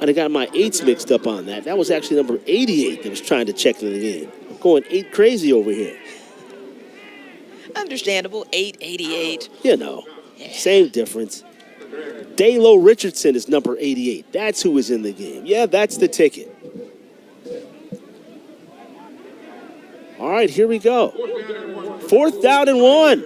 And I got my 8s mixed up on that. That was actually number 88 that was trying to check the game. I'm going 8 crazy over here. Understandable, 888. You know, same difference. Dalo Richardson is number 88. That's who is in the game. Yeah, that's the ticket. All right, here we go. 4th down and 1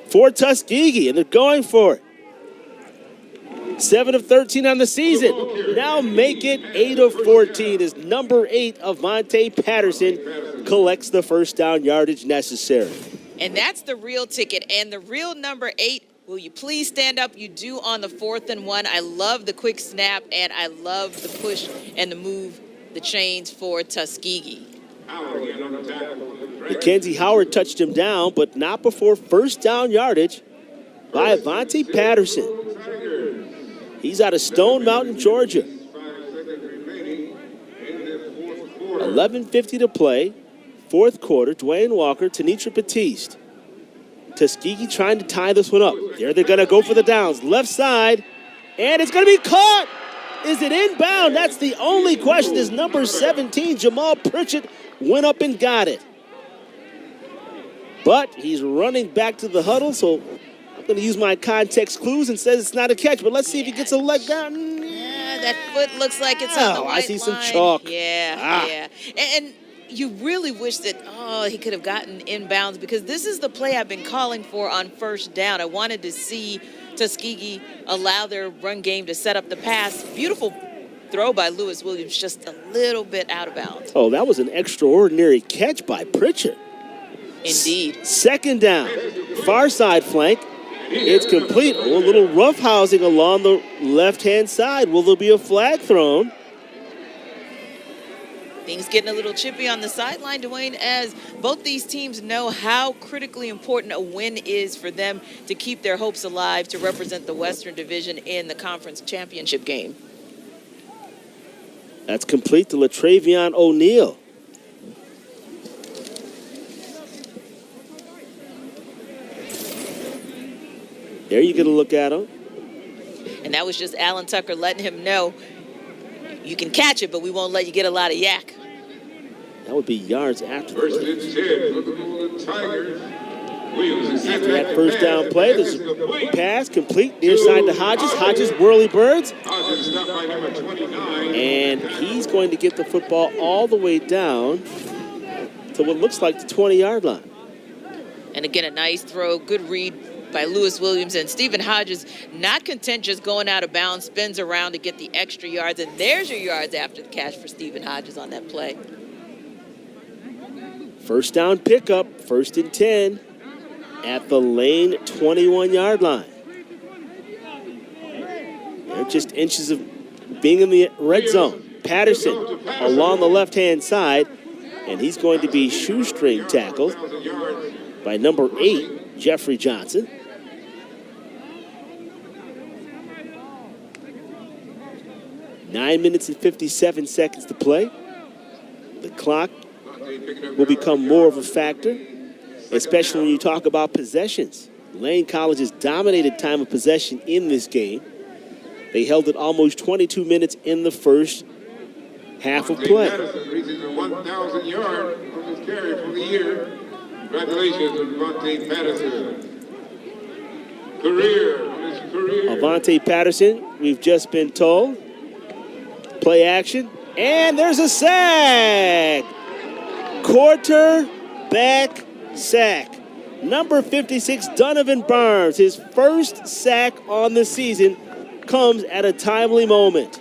for Tuskegee, and they're going for it. 7 of 13 on the season. Now make it 8 of 14 as number 8 Avante Patterson collects the first down yardage necessary. And that's the real ticket. And the real number 8, will you please stand up? You do on the 4th and 1. I love the quick snap, and I love the push and the move, the chains for Tuskegee. Mackenzie Howard touched him down, but not before first down yardage by Avante Patterson. He's out of Stone Mountain, Georgia. 11:50 to play. Fourth quarter, Dwayne Walker, Tanitra Batiste. Tuskegee trying to tie this one up. There they're going to go for the downs. Left side, and it's going to be caught. Is it inbound? That's the only question. Is number 17, Jamal Pritchett, went up and got it. But he's running back to the huddle, so I'm going to use my context clues and says it's not a catch. But let's see if he gets a leg down. Yeah, that foot looks like it's on the white I see some line. chalk. Yeah. And you really wish that, he could have gotten inbounds, because this is the play I've been calling for on first down. I wanted to see Tuskegee allow their run game to set up the pass. Beautiful throw by Lewis Williams, just a little bit out of bounds. Oh, that was an extraordinary catch by Pritchett. Indeed. Second down, far side flank. It's complete. A little roughhousing along the left-hand side. Will there be a flag thrown? Things getting a little chippy on the sideline, Dwayne, as both these teams know how critically important a win is for them to keep their hopes alive to represent the Western Division in the conference championship game. That's complete to LaTravion O'Neal. There you get a look at him. And that was just Alan Tucker letting him know, you can catch it, but we won't let you get a lot of yak. That would be yards after the First play. and 10 for the Golden Tigers. Williams is After that first down play, there's a pass complete near side to Hodges. Hodges, whirly birds. Hodges stopped by number 29. And he's going to get the football all the way down to what looks like the 20-yard line. And again, a nice throw, good read by Lewis Williams. And Stephen Hodges, not content just going out of bounds, spins around to get the extra yards. And there's your yards after the catch for Stephen Hodges on that play. First down pickup, 1st and 10 at the Lane 21-yard line. They're just inches of being in the red zone. Patterson along the left-hand side, and he's going to be shoestring tackled by number 8, Jeffrey Johnson. Nine minutes and 57 seconds to play. The clock will become more of a factor, especially when you talk about possessions. Lane College has dominated time of possession in this game. They held it almost 22 minutes in the first half of play. Patterson reaches the 1,000 yard on his carry for the year. Congratulations, Avante Patterson. Career. Avante Patterson, we've just been told. Play action, and there's a sack. Quarterback sack. Number 56, Donovan Barnes, his first sack on the season, comes at a timely moment.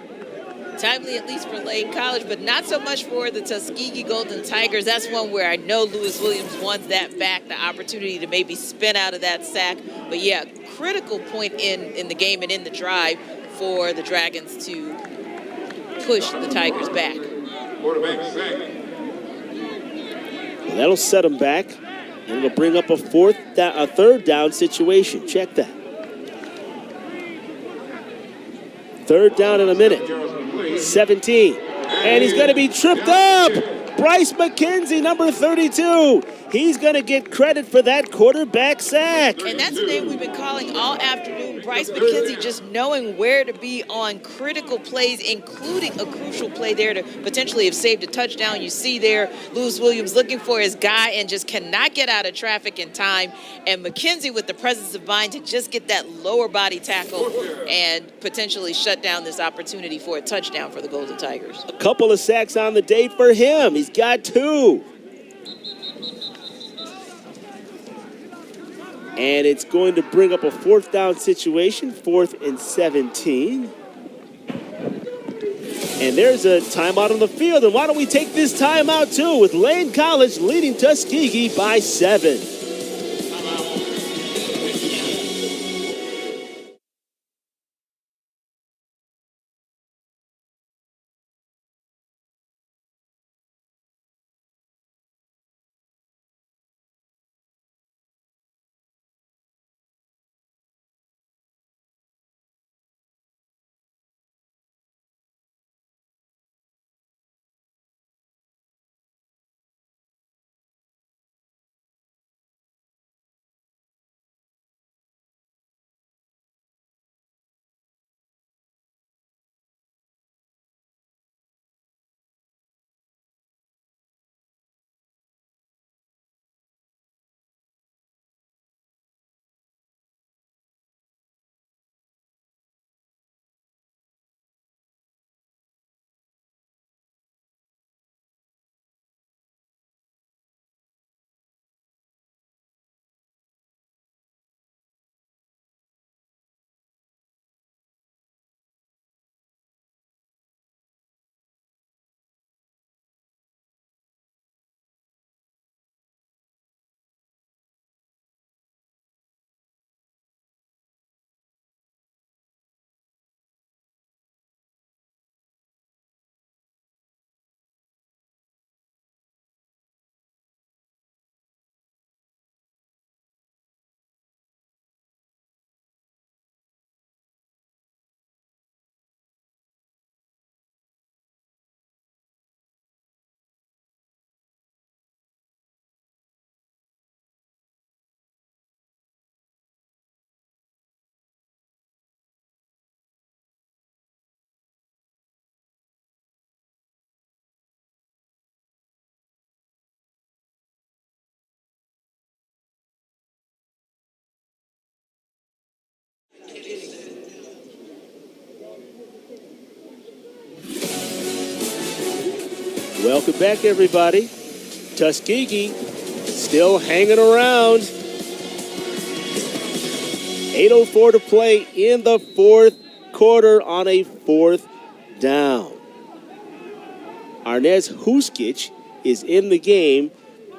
Timely, at least for Lane College, but not so much for the Tuskegee Golden Tigers. That's one where I know Lewis Williams wants that back, the opportunity to maybe spin out of that sack. But yeah, critical point in the game and in the drive for the Dragons to push the Tigers back. Quarterback sack. That'll set them back, and it'll bring up a third down situation. Check that. Third down in a minute. 17. And he's going to be tripped up. Bryce McKenzie, number 32. He's going to get credit for that quarterback sack. And that's the name we've been calling all afternoon. Bryce McKenzie just knowing where to be on critical plays, including a crucial play there to potentially have saved a touchdown. You see there, Lewis Williams looking for his guy and just cannot get out of traffic in time. And McKenzie with the presence of mind to just get that lower body tackle and potentially shut down this opportunity for a touchdown for the Golden Tigers. A couple of sacks on the day for him. He's got 2. And it's going to bring up a 4th down situation, 4th and 17. And there's a timeout on the field. And why don't we take this timeout too, with Lane College leading Tuskegee by 7. Welcome back, everybody. Tuskegee still hanging around. 8:04 to play in the fourth quarter on a fourth down. Arnez Huskic is in the game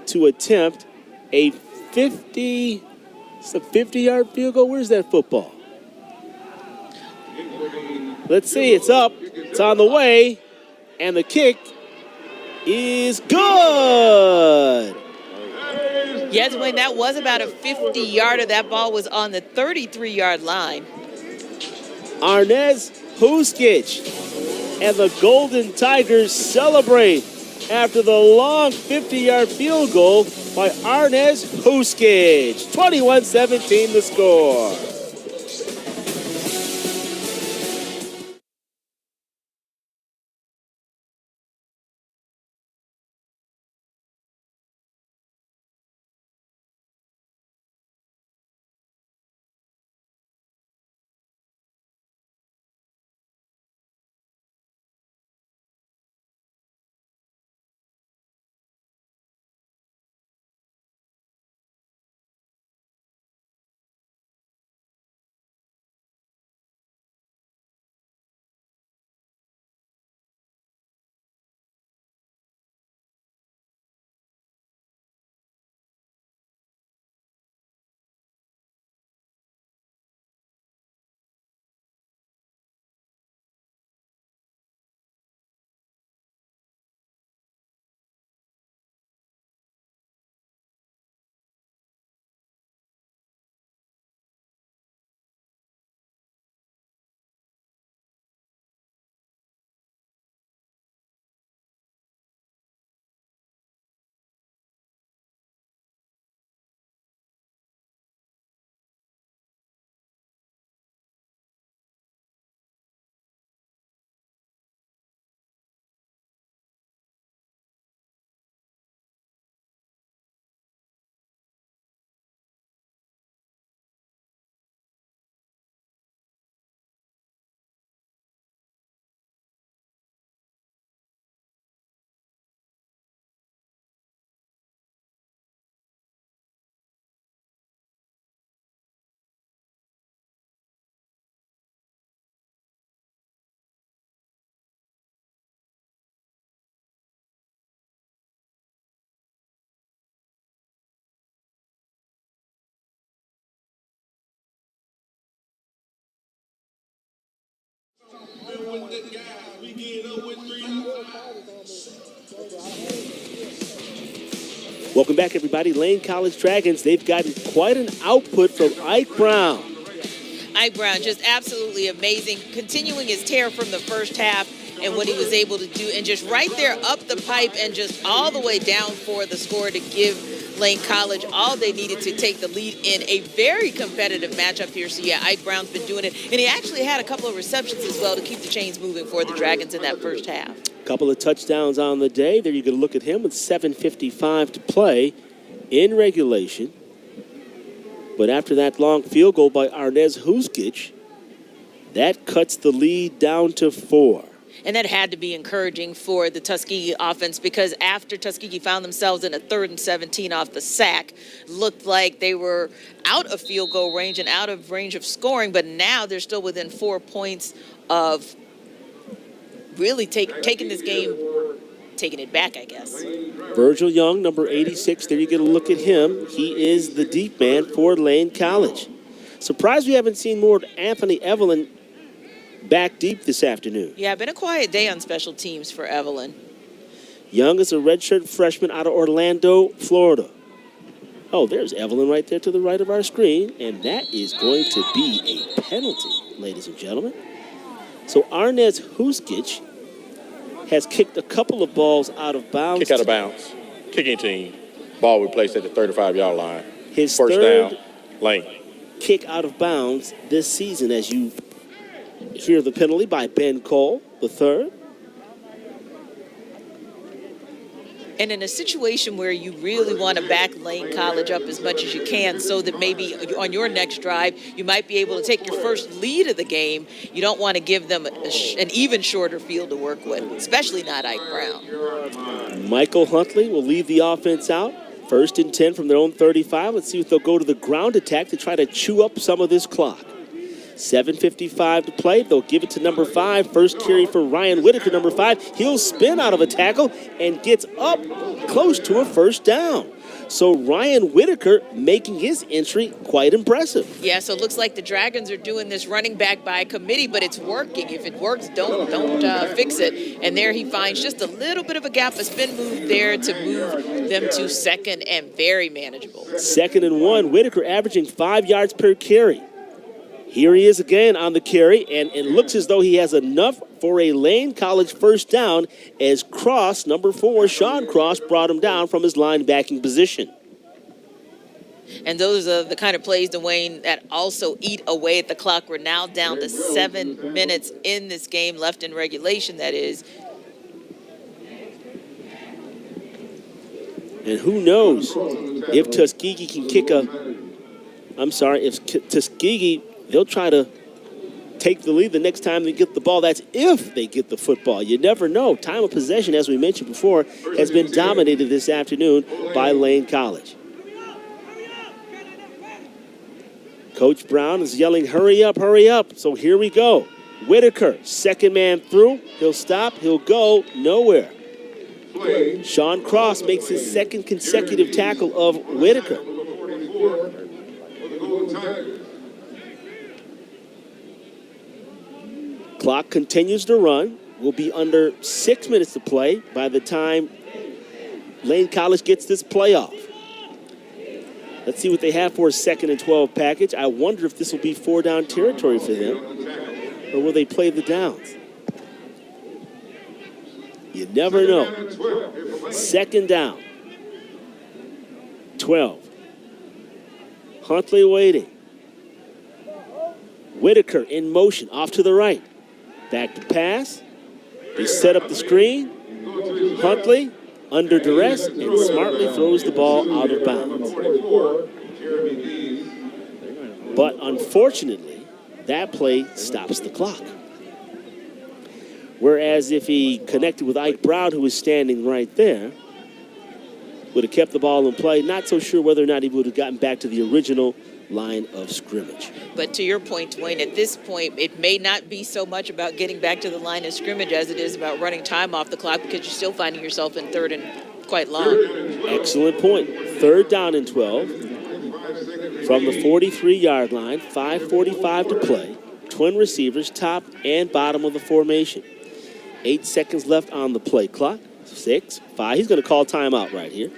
to attempt a 50-yard field goal. Where's that football? Let's see. It's up. It's on the way. And the kick is good. Yes, Wayne, that was about a 50-yarder. That ball was on the 33-yard line. Arnez Huskic and the Golden Tigers celebrate after the long 50-yard field goal by Arnez Huskic. 21-17 the score. Welcome back, everybody. Lane College Dragons, they've gotten quite an output from Ike Brown. Ike Brown, just absolutely amazing, continuing his tear from the first half and what he was able to do, and just right there up the pipe and just all the way down for the score to give Lane College all they needed to take the lead in a very competitive matchup here. So, yeah, Ike Brown's been doing it, and he actually had a couple of receptions as well to keep the chains moving for the Dragons in that first half. Couple of touchdowns on the day. There you can look at him with 7:55 to play in regulation. But after that long field goal by Arnez Huskic, that cuts the lead down to 4. And that had to be encouraging for the Tuskegee offense, because after Tuskegee found themselves in a 3rd and 17 off the sack, looked like they were out of field goal range and out of range of scoring, but now they're still within 4 points of really taking this game, taking it back, I guess. Virgil Young, number 86, there you get a look at him. He is the deep man for Lane College. Surprised we haven't seen more of Anthony Evelyn back deep this afternoon. Yeah, been a quiet day on special teams for Evelyn. Young is a redshirt freshman out of Orlando, Florida. Oh, there's Evelyn right there to the right of our screen, and that is going to be a penalty, ladies and gentlemen. So Arnez Huskic has kicked a couple of balls out of bounds. Kick out of bounds. Kicking team. Ball replaced at the 35-yard line. His first third down, Lane. Kick out of bounds this season, as you hear the penalty by Ben Cole, the third. And in a situation where you really want to back Lane College up as much as you can so that maybe on your next drive, you might be able to take your first lead of the game, you don't want to give them an even shorter field to work with, especially not Ike Brown. Michael Huntley will lead the offense out. 1st and 10 from their own 35. Let's see if they'll go to the ground attack to try to chew up some of this clock. 7:55 to play. They'll give it to number 5. First carry for Ryan Whitaker, number 5. He'll spin out of a tackle and gets up close to a first down. So Ryan Whitaker making his entry quite impressive. Yeah, so it looks like the Dragons are doing this running back by committee, but it's working. If it works, don't fix it. And there he finds just a little bit of a gap, a spin move there to move them to 2nd and very manageable. 2nd and 1. Whitaker averaging 5 yards per carry. Here he is again on the carry, and it looks as though he has enough for a Lane College first down as Cross, number 4, Sean Cross, brought him down from his linebacking position. And those are the kind of plays, Dwayne, that also eat away at the clock. We're now down to 7 minutes in this game, left in regulation, that is. And who knows if Tuskegee can kick if Tuskegee, they'll try to take the lead the next time they get the ball. That's if they get the football. You never know. Time of possession, as we mentioned before, has been dominated this afternoon by Lane College. Coach Brown is yelling, hurry up, hurry up. So here we go. Whitaker, second man through. He'll stop, he'll go, nowhere. Sean Cross makes his 2nd consecutive tackle of Whitaker. Clock continues to run. We'll be under 6 minutes to play by the time Lane College gets this play off. Let's see what they have for a 2nd and 12 package. I wonder if this will be 4-down territory for them, or will they play the downs? You never know. 2nd down. 12. Huntley waiting. Whitaker in motion, off to the right. Back to pass. They set up the screen. Huntley under duress and smartly throws the ball out of bounds. But unfortunately, that play stops the clock. Whereas if he connected with Ike Brown, who was standing right there, would have kept the ball in play. Not so sure whether or not he would have gotten back to the original line of scrimmage. But to your point, Dwayne, at this point, it may not be so much about getting back to the line of scrimmage as it is about running time off the clock, because you're still finding yourself in 3rd and quite long. Excellent point. 3rd down and 12 from the 43-yard line. 5:45 to play. Twin receivers, top and bottom of the formation. 8 seconds left on the play clock. 6, 5. He's going to call timeout right here.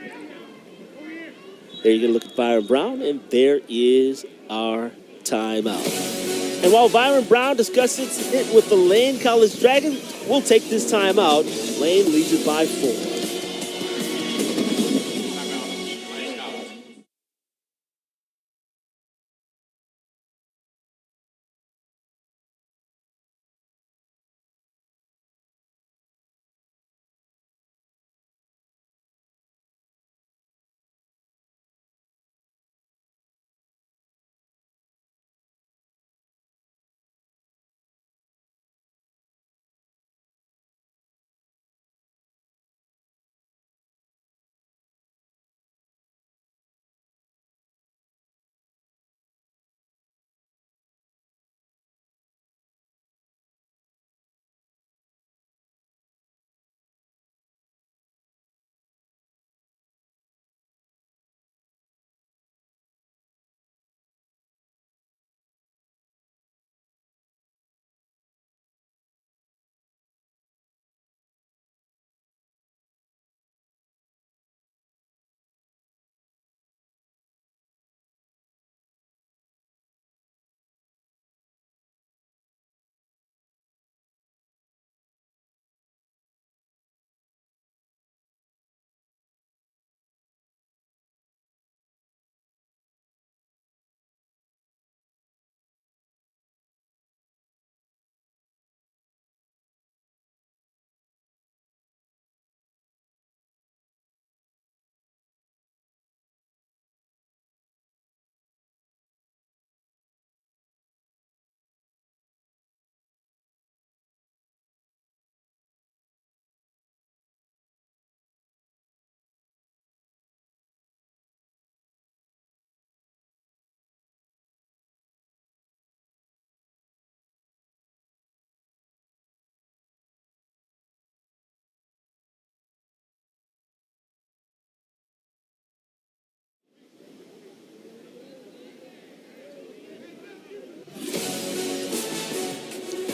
There you can look at Byron Brown, and there is our timeout. And while Byron Brown discusses it with the Lane College Dragons, we'll take this timeout. Lane leads it by 4.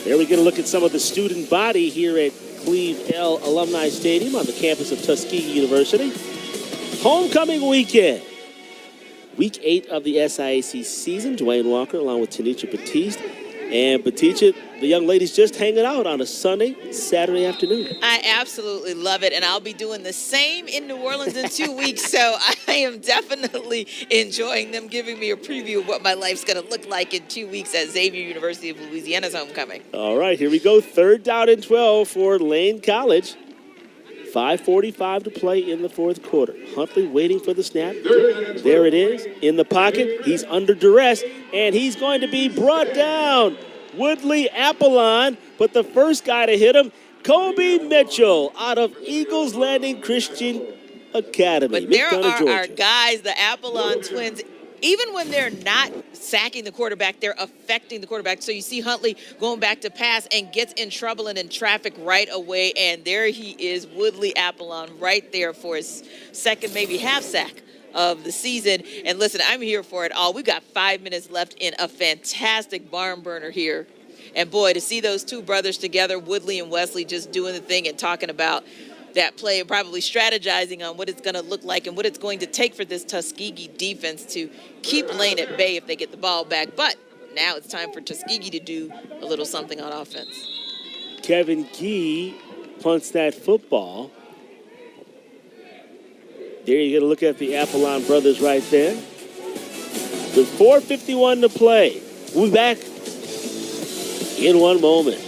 There we get a look at some of the student body here at Cleve L. Alumni Stadium on the campus of Tuskegee University. Homecoming weekend. Week 8 of the SIAC season. Dwayne Walker along with Tanisha Batiste. And Batista, the young ladies just hanging out on a Saturday afternoon. I absolutely love it, and I'll be doing the same in New Orleans in 2 weeks, so I am definitely enjoying them giving me a preview of what my life's going to look like in 2 weeks at Xavier University of Louisiana's homecoming. All right, here we go. 3rd down and 12 for Lane College. 5:45 to play in the 4th quarter. Huntley waiting for the snap. There it is in the pocket. He's under duress, and he's going to be brought down. Woodley Apollon, but the first guy to hit him, Kobe Mitchell out of Eagles Landing Christian Academy. But there are our guys, the Apollon twins. Even when they're not sacking the quarterback, they're affecting the quarterback. So you see Huntley going back to pass and gets in trouble and in traffic right away. And there he is, Woodley Apollon, right there for his second, maybe half sack of the season. And listen, I'm here for it all. We've got 5 minutes left in a fantastic barn burner here. And boy, to see those two brothers together, Woodley and Wesley, just doing the thing and talking about that play and probably strategizing on what it's going to look like and what it's going to take for this Tuskegee defense to keep Lane at bay if they get the ball back. But now it's time for Tuskegee to do a little something on offense. Kevin Gee punts that football. There you get a look at the Apollon brothers right there. With 4:51 to play. We'll be back in one moment.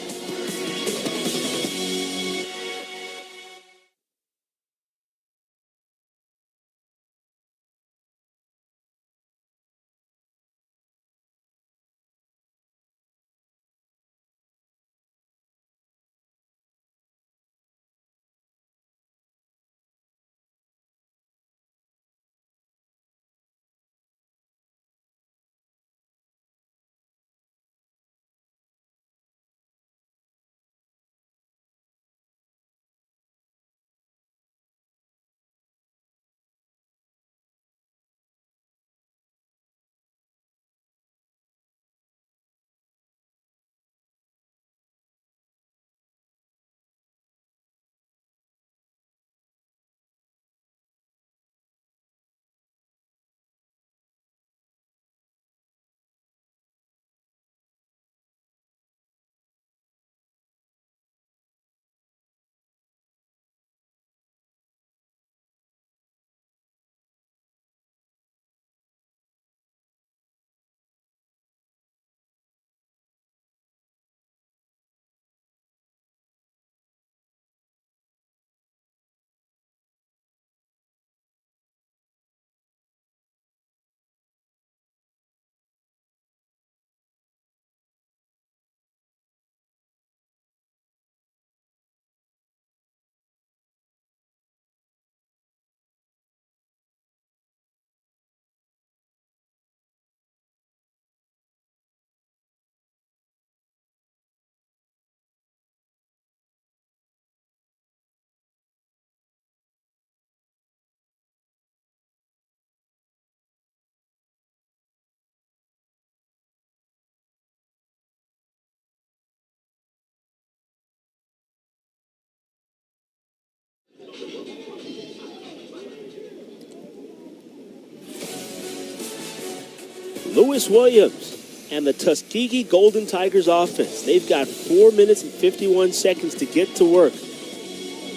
Lewis Williams and the Tuskegee Golden Tigers offense. They've got 4 minutes and 51 seconds to get to work.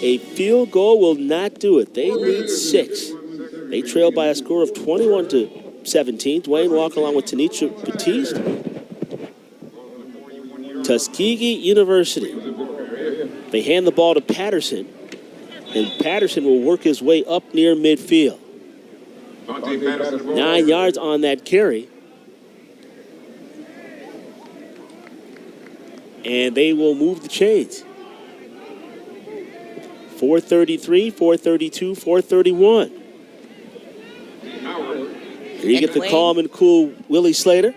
A field goal will not do it. They need 6. They trail by a score of 21-17. Dwayne Walker along with Tanisha Batiste. Tuskegee University. They hand the ball to Patterson, and Patterson will work his way up near midfield. 9 yards on that carry. And they will move the chains. 433, 432, 431. Here you get the calm and cool Willie Slater.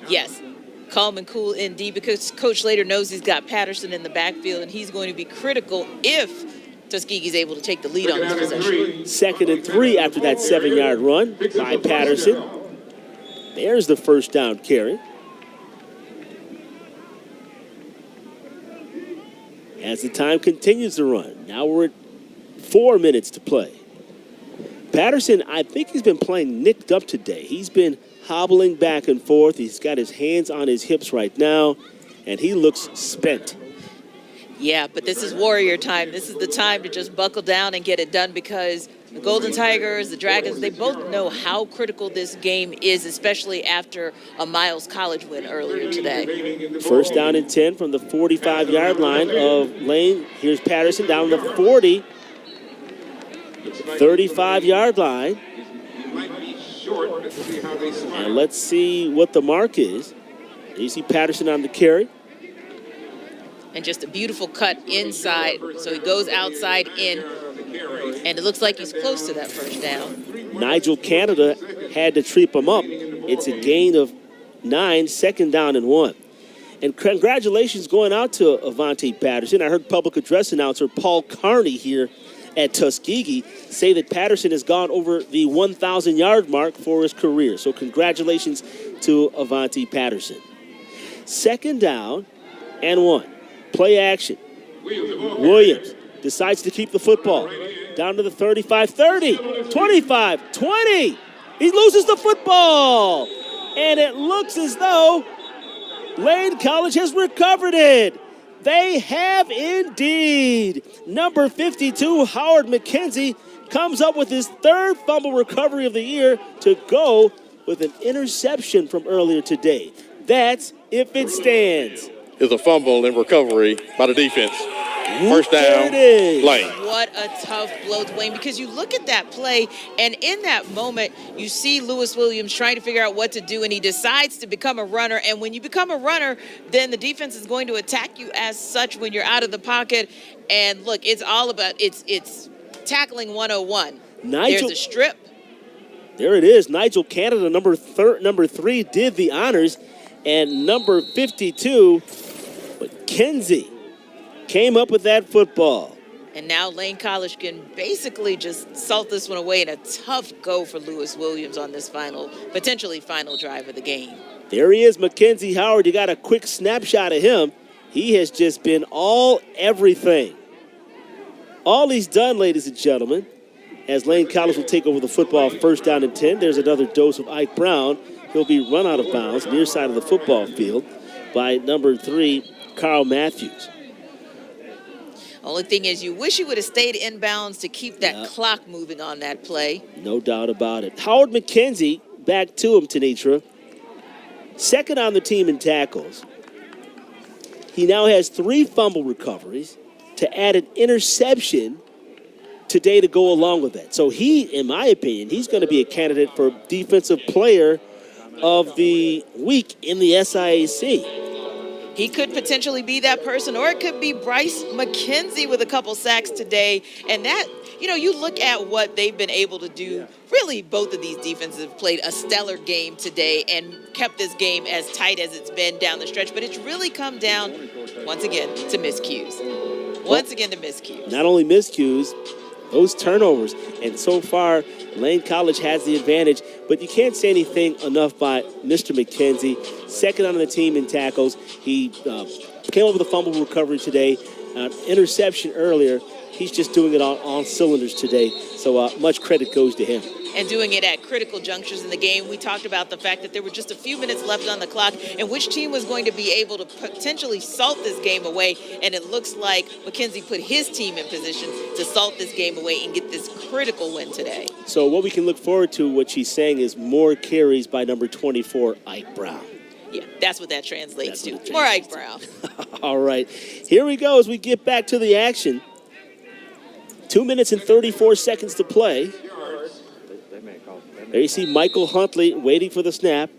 Yes, calm and cool indeed, because Coach Slater knows he's got Patterson in the backfield, and he's going to be critical if Tuskegee's able to take the lead on this possession. 2nd and 3 after that 7-yard run by Patterson. There's the first down carry. as the time continues to run. Now we're at 4 minutes to play. Patterson, I think he's been playing nicked up today. He's been hobbling back and forth. He's got his hands on his hips right now, and he looks spent. Yeah, but this is Warrior time. This is the time to just buckle down and get it done, because the Golden Tigers, the Dragons, they both know how critical this game is, especially after a Miles College win earlier today. First down and 10 from the 45-yard line of Lane. Here's Patterson down the 40. 35-yard line. And let's see what the mark is. You see Patterson on the carry. And just a beautiful cut inside. So he goes outside in, and it looks like he's close to that first down. Nigel Canada had to trip him up. It's a gain of 9, second down and 1. And congratulations going out to Avante Patterson. I heard public address announcer Paul Carney here at Tuskegee say that Patterson has gone over the 1,000-yard mark for his career. So congratulations to Avante Patterson. Second down and 1. Play action. Williams decides to keep the football. Down to the 35, 30, 25, 20. He loses the football. And it looks as though Lane College has recovered it. They have indeed. Number 52, Howard McKenzie, comes up with his third fumble recovery of the year to go with an interception from earlier today. That's if it stands. Is a fumble and recovery by the defense. First down, Lane. What a tough blow, Dwayne, because you look at that play, and in that moment, you see Lewis Williams trying to figure out what to do, and he decides to become a runner. And when you become a runner, then the defense is going to attack you as such when you're out of the pocket. And look, it's all about, it's tackling 101. There's a strip. There it is. Nigel Canada, number 3, did the honors. And number 52, McKenzie, came up with that football. And now Lane College can basically just salt this one away in a tough go for Lewis Williams on this potentially final drive of the game. There he is, McKenzie Howard. You got a quick snapshot of him. He has just been everything. All he's done, ladies and gentlemen, as Lane College will take over the football, first down and 10. There's another dose of Ike Brown. He'll be run out of bounds near side of the football field by number 3, Carl Matthews. Only thing is, you wish he would have stayed inbounds to keep that clock moving on that play. No doubt about it. Howard McKenzie, back to him, Tanitra. Second on the team in tackles. He now has 3 fumble recoveries to add an interception today to go along with that. So he, in my opinion, he's going to be a candidate for Defensive Player of the Week in the SIAC. He could potentially be that person, or it could be Bryce McKenzie with a couple sacks today. And that, you look at what they've been able to do. Really, both of these defenses have played a stellar game today and kept this game as tight as it's been down the stretch. But it's really come down, once again, to miscues. Not only miscues, those turnovers. And so far, Lane College has the advantage, but you can't say anything enough by Mr. McKenzie. Second on the team in tackles. He came up with a fumble recovery today, interception earlier. He's just doing it on all cylinders today, so much credit goes to him. And doing it at critical junctures in the game. We talked about the fact that there were just a few minutes left on the clock and which team was going to be able to potentially salt this game away. And it looks like McKenzie put his team in position to salt this game away and get this critical win today. So what we can look forward to, what she's saying, is more carries by number 24, Ike Brown. Yeah, that's what that translates to. More Ike Brown. All right. Here we go as we get back to the action. 2 minutes and 34 seconds to play. There you see Michael Huntley waiting for the snap.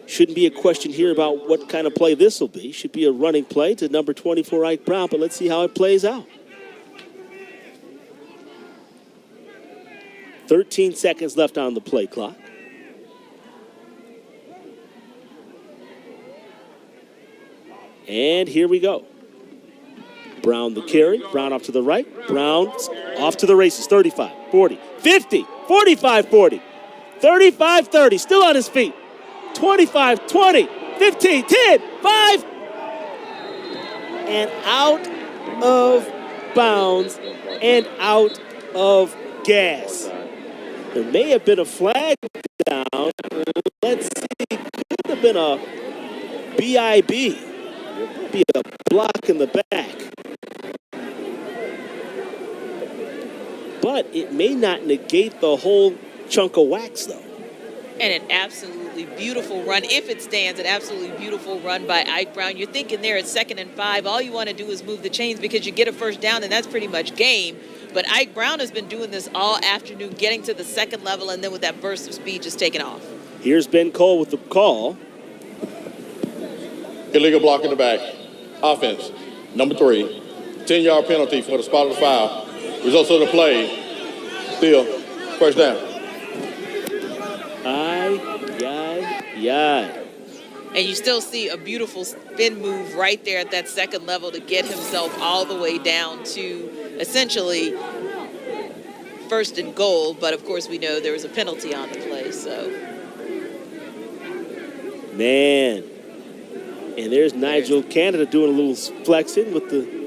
Shouldn't be a question here about what kind of play this will be. Should be a running play to number 24, Ike Brown, but let's see how it plays out. 13 seconds left on the play clock. And here we go. Brown the carry. Brown off to the right. Brown off to the races. 35, 40, 50, 45, 40, 35, 30. Still on his feet. 25, 20, 15, 10, 5. and out of bounds and out of gas. There may have been a flag down. Let's see. Could have been a BIB. Be a block in the back. But it may not negate the whole chunk of wax, though. And an absolutely beautiful run. If it stands, an absolutely beautiful run by Ike Brown. You're thinking there at 2nd and 5, all you want to do is move the chains because you get a first down, and that's pretty much game. But Ike Brown has been doing this all afternoon, getting to the second level, and then with that burst of speed, just taking off. Here's Ben Cole with the call. Illegal block in the back. Offense, number 3. 10-yard penalty for the spot of the foul. Results of the play, still first down. And you still see a beautiful spin move right there at that second level to get himself all the way down to essentially 1st and goal. But, of course, we know there was a penalty on the play, so. Man. And there's Nigel Canada doing a little flexing with the...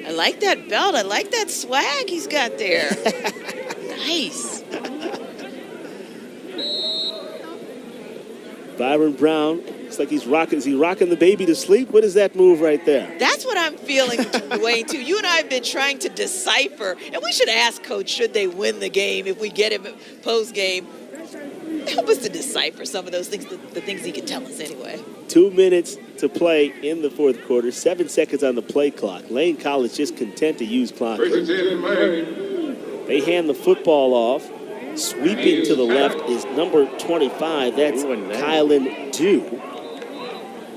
I like that belt. I like that swag he's got there. Nice. Byron Brown, looks like he's rocking. Is he rocking the baby to sleep? What is that move right there? That's what I'm feeling, Dwayne, too. You and I have been trying to decipher, and we should ask Coach, should they win the game if we get him post-game? Help us to decipher some of those things, the things he can tell us anyway. 2 minutes to play in the fourth quarter. 7 seconds on the play clock. Lane College just content to use clock. They hand the football off. Sweeping to the left is number 25. That's Kylan Dew.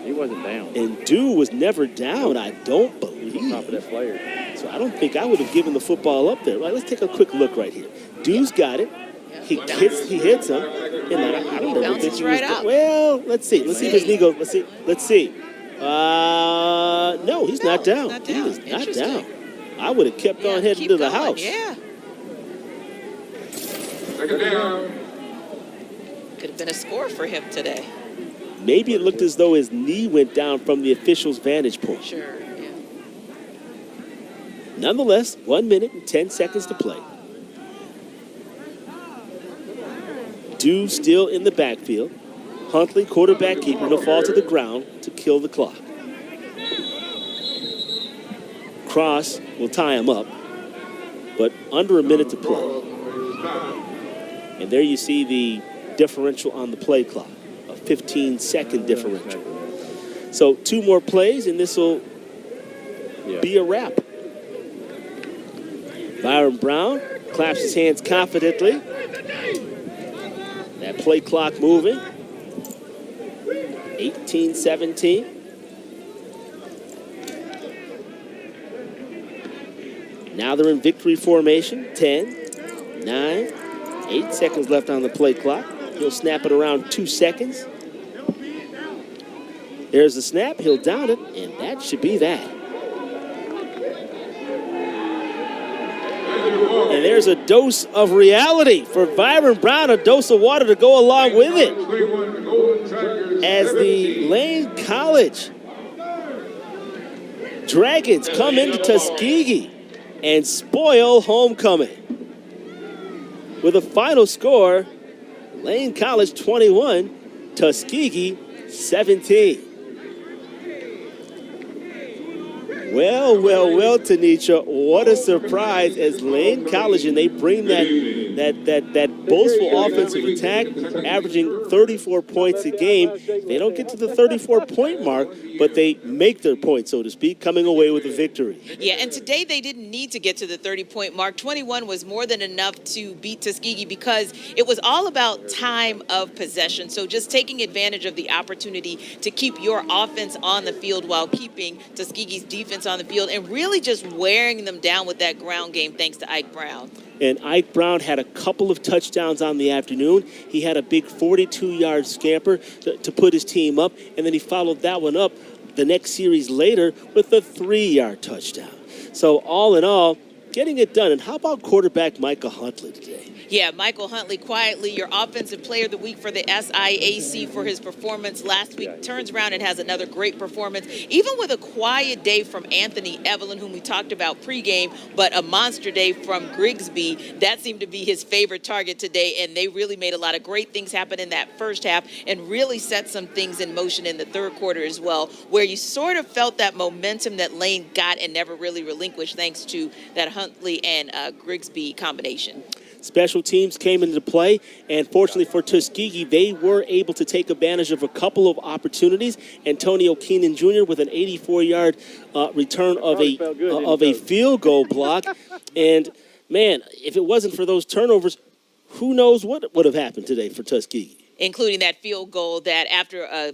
He wasn't down. And Dew was never down, I don't believe. Top of that player. So I don't think I would have given the football up there. Right, let's take a quick look right here. Dew's got it. He hits him. And I don't know if he right out. Well, let's see. Let's see if his knee goes. Let's see. No, he's not down. He is not down. I would have kept on heading to the house. Yeah. Second down. Could have been a score for him today. Maybe it looked as though his knee went down from the official's vantage point. Sure, yeah. Nonetheless, 1 minute and 10 seconds to play. Dew still in the backfield. Huntley, quarterback keeper, will fall to the ground to kill the clock. Cross will tie him up, but under a minute to play. And there you see the differential on the play clock, a 15-second differential. So 2 more plays, and this will be a wrap. Byron Brown claps his hands confidently. That play clock moving. 18-17. Now they're in victory formation. 10, 9, 8 seconds left on the play clock. He'll snap it around 2 seconds. There's the snap. He'll down it, and that should be that. And there's a dose of reality for Byron Brown, a dose of water to go along with it. As the Lane College Dragons come into Tuskegee and spoil homecoming. With a final score, Lane College 21, Tuskegee 17. Well, Tanisha, what a surprise as Lane College, and they bring that boastful offensive attack, averaging 34 points a game. They don't get to the 34-point mark, but they make their point, so to speak, coming away with a victory. Yeah, and today they didn't need to get to the 30-point mark. 21 was more than enough to beat Tuskegee because it was all about time of possession. So just taking advantage of the opportunity to keep your offense on the field while keeping Tuskegee's defense on the field and really just wearing them down with that ground game thanks to Ike Brown. And Ike Brown had a couple of touchdowns on the afternoon. He had a big 42-yard scamper to put his team up, and then he followed that one up the next series later with a 3-yard touchdown. So all in all, getting it done. And how about quarterback Micah Huntley today? Yeah, Michael Huntley quietly your offensive player of the week for the SIAC for his performance last week. Turns around and has another great performance, even with a quiet day from Anthony Evelyn, whom we talked about pregame, but a monster day from Grigsby. That seemed to be his favorite target today, and they really made a lot of great things happen in that first half and really set some things in motion in the third quarter as well, where you sort of felt that momentum that Lane got and never really relinquished thanks to that Huntley and Grigsby combination. Special teams came into play, and fortunately for Tuskegee, they were able to take advantage of a couple of opportunities. Antonio Keenan Jr. with an 84-yard return of a field goal block. And, man, if it wasn't for those turnovers, who knows what would have happened today for Tuskegee. Including that field goal that after a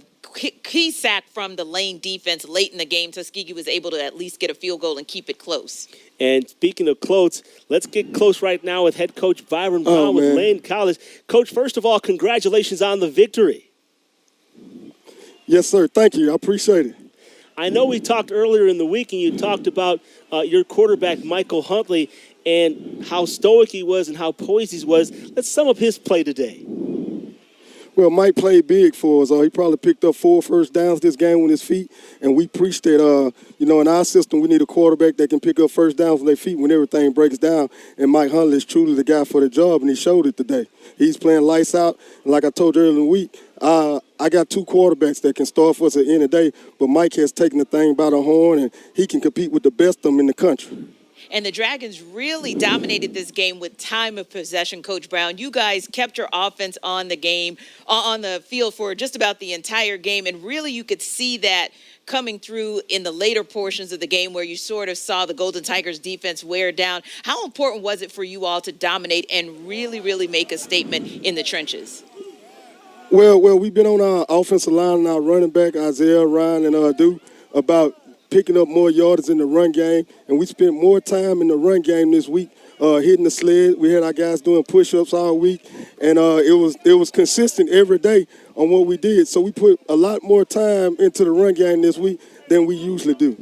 key sack from the Lane defense late in the game, Tuskegee was able to at least get a field goal and keep it close. And speaking of close, let's get close right now with head coach Byron Brown with Lane College. Coach, first of all, congratulations on the victory. Yes, sir. Thank you. I appreciate it. I know we talked earlier in the week, and you talked about your quarterback, Michael Huntley, and how stoic he was and how poised he was. Let's sum up his play today. Well, Mike played big for us. He probably picked up 4 first downs this game with his feet, and we preached that, in our system, we need a quarterback that can pick up first downs with their feet when everything breaks down, and Mike Huntley is truly the guy for the job, and he showed it today. He's playing lights out, and like I told you earlier in the week, I got 2 quarterbacks that can start for us at the end of the day, but Mike has taken the thing by the horn, and he can compete with the best of them in the country. And the Dragons really dominated this game with time of possession, Coach Brown. You guys kept your offense on the game, on the field for just about the entire game. And really you could see that coming through in the later portions of the game where you sort of saw the Golden Tigers defense wear down. How important was it for you all to dominate and really, really make a statement in the trenches? Well, we've been on our offensive line and our running back, Isaiah, Ryan, and Duke, about picking up more yards in the run game, and we spent more time in the run game this week hitting the sled. We had our guys doing push-ups all week, and it was consistent every day on what we did. So we put a lot more time into the run game this week than we usually do.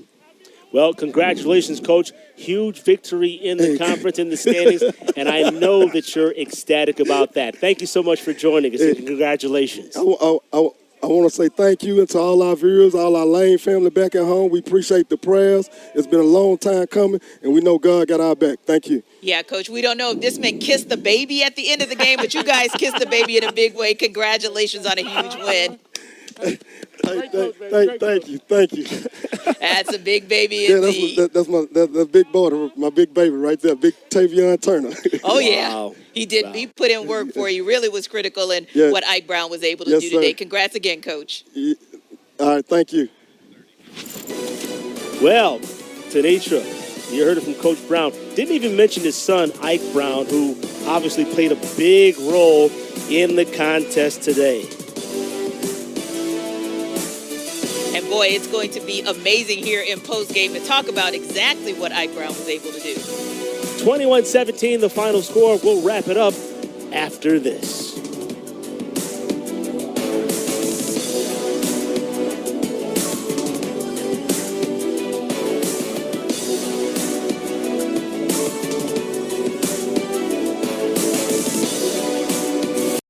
Well, congratulations, Coach. Huge victory in the conference, in the standings, and I know that you're ecstatic about that. Thank you so much for joining us, and congratulations. I want to say thank you to all our viewers, all our Lane family back at home. We appreciate the prayers. It's been a long time coming, and we know God got our back. Thank you. Yeah, Coach, we don't know if this meant kiss the baby at the end of the game, but you guys kissed the baby in a big way. Congratulations on a huge win. Thank you. That's a big baby indeed. That's my big boy, my big baby right there, big Tavion Turner. Oh, yeah. Wow. He did. Wow. He put in work for you. Really was critical in what Ike Brown was able to do today. Congrats again, Coach. All right, thank you. Well, Tanisha, you heard it from Coach Brown. Didn't even mention his son, Ike Brown, who obviously played a big role in the contest today. And boy, it's going to be amazing here in postgame to talk about exactly what Ike Brown was able to do. 21-17, the final score. We'll wrap it up after this.